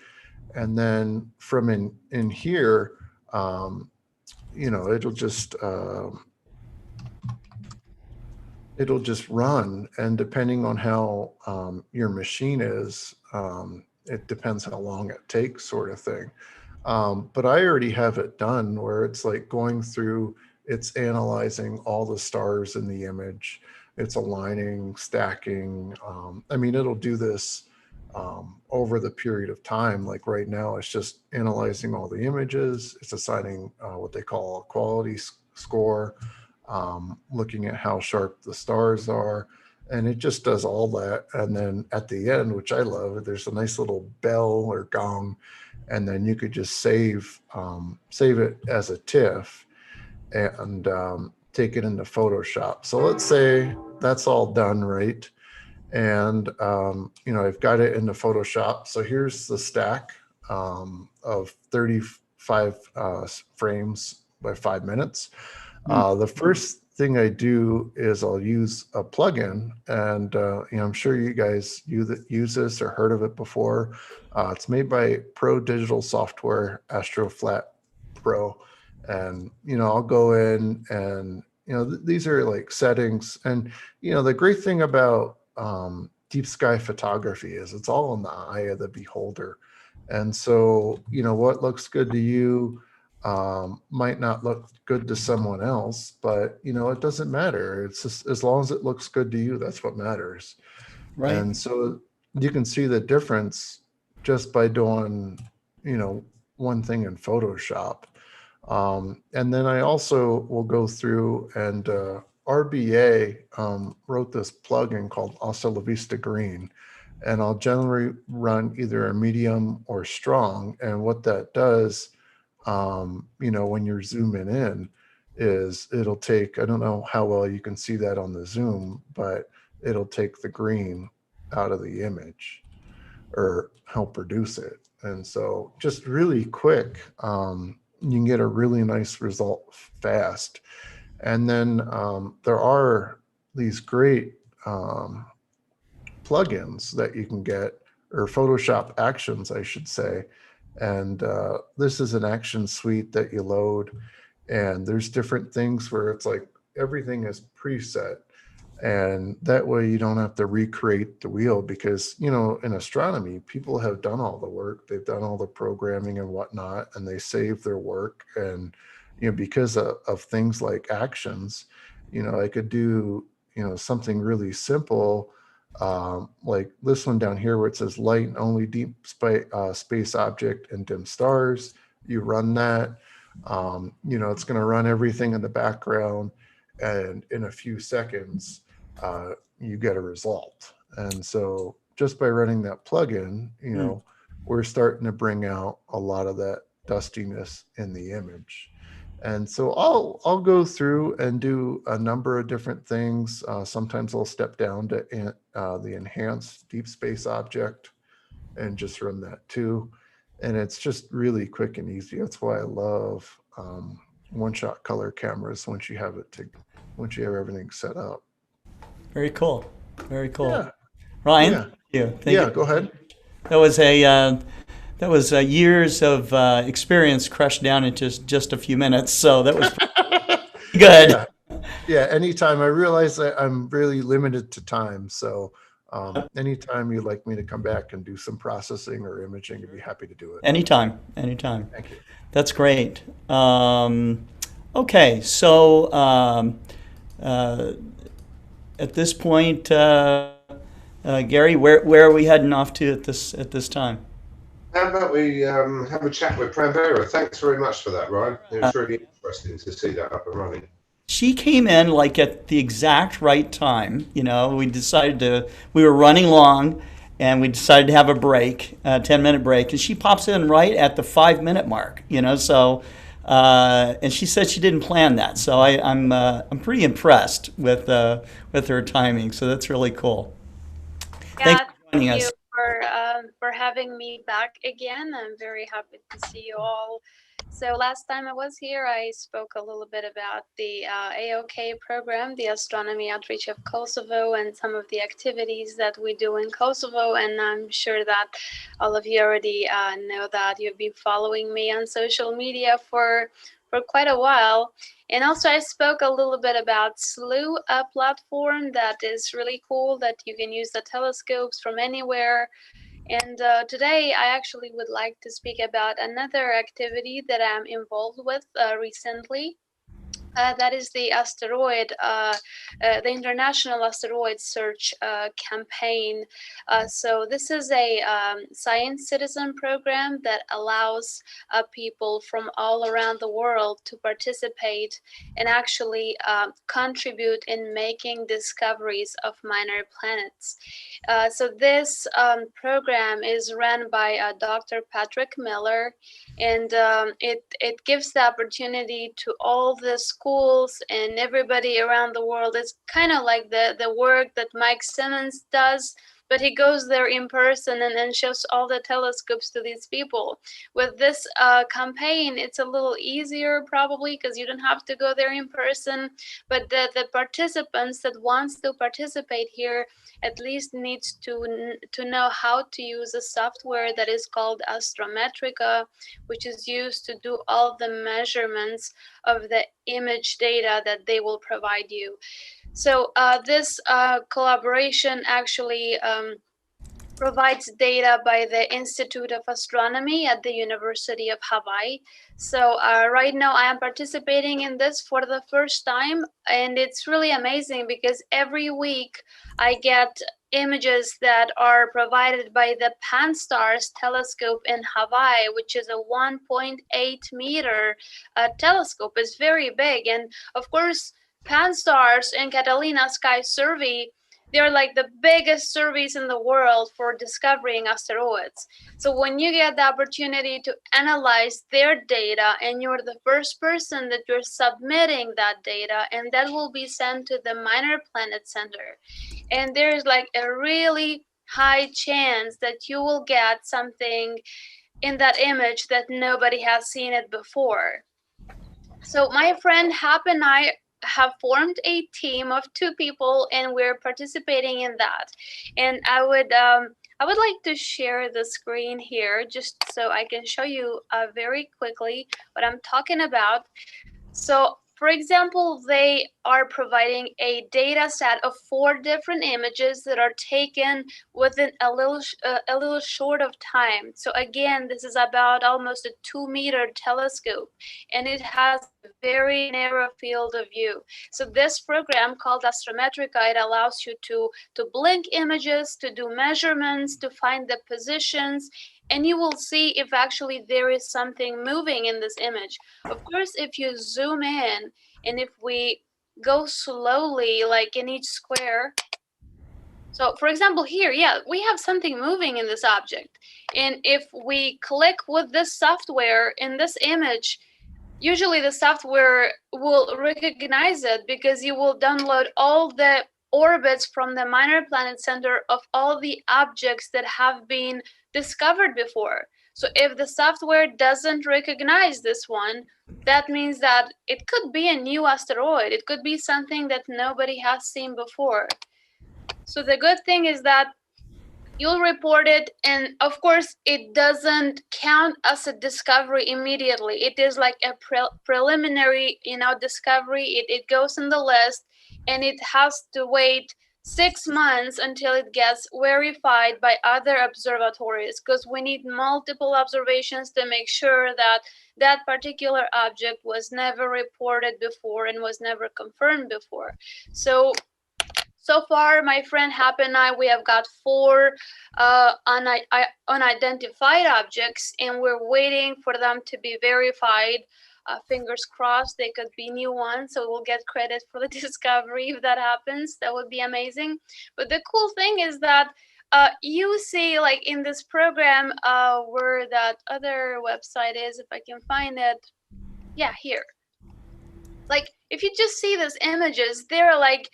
and then from in here, it'll just run, and depending on how your machine is, it depends how long it takes, sort of thing. But I already have it done where it's like going through, it's analyzing all the stars in the image, it's aligning, stacking. It'll do this over the period of time. Like right now, it's just analyzing all the images. It's assigning what they call a quality score, looking at how sharp the stars are. And it just does all that. And then at the end, which I love, there's a nice little bell or gong. And then you could just save it as a TIFF and take it into Photoshop. So let's say that's all done, right? And, I've got it into Photoshop. So here's the stack of 35 frames by 5 minutes. The first thing I do is I'll use a plugin, and I'm sure you guys use this or heard of it before. It's made by Pro Digital Software, AstroFlat Pro. And, I'll go in and, these are like settings. And, the great thing about deep sky photography is it's all in the eye of the beholder. And so, what looks good to you might not look good to someone else, but, it doesn't matter. It's just, as long as it looks good to you, that's what matters. Right. And so you can see the difference just by doing, one thing in Photoshop. And then I also will go through and RBA wrote this plugin called Hasta La Vista Green, and I'll generally run either a medium or strong. And what that does, when you're zooming in, is it'll take, I don't know how well you can see that on the zoom, but it'll take the green out of the image or help reduce it. And so just really quick, you can get a really nice result fast. And then there are these great plugins that you can get, or Photoshop actions, I should say. And this is an action suite that you load, and there's different things where it's like everything is preset. And that way you don't have to recreate the wheel, because, you know, in astronomy, people have done all the work. They've done all the programming and whatnot, and they save their work. And, you know, because of things like actions, you know, I could do, you know, something really simple, like this one down here where it says light and only deep space object and dim stars. You run that, you know, it's going to run everything in the background, and in a few seconds, you get a result. And so just by running that plugin, you know, we're starting to bring out a lot of that dustiness in the image. And so I'll go through and do a number of different things. Sometimes I'll step down to the enhanced deep space object and just run that too. And it's just really quick and easy. That's why I love one-shot color cameras once you have everything set up. Very cool. Very cool. Yeah. Ryan, Yeah. Thank you. Go ahead. That was years of experience crushed down into just a few minutes. So that was good. Yeah. Anytime. I realize that I'm really limited to time. So anytime you'd like me to come back and do some processing or imaging, I'd be happy to do it. Anytime. Thank you. That's great. Okay. So at this point, Gary, where are we heading off to at this time? How about we have a chat with Pranvera? Thanks very much for that, Ryan. It was really interesting to see that up and running. She came in like at the exact right time. You know, we were running long, and we decided to have a break, a 10-minute break, and she pops in right at the 5-minute mark. You know, so. And she said she didn't plan that, so I'm pretty impressed with her timing. So that's really cool. Yeah, Thanks for joining us. Thank you for having me back again. I'm very happy to see you all. So last time I was here, I spoke a little bit about the AOK program, the Astronomy Outreach of Kosovo, and some of the activities that we do in Kosovo. And I'm sure that all of you already know that you've been following me on social media for quite a while. And also I spoke a little bit about SLU, a platform that is really cool, that you can use the telescopes from anywhere. And today I actually would like to speak about another activity that I'm involved with recently. That is the the International Asteroid Search campaign. So this is a science citizen program that allows people from all around the world to participate and actually contribute in making discoveries of minor planets. So this program is run by Dr. Patrick Miller, and it gives the opportunity to all the schools and everybody around the world. It's kind of like the work that Mike Simmons does, but he goes there in person and shows all the telescopes to these people. With this campaign, it's a little easier probably because you don't have to go there in person, but the participants that wants to participate here at least needs to know how to use a software that is called Astrometrica, which is used to do all the measurements of the image data that they will provide you. So this collaboration actually provides data by the Institute of Astronomy at the University of Hawaii. So right now I am participating in this for the first time, and it's really amazing because every week I get images that are provided by the Pan-STARRS telescope in Hawaii, which is a 1.8 meter telescope. It's very big. And of course, Pan-STARRS and Catalina Sky Survey, they're like the biggest surveys in the world for discovering asteroids. So when you get the opportunity to analyze their data and you're the first person that you're submitting that data, and that will be sent to the Minor Planet Center. And there's like a really high chance that you will get something in that image that nobody has seen it before. So my friend Hap and I have formed a team of 2 people, and we're participating in that. And I would like to share the screen here just so I can show you very quickly what I'm talking about. So, for example, they are providing a data set of 4 different images that are taken within a little short of time. So again, this is about almost a 2-meter telescope, and it has a very narrow field of view. So this program called Astrometrica, it allows you to blink images, to do measurements, to find the positions, and you will see if actually there is something moving in this image. Of course, if you zoom in and if we go slowly, like in each square. So for example, here, yeah, we have something moving in this object. And if we click with this software in this image, usually the software will recognize it because you will download all the orbits from the Minor Planet Center of all the objects that have been discovered before. So if the software doesn't recognize this one, that means that it could be a new asteroid. It could be something that nobody has seen before. So the good thing is that you'll report it, and of course it doesn't count as a discovery immediately. It is like a preliminary, discovery. It goes in the list, and it has to wait 6 months until it gets verified by other observatories, because we need multiple observations to make sure that that particular object was never reported before and was never confirmed before. So far, my friend Happy and I, we have got 4 unidentified objects, and we're waiting for them to be verified. Fingers crossed, they could be new ones, so we'll get credit for the discovery if that happens. That would be amazing. But the cool thing is that you see, like in this program, where that other website is, if I can find it. Yeah, here. Like, if you just see these images, they're like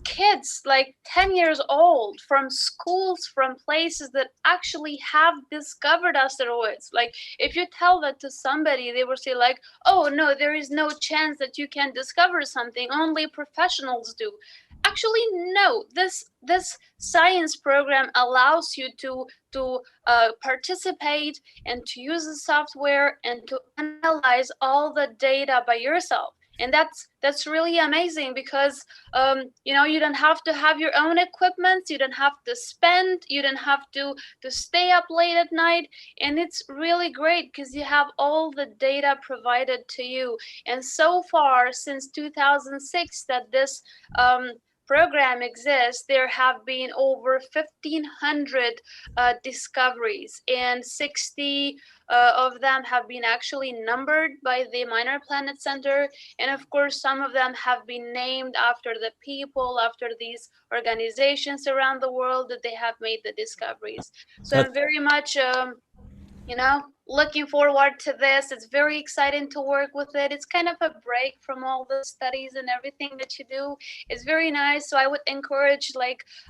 kids like 10 years old from schools, from places that actually have discovered asteroids. Like, if you tell that to somebody, they will say like, oh no, there is no chance that you can discover something, only professionals do. Actually, no, this science program allows you to participate and to use the software and to analyze all the data by yourself. And that's really amazing because you don't have to have your own equipment, you don't have to spend, you don't have to stay up late at night, and it's really great because you have all the data provided to you. And so far, since 2006 that this program exists, there have been over 1,500 discoveries, and 60 of them have been actually numbered by the Minor Planet Center. And of course, some of them have been named after the people, after these organizations around the world that they have made the discoveries. So I'm very much, looking forward to this. It's very exciting to work with it. It's kind of a break from all the studies and everything that you do. It's very nice. So I would encourage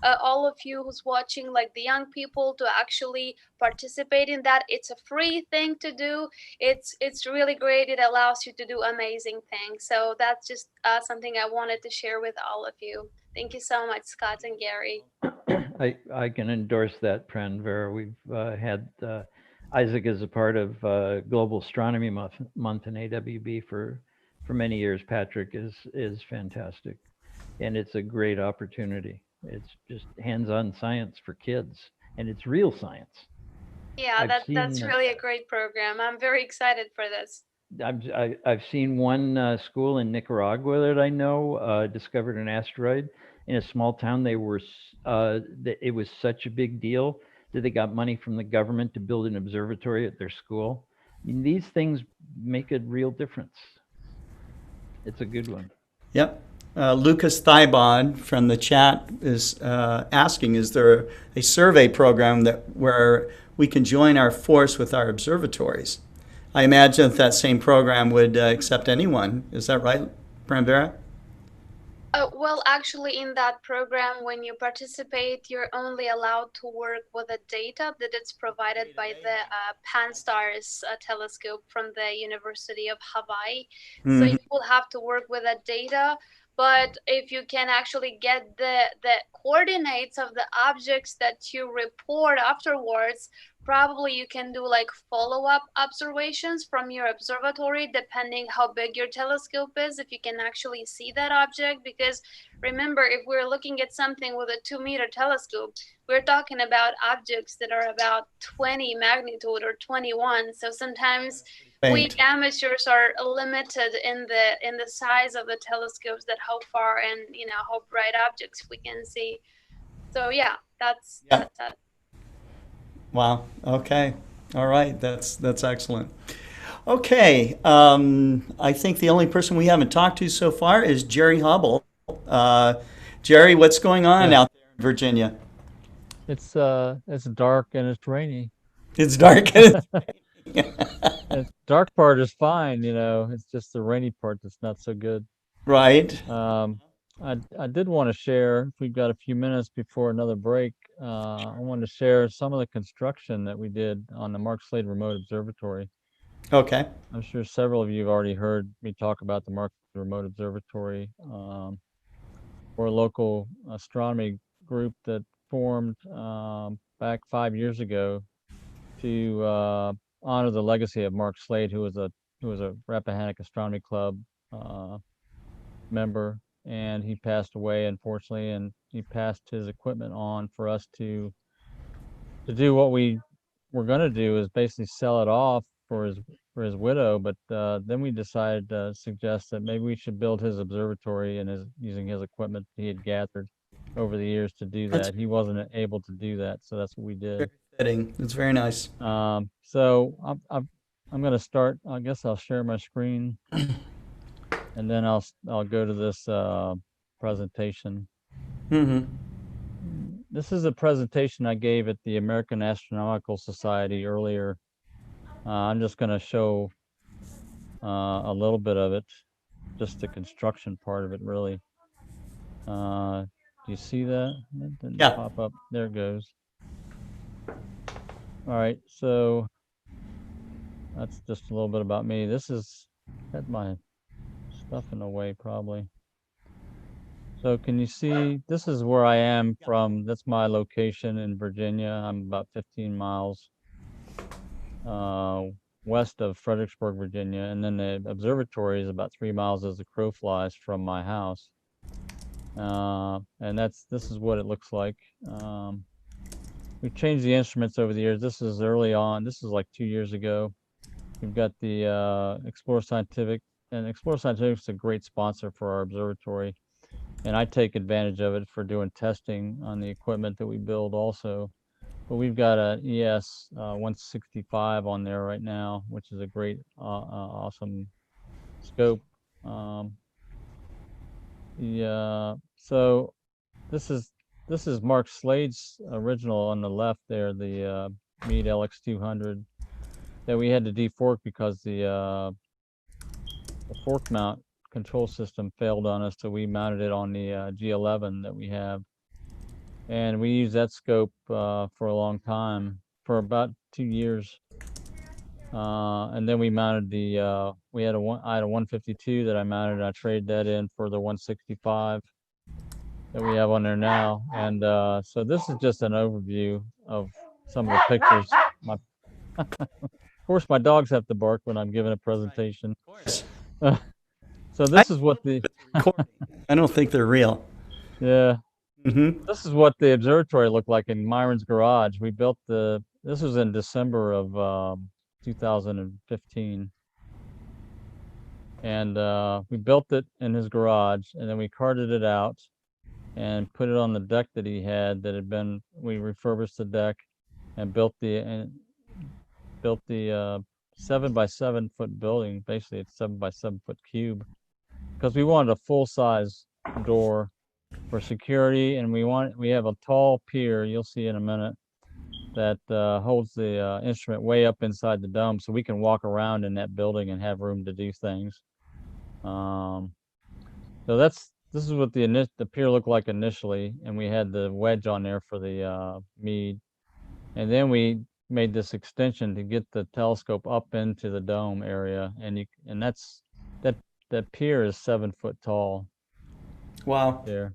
all of you who's watching, like the young people, to actually participate in that. It's a free thing to do. It's really great. It allows you to do amazing things. So that's just something I wanted to share with all of you. Thank you so much, Scott and Gary. I can endorse that, Vera. We've had Isaac is a part of Global Astronomy Month in AWB for many years. Patrick is fantastic, and it's a great opportunity. It's just hands-on science for kids, and it's real science. Yeah, that's really a great program. I'm very excited for this. I've seen one school in Nicaragua that I know discovered an asteroid in a small town. It was such a big deal that they got money from the government to build an observatory at their school. I mean, these things make a real difference. It's a good one. Yep. Lucas Thybod from the chat is asking, is there a survey program where we can join our force with our observatories? I imagine that same program would accept anyone. Is that right, Vera? Well, actually, in that program, when you participate, you're only allowed to work with the data that it's provided by the Pan-STARRS telescope from the University of Hawaii. So you will have to work with that data. But if you can actually get the coordinates of the objects that you report afterwards, probably you can do like follow-up observations from your observatory, depending how big your telescope is, if you can actually see that object. Because remember, if we're looking at something with a 2-meter telescope, we're talking about objects that are about 20 magnitude or 21. So sometimes we amateurs are limited in the size of the telescopes, that how far and how bright objects we can see. So yeah, that's that. Wow. Okay. All right. That's excellent. Okay. I think the only person we haven't talked to so far is Jerry Hubbell. Jerry, what's going on out there in Virginia? It's dark and it's rainy. It's dark and it's rainy. The dark part is fine, it's just the rainy part that's not so good. Right. I did want to share, if we've got a few minutes before another break, I wanted to share some of the construction that we did on the Mark Slade Remote Observatory. Okay. I'm sure several of you have already heard me talk about the Mark Slade Remote Observatory. We're a local astronomy group that formed back 5 years ago to honor the legacy of Mark Slade, who was a Rappahannock Astronomy Club member, and he passed away, unfortunately, and he passed his equipment on for us to do what we were going to do, is basically sell it off for his widow. But then we decided to suggest that maybe we should build his observatory and using his equipment he had gathered over the years to do that. He wasn't able to do that, so that's what we did. Very fitting. It's very nice. So I'm going to start. I guess I'll share my screen, and then I'll go to this presentation. Mm-hmm. This is a presentation I gave at the American Astronomical Society earlier. I'm just going to show a little bit of it, just the construction part of it, really. Do you see that? That didn't pop up. There it goes. All right, so that's just a little bit about me. This is, got my stuff in the way probably. So can you see, this is where I am from. That's my location in Virginia. I'm about 15 miles west of Fredericksburg, Virginia. And then the observatory is about 3 miles as the crow flies from my house. And this is what it looks like. We've changed the instruments over the years. This is early on. This is like 2 years ago. We've got the Explore Scientific, and Explore Scientific is a great sponsor for our observatory. And I take advantage of it for doing testing on the equipment that we build also. But we've got an ES 165 on there right now, which is a great, awesome scope. So this is Mark Slade's original on the left there, the Meade LX200 that we had to defork because the fork mount control system failed on us, so we mounted it on the G11 that we have, and we used that scope for a long time, for about 2 years, and then we mounted the I had a 152 that I mounted, and I traded that in for the 165 that we have on there now. And so this is just an overview of some of the pictures. Of course, my dogs have to bark when I'm giving a presentation. So this is what the I don't think they're real. Yeah. Mm-hmm. This is what the observatory looked like in Myron's garage. We built this was in December of 2015. And we built it in his garage, and then we carted it out and put it on the deck that he had we refurbished the deck and built the 7 by 7 foot building. Basically, it's 7 by 7 foot cube, because we wanted a full size door for security, and we have a tall pier, you'll see in a minute, that holds the instrument way up inside the dome, so we can walk around in that building and have room to do things. So this is what the pier looked like initially, and we had the wedge on there for the Meade, and then we made this extension to get the telescope up into the dome area, and that pier is 7 foot tall, Wow. There.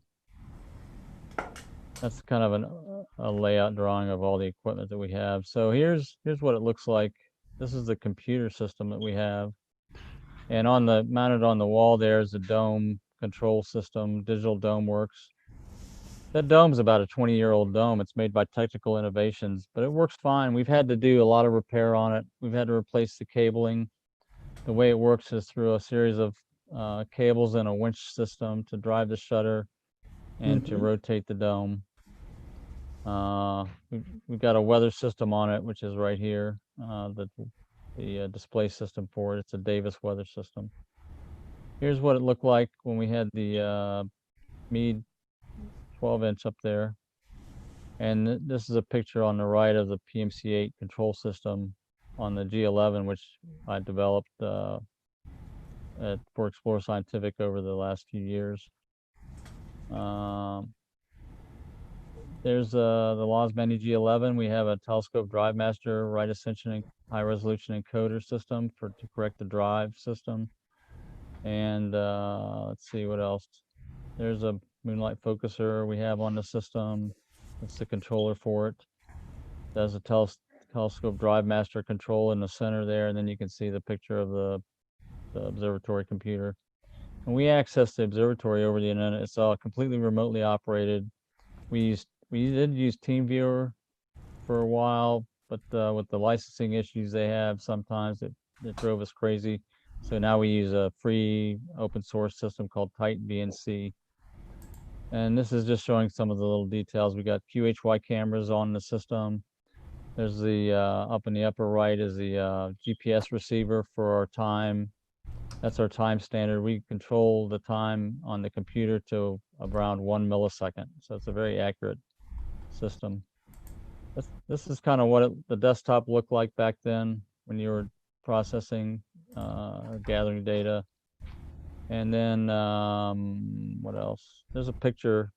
That's kind of a layout drawing of all the equipment that we have. So here's what it looks like. This is the computer system that we have. And mounted on the wall there is a dome control system, digital dome works. That dome's about a 20-year-old dome. It's made by Technical Innovations, but it works fine. We've had to do a lot of repair on it. We've had to replace the cabling. The way it works is through a series of cables and a winch system to drive the shutter and to rotate the dome. We've got a weather system on it, which is right here. The display system for it. It's a Davis weather system. Here's what it looked like when we had the Meade 12-inch up there. And this is a picture on the right of the PMC-8 control system on the G11, which I developed for Explorer Scientific over the last few years. There's the Losmandy G11. We have a telescope drive master, right ascension, and high resolution encoder system to correct the drive system. And let's see what else. There's a moonlight focuser we have on the system. It's the controller for it. There's a telescope drive master control in the center there, and then you can see the picture of the observatory computer. And we access the observatory over the internet. It's all completely remotely operated. We did use TeamViewer for a while, but with the licensing issues they have, sometimes it drove us crazy. So now we use a free open source system called Titan VNC. And this is just showing some of the little details. We got QHY cameras on the system. There's the up in the upper right is the GPS receiver for our time. That's our time standard. We control the time on the computer to around 1 millisecond. So it's a very accurate system. This is kind of what the desktop looked like back then when you were processing or gathering data. And then what else? There's a picture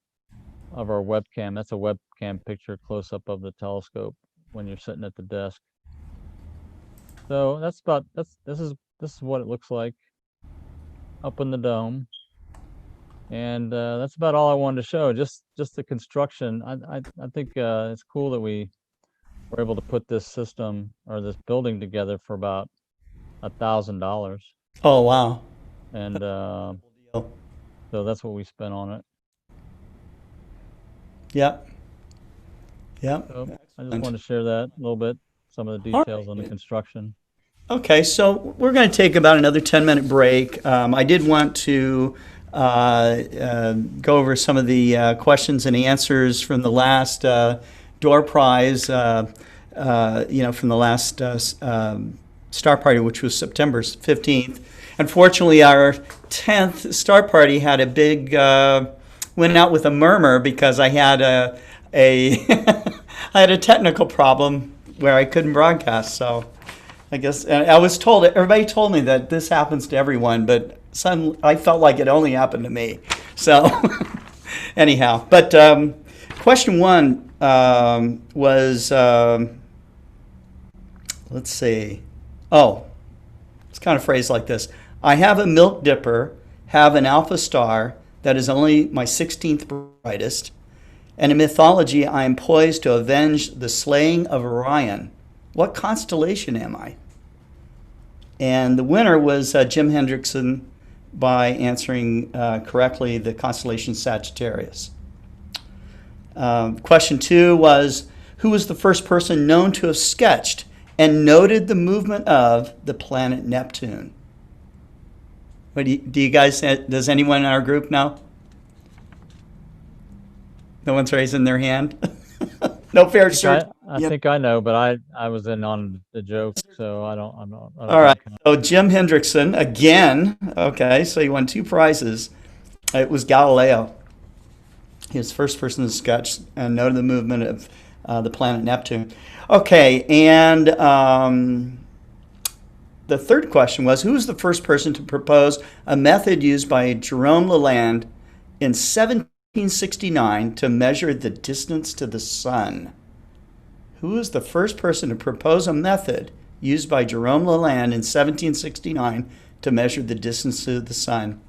of our webcam. That's a webcam picture close up of the telescope when you're sitting at the desk. So this is what it looks like up in the dome. And that's about all I wanted to show. Just the construction. I think it's cool that we were able to put this system or this building together for about $1,000. Oh wow! And so that's what we spent on it. Yep. Yep. So I just wanted to share that a little bit, some of the details on the construction. Okay, so we're going to take about another 10-minute break. I did want to go over some of the questions and answers from the last door prize, from the last Star Party, which was September 15th. Unfortunately, our 10th Star Party had a big, went out with a murmur because I had I had a technical problem where I couldn't broadcast. So I guess I was told, everybody told me that this happens to everyone, but I felt like it only happened to me. So anyhow, but question one was, let's see. Oh, it's kind of phrased like this. I have a milk dipper, have an alpha star that is only my 16th brightest, and in mythology I am poised to avenge the slaying of Orion. What constellation am I? And the winner was Jim Hendrickson by answering correctly the constellation Sagittarius. Question two was, who was the first person known to have sketched and noted the movement of the planet Neptune? What do you guys, does anyone in our group know? No one's raising their hand? No fair search. I think I know, but I was in on the joke, so I don't. All right. So Jim Hendrickson again. Okay, so he won 2 prizes. It was Galileo. He was the first person to sketch and noted the movement of the planet Neptune. Okay, and the third question was, who was the first person to propose a method used by Jerome Lalande in 1769 to measure the distance to the sun? Who was the first person to propose a method used by Jerome Lalande in 1769 to measure the distance to the sun?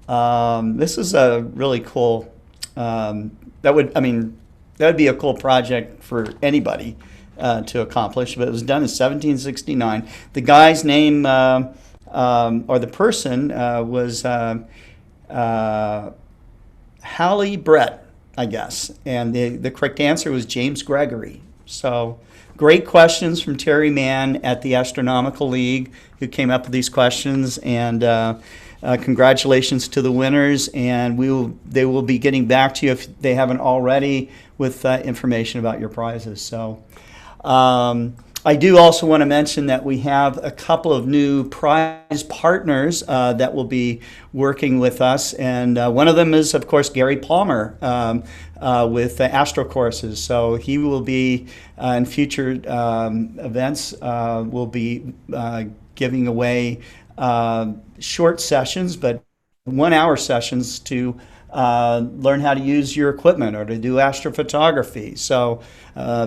This is a really cool. That would be a cool project for anybody to accomplish. But it was done in 1769. The guy's name or the person was Hallie Brett, I guess, and the correct answer was James Gregory. So great questions from Terry Mann at the Astronomical League, who came up with these questions, and congratulations to the winners. And they will be getting back to you if they haven't already with information about your prizes. So I do also want to mention that we have a couple of new prize partners that will be working with us, and one of them is, of course, Gary Palmer with Astro Courses. So he will be in future events. We'll be giving away short sessions, but 1 hour sessions to learn how to use your equipment or to do astrophotography. So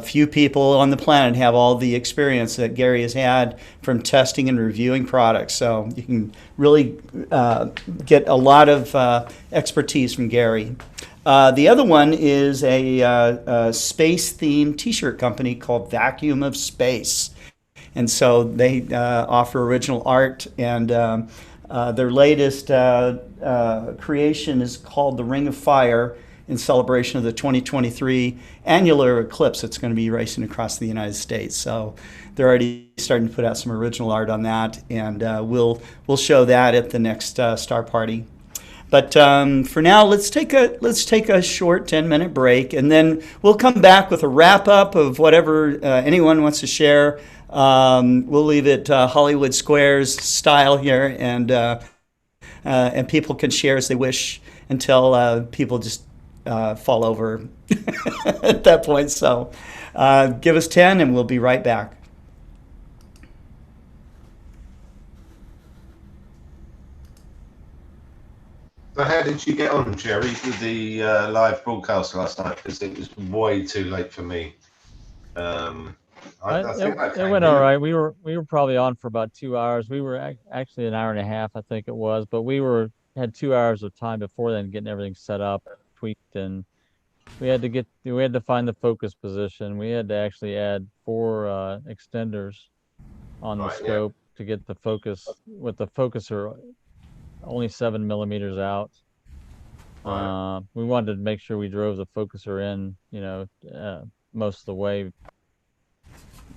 few people on the planet have all the experience that Gary has had from testing and reviewing products. So you can really get a lot of expertise from Gary. The other one is a space-themed t-shirt company called Vacuum of Space. And so they offer original art, and their latest creation is called the Ring of Fire, in celebration of the 2023 annular eclipse that's going to be racing across the United States. So they're already starting to put out some original art on that, and we'll show that at the next Star Party. But for now, let's take a short 10-minute break, and then we'll come back with a wrap-up of whatever anyone wants to share. We'll leave it Hollywood Squares style here, and people can share as they wish until people just fall over at that point. So give us 10 and we'll be right back. So how did you get on, Jerry, with the live broadcast last night? Because it was way too late for me. I think it went all right. We were probably on for about 2 hours. We were actually an hour and a half, I think it was, but we had 2 hours of time before then getting everything set up, tweaked, and we had to find the focus position. We had to actually add 4 extenders on the scope to get the focus with the focuser only 7 millimeters out. We wanted to make sure we drove the focuser in, most of the way.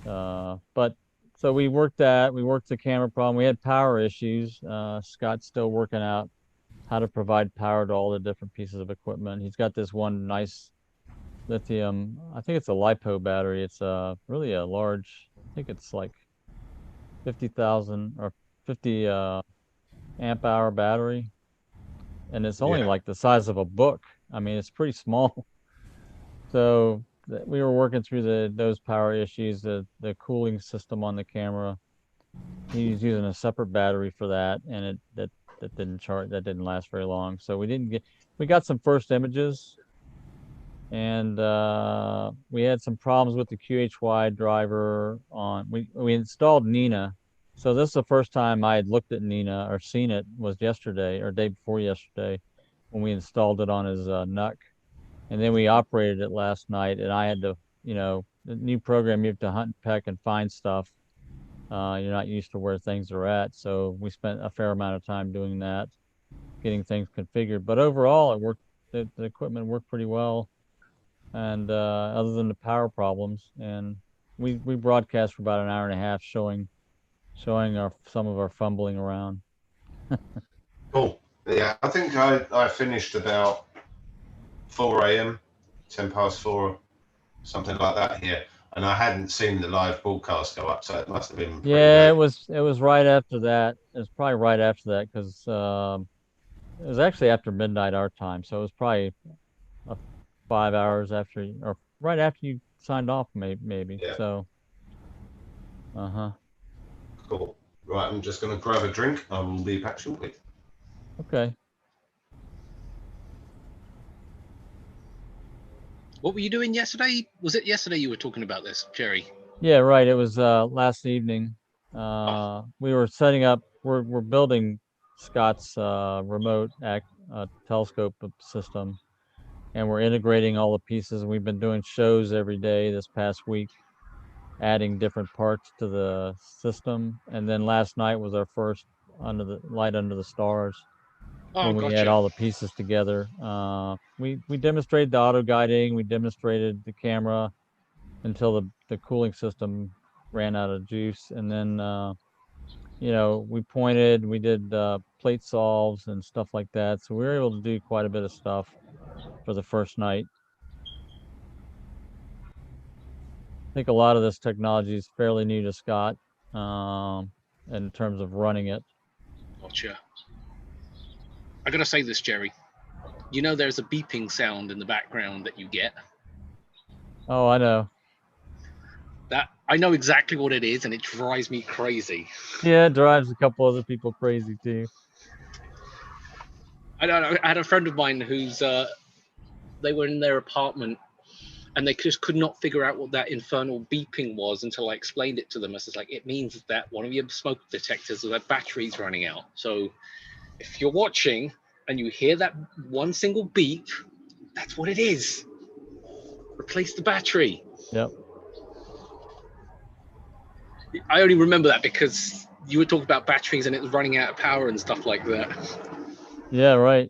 But so we worked the camera problem. We had power issues. Scott's still working out how to provide power to all the different pieces of equipment. He's got this one nice lithium, I think it's a LiPo battery. It's really a large, I think it's like 50,000 or 50 amp hour battery. And it's only like the size of a book. I mean, it's pretty small. So we were working through those power issues, the cooling system on the camera. He was using a separate battery for that, and that didn't charge. That didn't last very long. So we got some first images, and we had some problems with the QHY driver on. We installed Nina. So this is the first time I had looked at Nina or seen it, was yesterday or day before yesterday when we installed it on his NUC. And then we operated it last night, and I had to, the new program, you have to hunt and peck and find stuff. You're not used to where things are at. So we spent a fair amount of time doing that, getting things configured. But overall, it worked. The equipment worked pretty well. And other than the power problems, and we broadcast for about an hour and a half showing some of our fumbling around. Cool. Yeah, I think I finished about 4 a.m., 10 past 4, something like that here, and I hadn't seen the live broadcast go up, so it must have been. Yeah, late. It was right after that. It was probably right after that because it was actually after midnight our time, so it was probably 5 hours after, or right after you signed off, maybe. Yeah. So. Cool. Right, I'm just going to grab a drink. I'll be back shortly. Okay. What were you doing yesterday? Was it yesterday you were talking about this, Jerry? Yeah, right. It was last evening. We were setting up. We're building Scott's remote telescope system, and we're integrating all the pieces. We've been doing shows every day this past week, adding different parts to the system. And then last night was our first under the stars, when we had all the pieces together. We demonstrated the auto guiding, we demonstrated the camera until the cooling system ran out of juice, and then we pointed, we did plate solves and stuff like that. So we were able to do quite a bit of stuff for the first night. I think a lot of this technology is fairly new to Scott, in terms of running it. Gotcha. I gotta say this, Jerry. You know, there's a beeping sound in the background that you get. Oh, I know. That I know exactly what it is, and it drives me crazy. Yeah, it drives a couple other people crazy too. I had a friend of mine who's they were in their apartment, and they just could not figure out what that infernal beeping was until I explained it to them. I was like, it means that one of your smoke detectors or that battery's running out. So if you're watching and you hear that one single beep, that's what it is. Replace the battery. Yep. I only remember that because you were talking about batteries and it was running out of power and stuff like that. Yeah, right.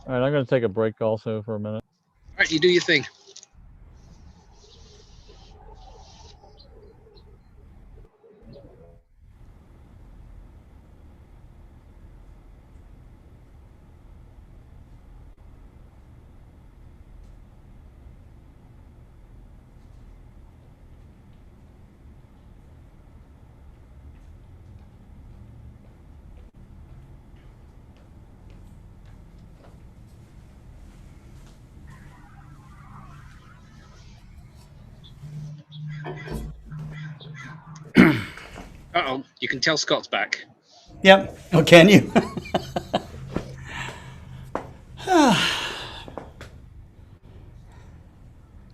All right, I'm going to take a break also for a minute. All right, you do your thing. Uh-oh, you can tell Scott's back. Yep. Oh, can you?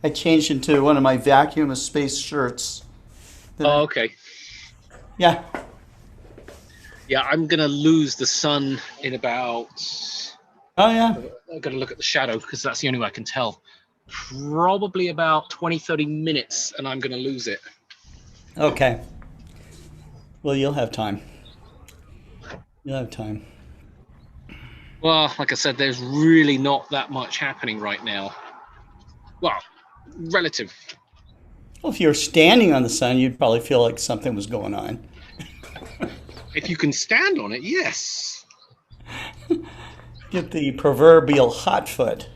I changed into one of my vacuum of space shirts. Oh, okay. Yeah. Yeah, I'm going to lose the sun in about... Oh, yeah. I've got to look at the shadow because that's the only way I can tell. Probably about 20, 30 minutes, and I'm going to lose it. Okay. Well, you'll have time. You'll have time. Well, like I said, there's really not that much happening right now. Well, relative. Well, if you were standing on the sun, you'd probably feel like something was going on. If you can stand on it, yes. Get the proverbial hot foot.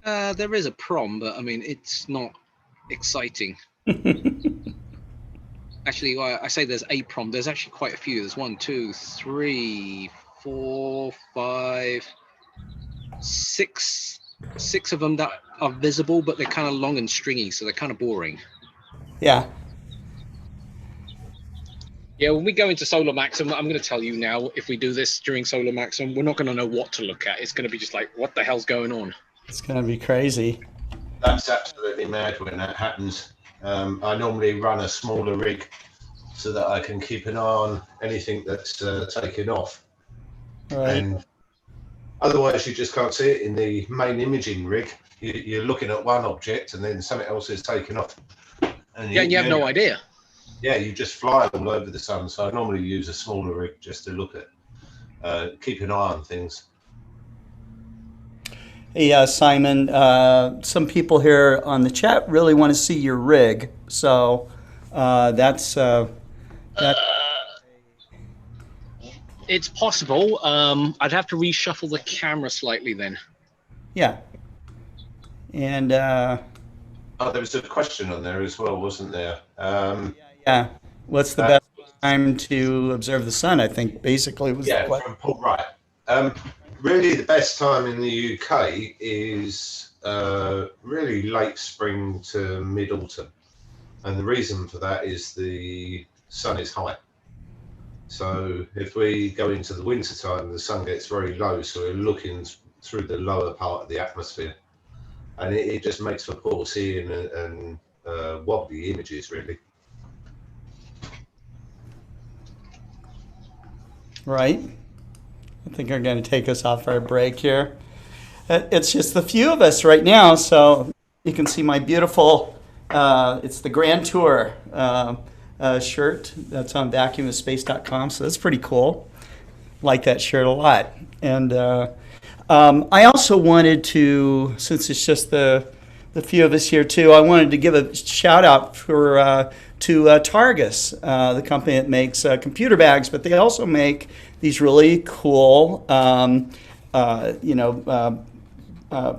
There is a prom, but I mean, it's not exciting. Actually, I say there's a prom. There's actually quite a few. There's 1, 2, 3, 4, 5, 6 of them that are visible, but they're kind of long and stringy, so they're kind of boring. Yeah. Yeah, when we go into Solar Maximum, I'm going to tell you now, if we do this during Solar Maximum, we're not going to know what to look at. It's going to be just like, what the hell's going on? It's going to be crazy. That's absolutely mad when that happens. I normally run a smaller rig so that I can keep an eye on anything that's taken off. Right. And otherwise, you just can't see it in the main imaging rig. You're looking at one object and then something else is taken off. And you have no idea. Yeah, you just fly all over the sun. So I normally use a smaller rig just to look at, keep an eye on things. Hey, Simon, some people here on the chat really want to see your rig. So that's... It's possible. I'd have to reshuffle the camera slightly then. Yeah. And... Oh, there was a question on there as well, wasn't there? Yeah. What's the best time to observe the sun? I think basically was the question. From Paul Wright. Really, the best time in the UK is really late spring to mid-autumn. And the reason for that is the sun is high. So if we go into the winter time, the sun gets very low. So we're looking through the lower part of the atmosphere. And it just makes for poor seeing and wobbly images, really. right? I think I'm going to take us off our break here. It's just the few of us right now, so you can see my beautiful, it's the Grand Tour shirt that's on vacuumofspace.com, so that's pretty cool. Like that shirt a lot. And I also wanted to, since it's just the few of us here too, I wanted to give a shout out to Targus, the company that makes computer bags, but they also make these really cool,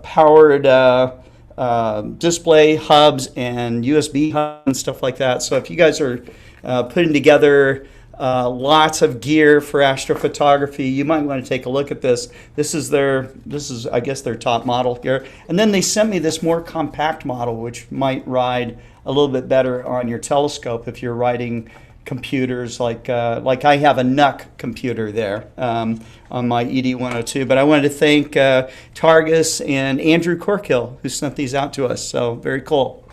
powered display hubs and USB hubs and stuff like that. So if you guys are putting together lots of gear for astrophotography, you might want to take a look at this. This is I guess their top model here. And then they sent me this more compact model, which might ride a little bit better on your telescope if you're riding computers like I have a NUC computer there on my ED102. But I wanted to thank Targus and Andrew Corkill who sent these out to us. So very cool.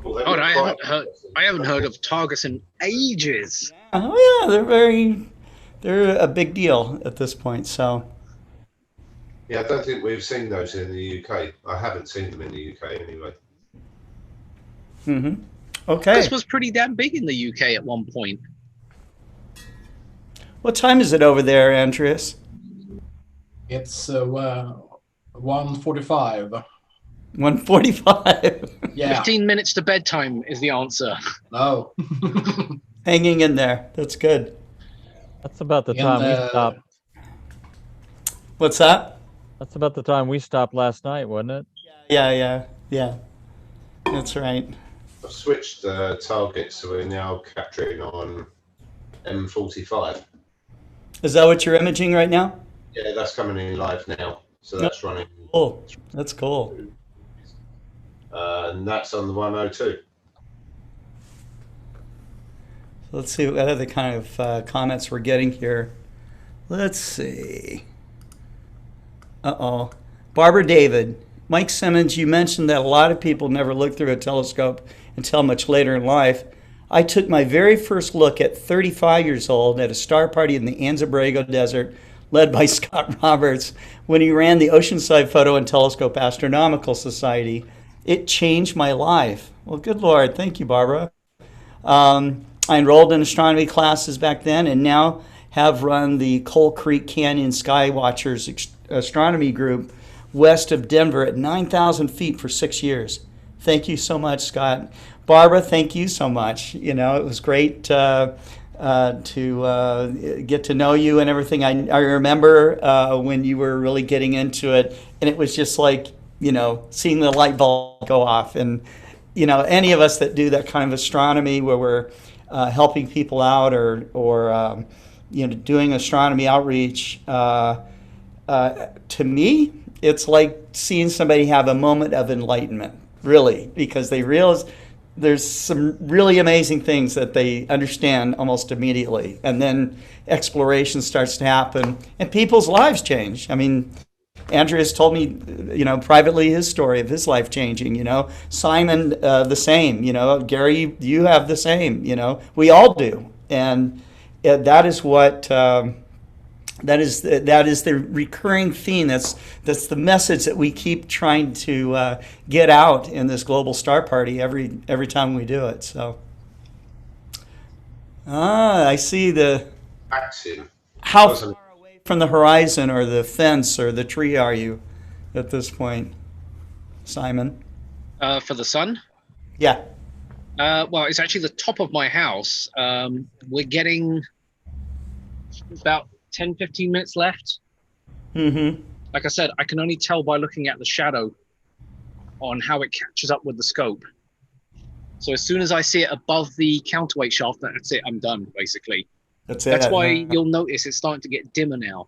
I haven't heard of Targus in ages. Oh yeah, they're a big deal at this point. So yeah, I don't think we've seen those in the UK. I haven't seen them in the UK anyway. Mm-hmm. Okay. This was pretty damn big in the UK at one point. What time is it over there, Andreas? It's 1:45. 1:45. Yeah. 15 minutes to bedtime is the answer. No. Hanging in there. That's good. That's about the time we stopped. What's that? That's about the time we stopped last night, wasn't it? Yeah. That's right. I've switched targets, so we're now capturing on M45. Is that what you're imaging right now? Yeah, that's coming in live now. So that's running. Oh, that's cool. And that's on the 102. Let's see what other kind of comments we're getting here. Let's see. Barbara David. Mike Simmons, you mentioned that a lot of people never look through a telescope until much later in life. I took my very first look at 35 years old at a star party in the Anza-Borrego Desert, led by Scott Roberts, when he ran the Oceanside Photo and Telescope Astronomical Society. It changed my life. Well, good Lord. Thank you, Barbara. I enrolled in astronomy classes back then and now have run the Coal Creek Canyon Skywatchers astronomy group west of Denver at 9,000 feet for 6 years. Thank you so much, Scott. Barbara, thank you so much. You know, it was great to get to know you and everything. I remember when you were really getting into it, and it was just like, you know, seeing the light bulb go off. And, you know, any of us that do that kind of astronomy where we're helping people out or you know, doing astronomy outreach, to me, it's like seeing somebody have a moment of enlightenment, really, because they realize there's some really amazing things that they understand almost immediately. And then exploration starts to happen and people's lives change. I mean, Andrew has told me, you know, privately his story of his life changing, you know, Simon, the same, you know, Gary, you have the same, you know, we all do. And that is what, that is the recurring theme. That's the message that we keep trying to get out in this global star party every time we do it. So, I see the. How far away from the horizon or the fence or the tree are you at this point, Simon? For the sun? Yeah. Well, it's actually the top of my house. We're getting about 10, 15 minutes left. Mm-hmm. Like I said, I can only tell by looking at the shadow on how it catches up with the scope. So as soon as I see it above the counterweight shaft, that's it, I'm done, basically. That's it. That's why you'll notice it's starting to get dimmer now.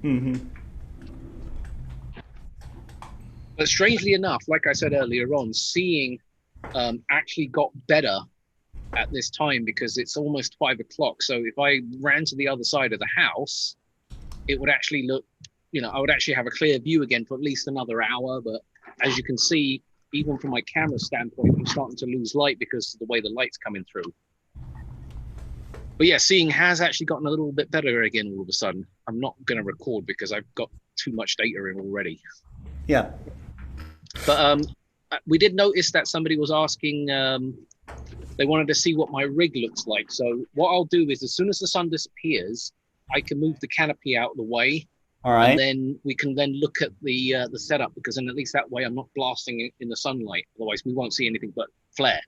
Mm-hmm. But strangely enough, like I said earlier on, seeing actually got better at this time because it's almost 5 o'clock. So if I ran to the other side of the house, it would actually look, you know, I would actually have a clear view again for at least another hour. But as you can see, even from my camera standpoint, I'm starting to lose light because of the way the light's coming through. But yeah, seeing has actually gotten a little bit better again all of a sudden. I'm not going to record because I've got too much data in already. Yeah. But we did notice that somebody was asking, they wanted to see what my rig looks like. So what I'll do is as soon as the sun disappears, I can move the canopy out of the way. All right. And then we can then look at the setup, because then at least that way I'm not blasting it in the sunlight. Otherwise we won't see anything but flare.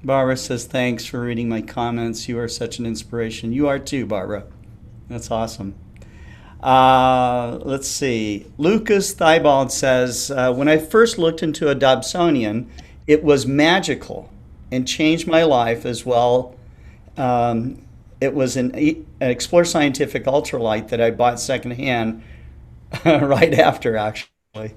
Barbara says, thanks for reading my comments. You are such an inspiration. You are too, Barbara. That's awesome. Let's see. Lucas Thibault says, when I first looked into a Dobsonian, it was magical and changed my life as well. It was an Explore Scientific Ultralight that I bought secondhand right after, actually.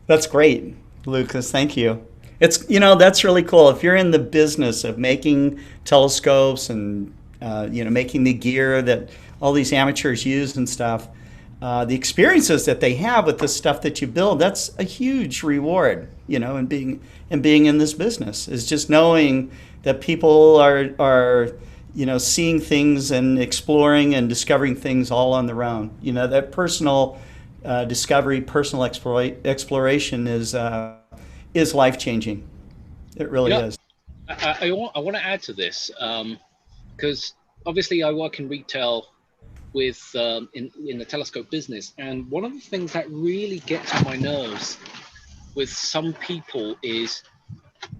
That's great, Lucas. Thank you. It's, that's really cool. If you're in the business of making telescopes and, making the gear that all these amateurs use and stuff, the experiences that they have with the stuff that you build, that's a huge reward, in being in this business, is just knowing that people are seeing things and exploring and discovering things all on their own. That personal discovery, personal exploration is life-changing. It really is. I want to add to this, because obviously I work in retail with in the telescope business, and one of the things that really gets on my nerves with some people is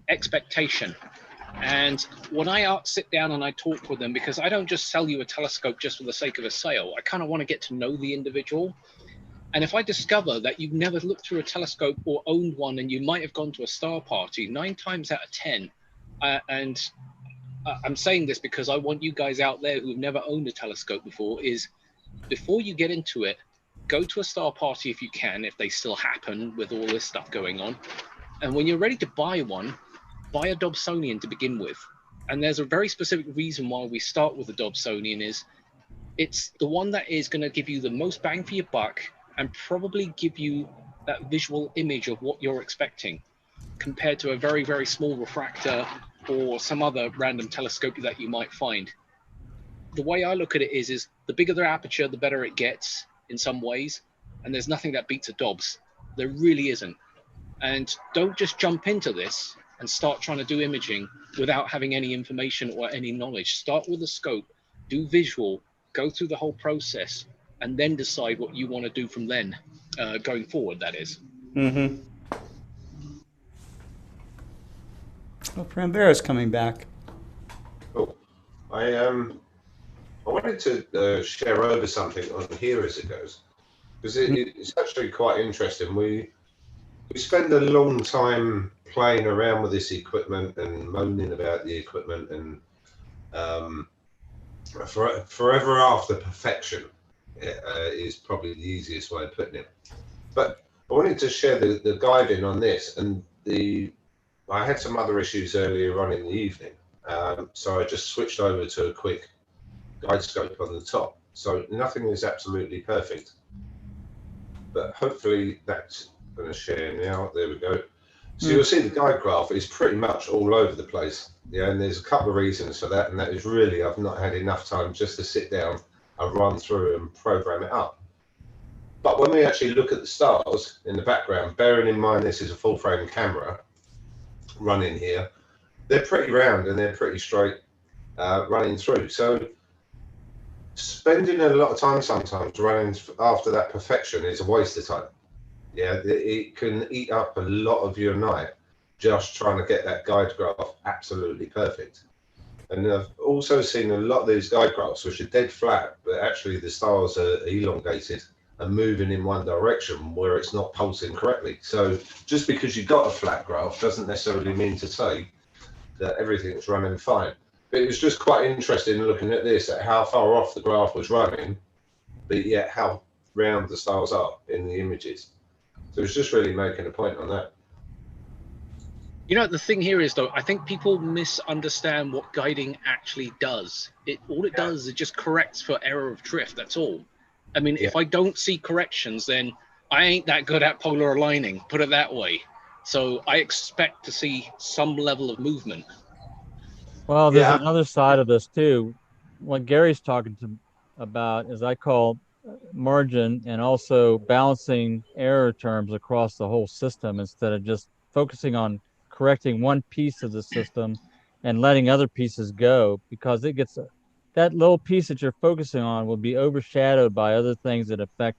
expectation. And when I sit down and I talk with them, because I don't just sell you a telescope just for the sake of a sale, I kind of want to get to know the individual. And if I discover that you've never looked through a telescope or owned one, and you might have gone to a star party, 9 times out of 10, and I'm saying this because I want you guys out there who've never owned a telescope before, is before you get into it, go to a star party if you can, if they still happen with all this stuff going on. And when you're ready to buy one, buy a Dobsonian to begin with. And there's a very specific reason why we start with the Dobsonian, is it's the one that is going to give you the most bang for your buck and probably give you that visual image of what you're expecting, compared to a very, very small refractor or some other random telescope that you might find. The way I look at it is the bigger the aperture, the better it gets in some ways. And there's nothing that beats a Dobbs. There really isn't. And don't just jump into this and start trying to do imaging without having any information or any knowledge. Start with a scope, do visual, go through the whole process, and then decide what you want to do from then, going forward, that is. Mm-hmm. Oh, Prambera's coming back. Oh, I wanted to share over something on here as it goes, because it's actually quite interesting. We spend a long time playing around with this equipment and moaning about the equipment, and forever after perfection is probably the easiest way of putting it. But I wanted to share the guiding on this, and I had some other issues earlier on in the evening, so I just switched over to a quick guide scope on the top. So nothing is absolutely perfect, but hopefully that's going to share now. There we go. So you'll see the guide graph is pretty much all over the place. Yeah, and there's a couple of reasons for that, and that is really I've not had enough time just to sit down and run through and program it up. But when we actually look at the stars in the background, bearing in mind this is a full frame camera running here, they're pretty round and they're pretty straight running through. So spending a lot of time sometimes running after that perfection is a waste of time. Yeah, it can eat up a lot of your night just trying to get that guide graph absolutely perfect. And I've also seen a lot of these guide graphs which are dead flat, but actually the stars are elongated and moving in one direction where it's not pulsing correctly. So just because you've got a flat graph doesn't necessarily mean to say that everything's running fine. But it was just quite interesting looking at this, at how far off the graph was running, but yet how round the stars are in the images. So it's just really making a point on that. You know, the thing here is, though, I think people misunderstand what guiding actually does. All it does is it just corrects for error of drift, that's all. I mean, if I don't see corrections, then I ain't that good at polar aligning, put it that way. So I expect to see some level of movement. Well, there's another side of this too. What Gary's talking about is I call margin, and also balancing error terms across the whole system instead of just focusing on correcting one piece of the system and letting other pieces go, because it gets that little piece that you're focusing on will be overshadowed by other things that affect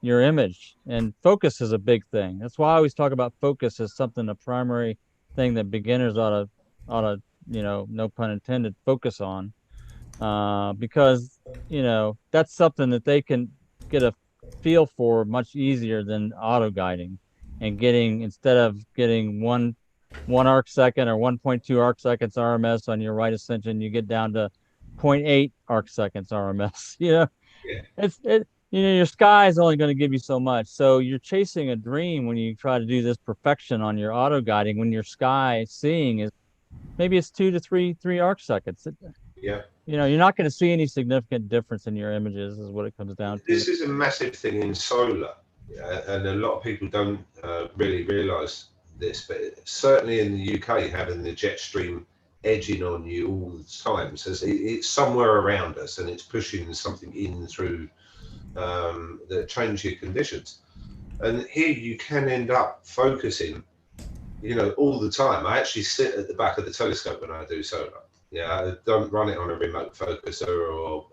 your image. And focus is a big thing. That's why I always talk about focus as something, a primary thing that beginners ought to, no pun intended, focus on, because that's something that they can get a feel for much easier than auto guiding, and instead of getting one arc second or 1.2 arc seconds RMS on your right ascension, you get down to 0.8 arc seconds RMS. Your sky is only going to give you so much. So you're chasing a dream when you try to do this perfection on your auto guiding, when your sky seeing is maybe it's 2 to 3 arc seconds. Yeah. You're not going to see any significant difference in your images, is what it comes down to. This is a massive thing in solar, and a lot of people don't really realise this, but certainly in the UK, having the jet stream edging on you all the time, so it's somewhere around us, and it's pushing something in through that change your conditions. And here you can end up focusing, all the time. I actually sit at the back of the telescope when I do solar. I don't run it on a remote focuser or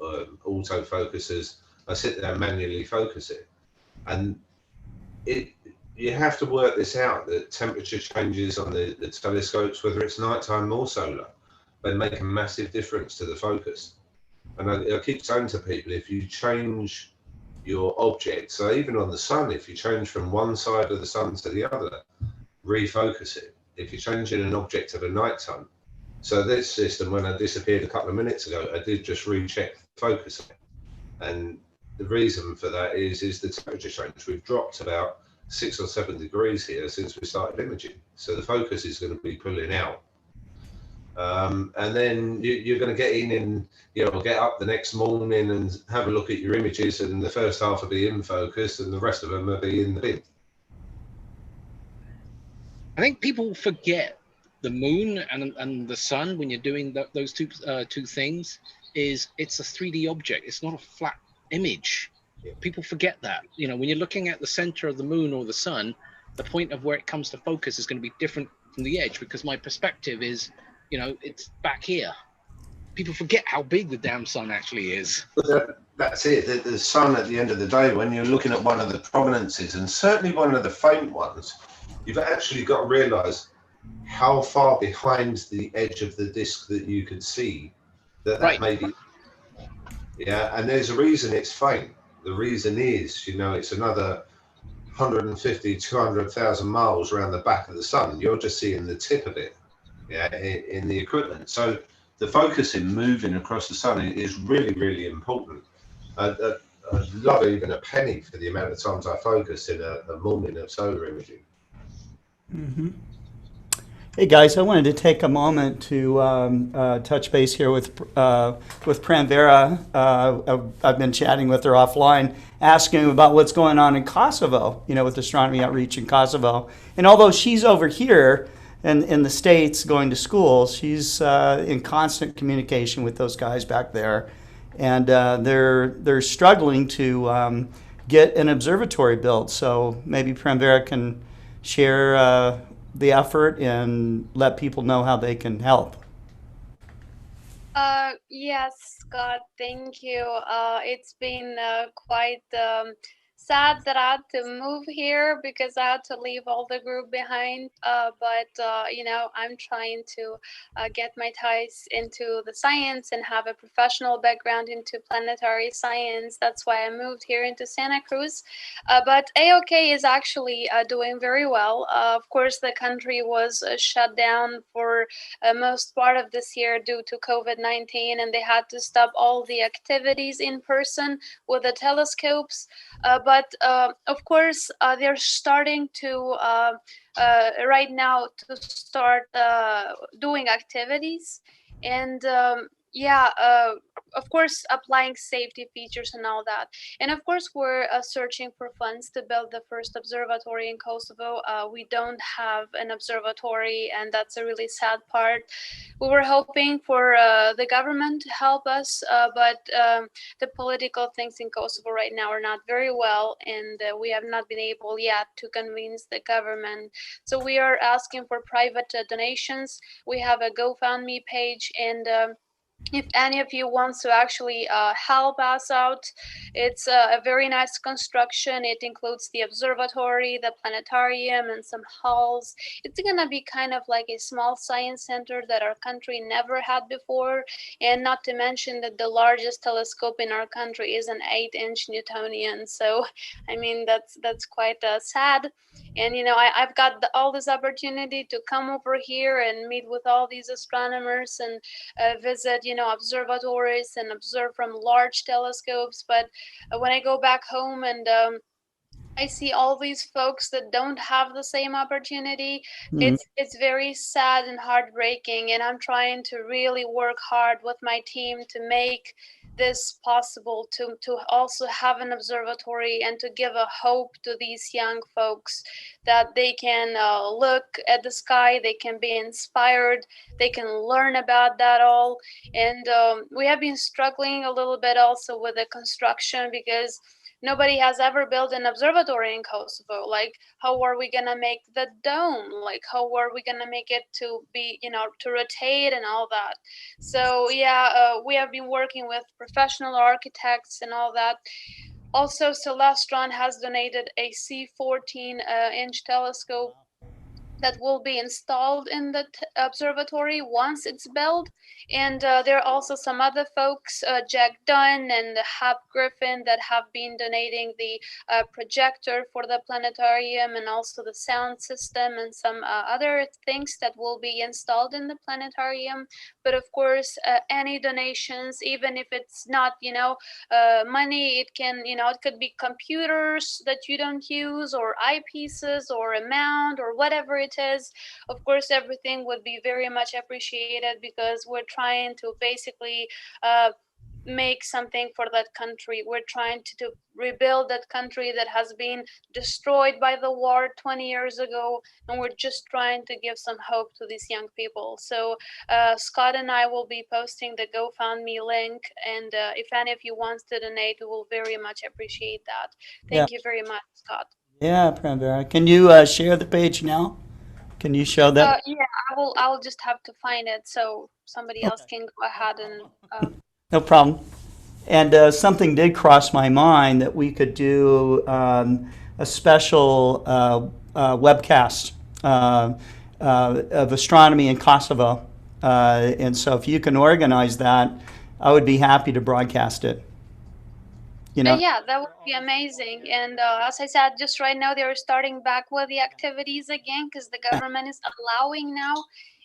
auto focusers. I sit there and manually focus it. And you have to work this out, that temperature changes on the telescopes, whether it's nighttime or solar, they make a massive difference to the focus. And I keep saying to people, if you change your object, so even on the sun, if you change from one side of the sun to the other, refocus it. If you're changing an object at a nighttime, so this system, when I disappeared a couple of minutes ago, I did just recheck the focus. And the reason for that is the temperature change. We've dropped about 6 or 7 degrees here since we started imaging. So the focus is going to be pulling out. And then you're going to get in and, get up the next morning and have a look at your images, and the first half will be in focus and the rest of them will be in the bin. I think people forget the moon and the sun when you're doing those two things. It's a 3D object. It's not a flat image. People forget that. When you're looking at the center of the moon or the sun, the point of where it comes to focus is going to be different from the edge, because my perspective is, it's back here. People forget how big the damn sun actually is. That's it. The sun, at the end of the day, when you're looking at one of the prominences, and certainly one of the faint ones, you've actually got to realize how far behind the edge of the disk that you could see that may be. And there's a reason it's faint. The reason is, it's another 150, 200,000 miles around the back of the sun. You're just seeing the tip of it, in the equipment. So the focusing, moving across the sun is really, really important. I'd love even a penny for the amount of times I focus in a morning of solar imaging. Mm-hmm. Hey guys, I wanted to take a moment to touch base here with Pranvera. I've been chatting with her offline, asking about what's going on in Kosovo, with astronomy outreach in Kosovo. And although she's over here in the States going to school, she's in constant communication with those guys back there. And they're struggling to get an observatory built. So maybe Pranvera can share the effort and let people know how they can help. Yes, Scott, thank you. It's been quite sad that I had to move here because I had to leave all the group behind. But I'm trying to get my ties into the science and have a professional background into planetary science. That's why I moved here into Santa Cruz. But AOK is actually doing very well. Of course, the country was shut down for most part of this year due to COVID-19, and they had to stop all the activities in person with the telescopes. But of course, they're starting to right now to start doing activities. And yeah, of course, applying safety features and all that. And of course, we're searching for funds to build the first observatory in Kosovo. We don't have an observatory, and that's a really sad part. We were hoping for the government to help us, but the political things in Kosovo right now are not very well, and we have not been able yet to convince the government. So we are asking for private donations. We have a GoFundMe page, and if any of you wants to actually help us out, it's a very nice construction. It includes the observatory, the planetarium, and some halls. It's gonna be kind of like a small science center that our country never had before, and not to mention that the largest telescope in our country is an 8-inch Newtonian. So I mean, that's quite sad. And I've got all this opportunity to come over here and meet with all these astronomers and visit observatories and observe from large telescopes. But when I go back home and I see all these folks that don't have the same opportunity, it's very sad and heartbreaking, and I'm trying to really work hard with my team to make this possible, to also have an observatory and to give a hope to these young folks that they can look at the sky, they can be inspired, they can learn about that all. And we have been struggling a little bit also with the construction, because nobody has ever built an observatory in Kosovo. Like, how are we gonna make the dome? Like, how are we gonna make it to be, to rotate and all that? So yeah, we have been working with professional architects and all that. Also, Celestron has donated a C14-inch telescope that will be installed in the observatory once it's built. And there are also some other folks, Jack Dunn and Hap Griffin, that have been donating the projector for the planetarium, and also the sound system and some other things that will be installed in the planetarium. But of course, any donations, even if it's not money, it can it could be computers that you don't use, or eyepieces, or a mount, or whatever it is. Of course, everything would be very much appreciated, because we're trying to basically make something for that country. We're trying to rebuild that country that has been destroyed by the war 20 years ago, and we're just trying to give some hope to these young people. So Scott and I will be posting the GoFundMe link, and if any of you wants to donate, we will very much appreciate that. Thank you very much, Scott. Yeah, Pranvera. Can you share the page now? Can you show that? Yeah, I'll just have to find it, so somebody else can go ahead and No problem. And something did cross my mind that we could do a special webcast of astronomy in Kosovo. And so if you can organize that, I would be happy to broadcast it. Yeah, that would be amazing. And as I said, just right now they're starting back with the activities again, because the government is allowing now.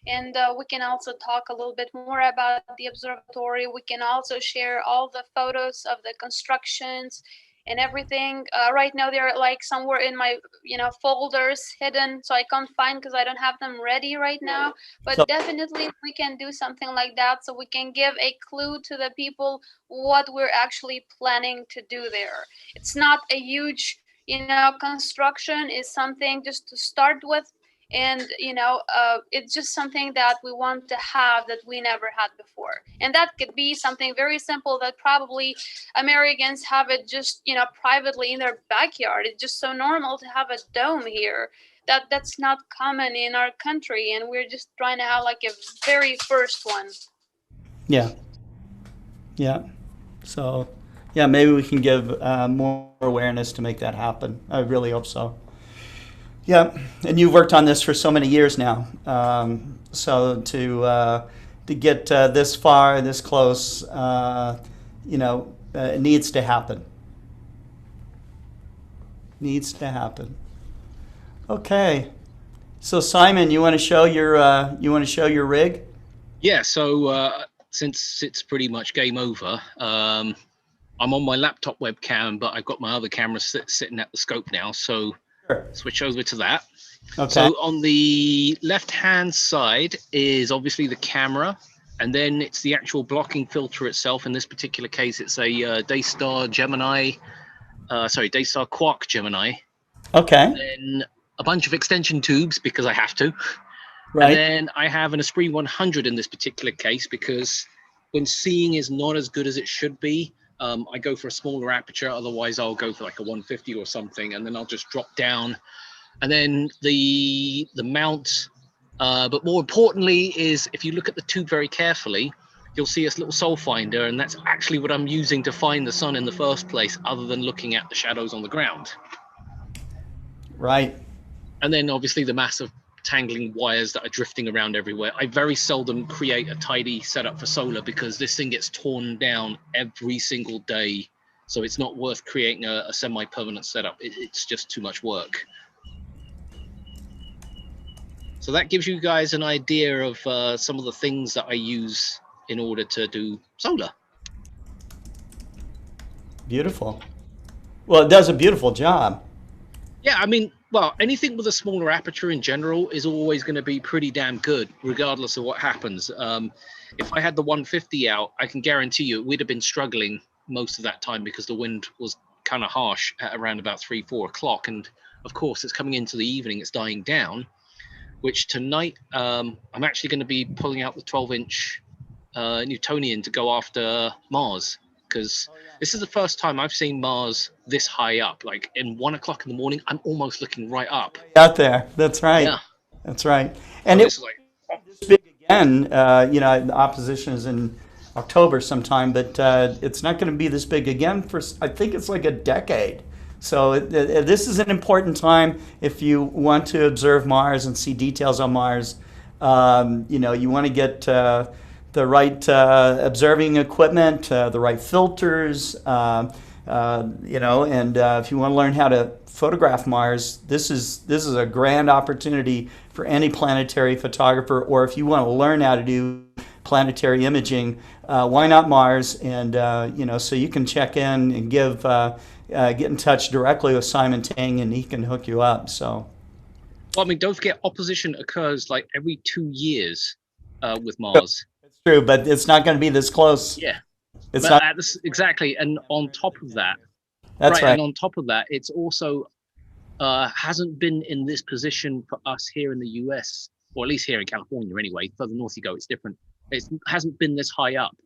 And we can also talk a little bit more about the observatory. We can also share all the photos of the constructions and everything. Right now they're like somewhere in my folders hidden, so I can't find, because I don't have them ready right now. But definitely we can do something like that, so we can give a clue to the people what we're actually planning to do there. It's not a huge construction, is something just to start with. And it's just something that we want to have that we never had before, and that could be something very simple that probably Americans have it just privately in their backyard. It's just so normal to have a dome here. That's not common in our country, and we're just trying to have like a very first one. Yeah. So maybe we can give more awareness to make that happen. I really hope so. Yeah, and you've worked on this for so many years now. So to get this far, this close, it needs to happen. Needs to happen. Okay. So Simon, you want to show your rig? Yeah. So since it's pretty much game over, I'm on my laptop webcam, but I've got my other camera sitting at the scope now. So. Switch over to that. Okay. So on the left-hand side is obviously the camera. And then it's the actual blocking filter itself. In this particular case, it's a Daystar Quark Gemini. Okay. And then a bunch of extension tubes because I have to. Right. And then I have an Esprit 100 in this particular case because when seeing is not as good as it should be, I go for a smaller aperture. Otherwise, I'll go for like a 150 or something, and then I'll just drop down. And then the mount, but more importantly is if you look at the tube very carefully, you'll see this little soul finder, and that's actually what I'm using to find the sun in the first place, other than looking at the shadows on the ground. Right. And then obviously the massive tangling wires that are drifting around everywhere. I very seldom create a tidy setup for solar because this thing gets torn down every single day. So it's not worth creating a semi-permanent setup. It's just too much work. So that gives you guys an idea of some of the things that I use in order to do solar. Beautiful. Well, it does a beautiful job. Yeah, I mean, well, anything with a smaller aperture in general is always going to be pretty damn good, regardless of what happens. If I had the 150 out, I can guarantee you we'd have been struggling most of that time because the wind was kind of harsh at around about 3-4 o'clock. And of course, it's coming into the evening, it's dying down, which tonight I'm actually going to be pulling out the 12-inch Newtonian to go after Mars. Because this is the first time I've seen Mars this high up. Like in 1 o'clock in the morning, I'm almost looking right up. Out there. That's right. Yeah. That's right. And so it's like this big again. The opposition is in October sometime, but it's not going to be this big again for, I think it's like a decade. So this is an important time if you want to observe Mars and see details on Mars. You want to get the right observing equipment, the right filters, and if you want to learn how to photograph Mars, this is a grand opportunity for any planetary photographer, or if you want to learn how to do planetary imaging, why not Mars? And so you can check in and get in touch directly with Simon Tang, and he can hook you up. So, well, I mean, don't forget, opposition occurs like every 2 years with Mars. True, but it's not going to be this close. Yeah, it's but not exactly. And on top of that, that's right. And on top of that, it's also hasn't been in this position for us here in the US, or at least here in California anyway. Further north you go, it's different. It hasn't been this high up.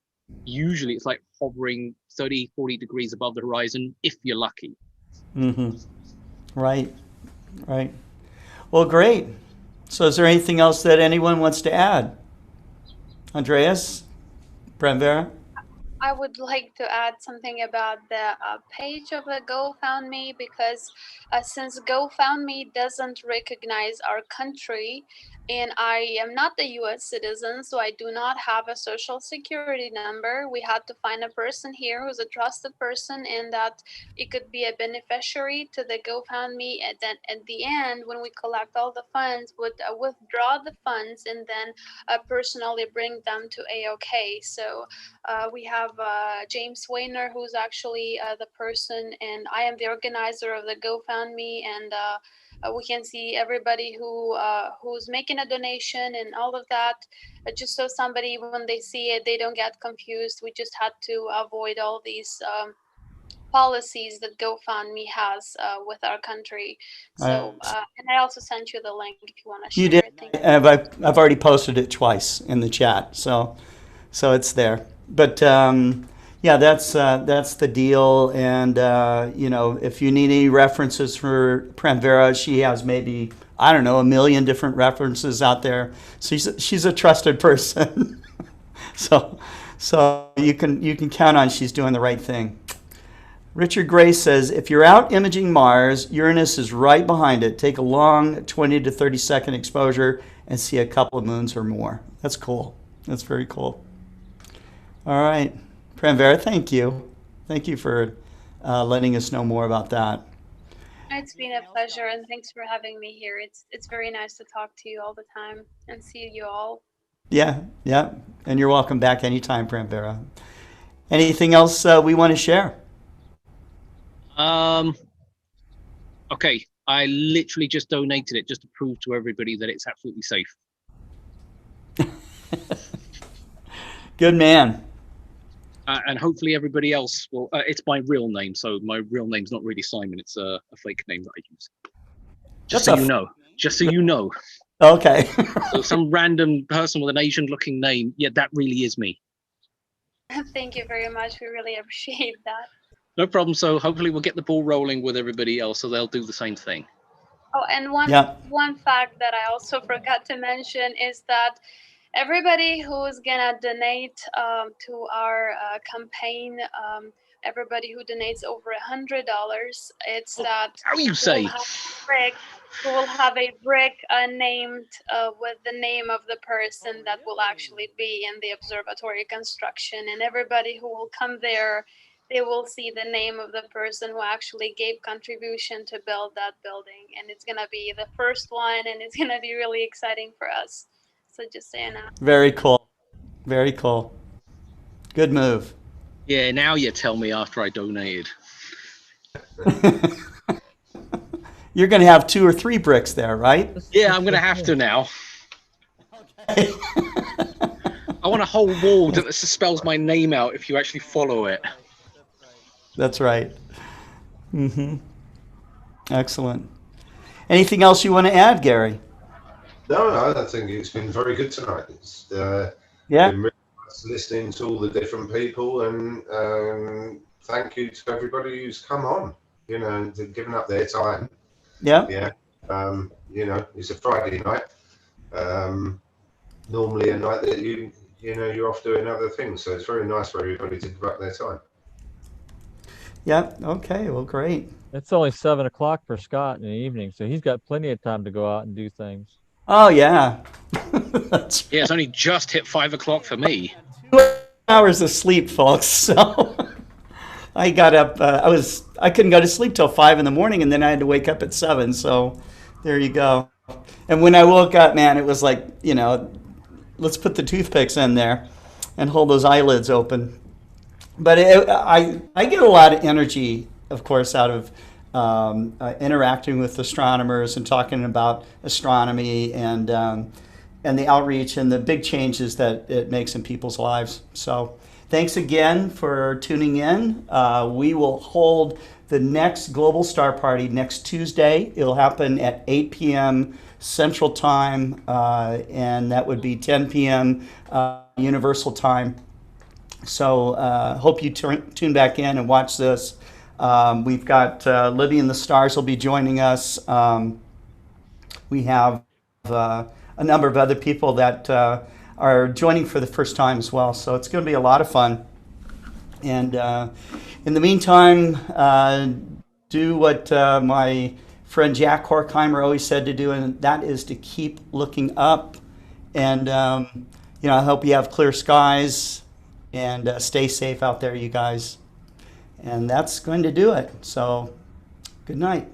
Usually it's like hovering 30, 40 degrees above the horizon, if you're lucky. Mm-hmm. Right. Well, great. So is there anything else that anyone wants to add? Andreas? Pranvera? I would like to add something about the page of the GoFundMe, because since GoFundMe doesn't recognize our country, and I am not the US citizen, so I do not have a social security number. We had to find a person here who's a trusted person, and that it could be a beneficiary to the GoFundMe. And then at the end, when we collect all the funds, would withdraw the funds and then personally bring them to AOK. So we have James Wayner, who's actually the person, and I am the organizer of the GoFundMe, and we can see everybody who's making a donation and all of that, just so somebody, when they see it, they don't get confused. We just had to avoid all these policies that GoFundMe has with our country. So, and I also sent you the link if you want to share. You did. It. I've already posted it twice in the chat, so it's there. But yeah, that's the deal. And if you need any references for Pranvera, she has maybe, I don't know, 1 million different references out there. So she's a trusted person. so you can count on she's doing the right thing. Richard Gray says, if you're out imaging Mars, Uranus is right behind it. Take a long 20 to 30 second exposure and see a couple of moons or more. That's cool. That's very cool. All right. Pranvera, thank you. Thank you for letting us know more about that. It's been a pleasure, and thanks for having me here. It's very nice to talk to you all the time and see you all. Yeah. And you're welcome back anytime, Pranvera. Anything else we want to share? Okay, I literally just donated it just to prove to everybody that it's absolutely safe. Good man. And hopefully everybody else will. It's my real name, so my real name's not really Simon. It's a fake name that I use. Just so you know. Just so you know. Okay. So some random person with an Asian-looking name, yeah, that really is me. Thank you very much. We really appreciate that. No problem. So hopefully we'll get the ball rolling with everybody else, so they'll do the same thing. Oh, and one fact that I also forgot to mention is that everybody who's gonna donate to our campaign, everybody who donates over $100, it's that how you say we will have a brick named with the name of the person that will actually be in the observatory construction, and everybody who will come there, they will see the name of the person who actually gave contribution to build that building, and it's gonna be the first one, and it's gonna be really exciting for us. So just saying that. Very cool. Very cool. Good move. Yeah, now you tell me after I donated. You're going to have 2 or 3 bricks there, right? Yeah, I'm going to have to now. Okay. I want a whole wall that spells my name out if you actually follow it. That's right. Mm-hmm. Excellent. Anything else you want to add, Gary? No, I think it's been very good tonight. It's been really nice listening to all the different people, and thank you to everybody who's come on, and given up their time. Yeah. Yeah. It's a Friday night. Normally a night that you're off doing other things, so it's very nice for everybody to give up their time. Yeah. Okay. Well, great. It's only 7 o'clock for Scott in the evening, so he's got plenty of time to go out and do things. Oh yeah. Yeah, it's only just hit 5 o'clock for me. 2 hours of sleep, folks. So I got up. I couldn't go to sleep till 5 in the morning, and then I had to wake up at 7. So there you go. And when I woke up, man, it was like, let's put the toothpicks in there and hold those eyelids open. But I get a lot of energy, of course, out of interacting with astronomers and talking about astronomy and the outreach and the big changes that it makes in people's lives. So thanks again for tuning in. We will hold the next Global Star Party next Tuesday. It'll happen at 8 p.m. Central Time, and that would be 10 p.m. Universal Time. So hope you tune back in and watch this. We've got Levy and the Stars will be joining us. We have a number of other people that are joining for the first time as well. So it's going to be a lot of fun. And in the meantime, do what my friend Jack Horkheimer always said to do, and that is to keep looking up. And, I hope you have clear skies and stay safe out there, you guys. And that's going to do it. So, good night.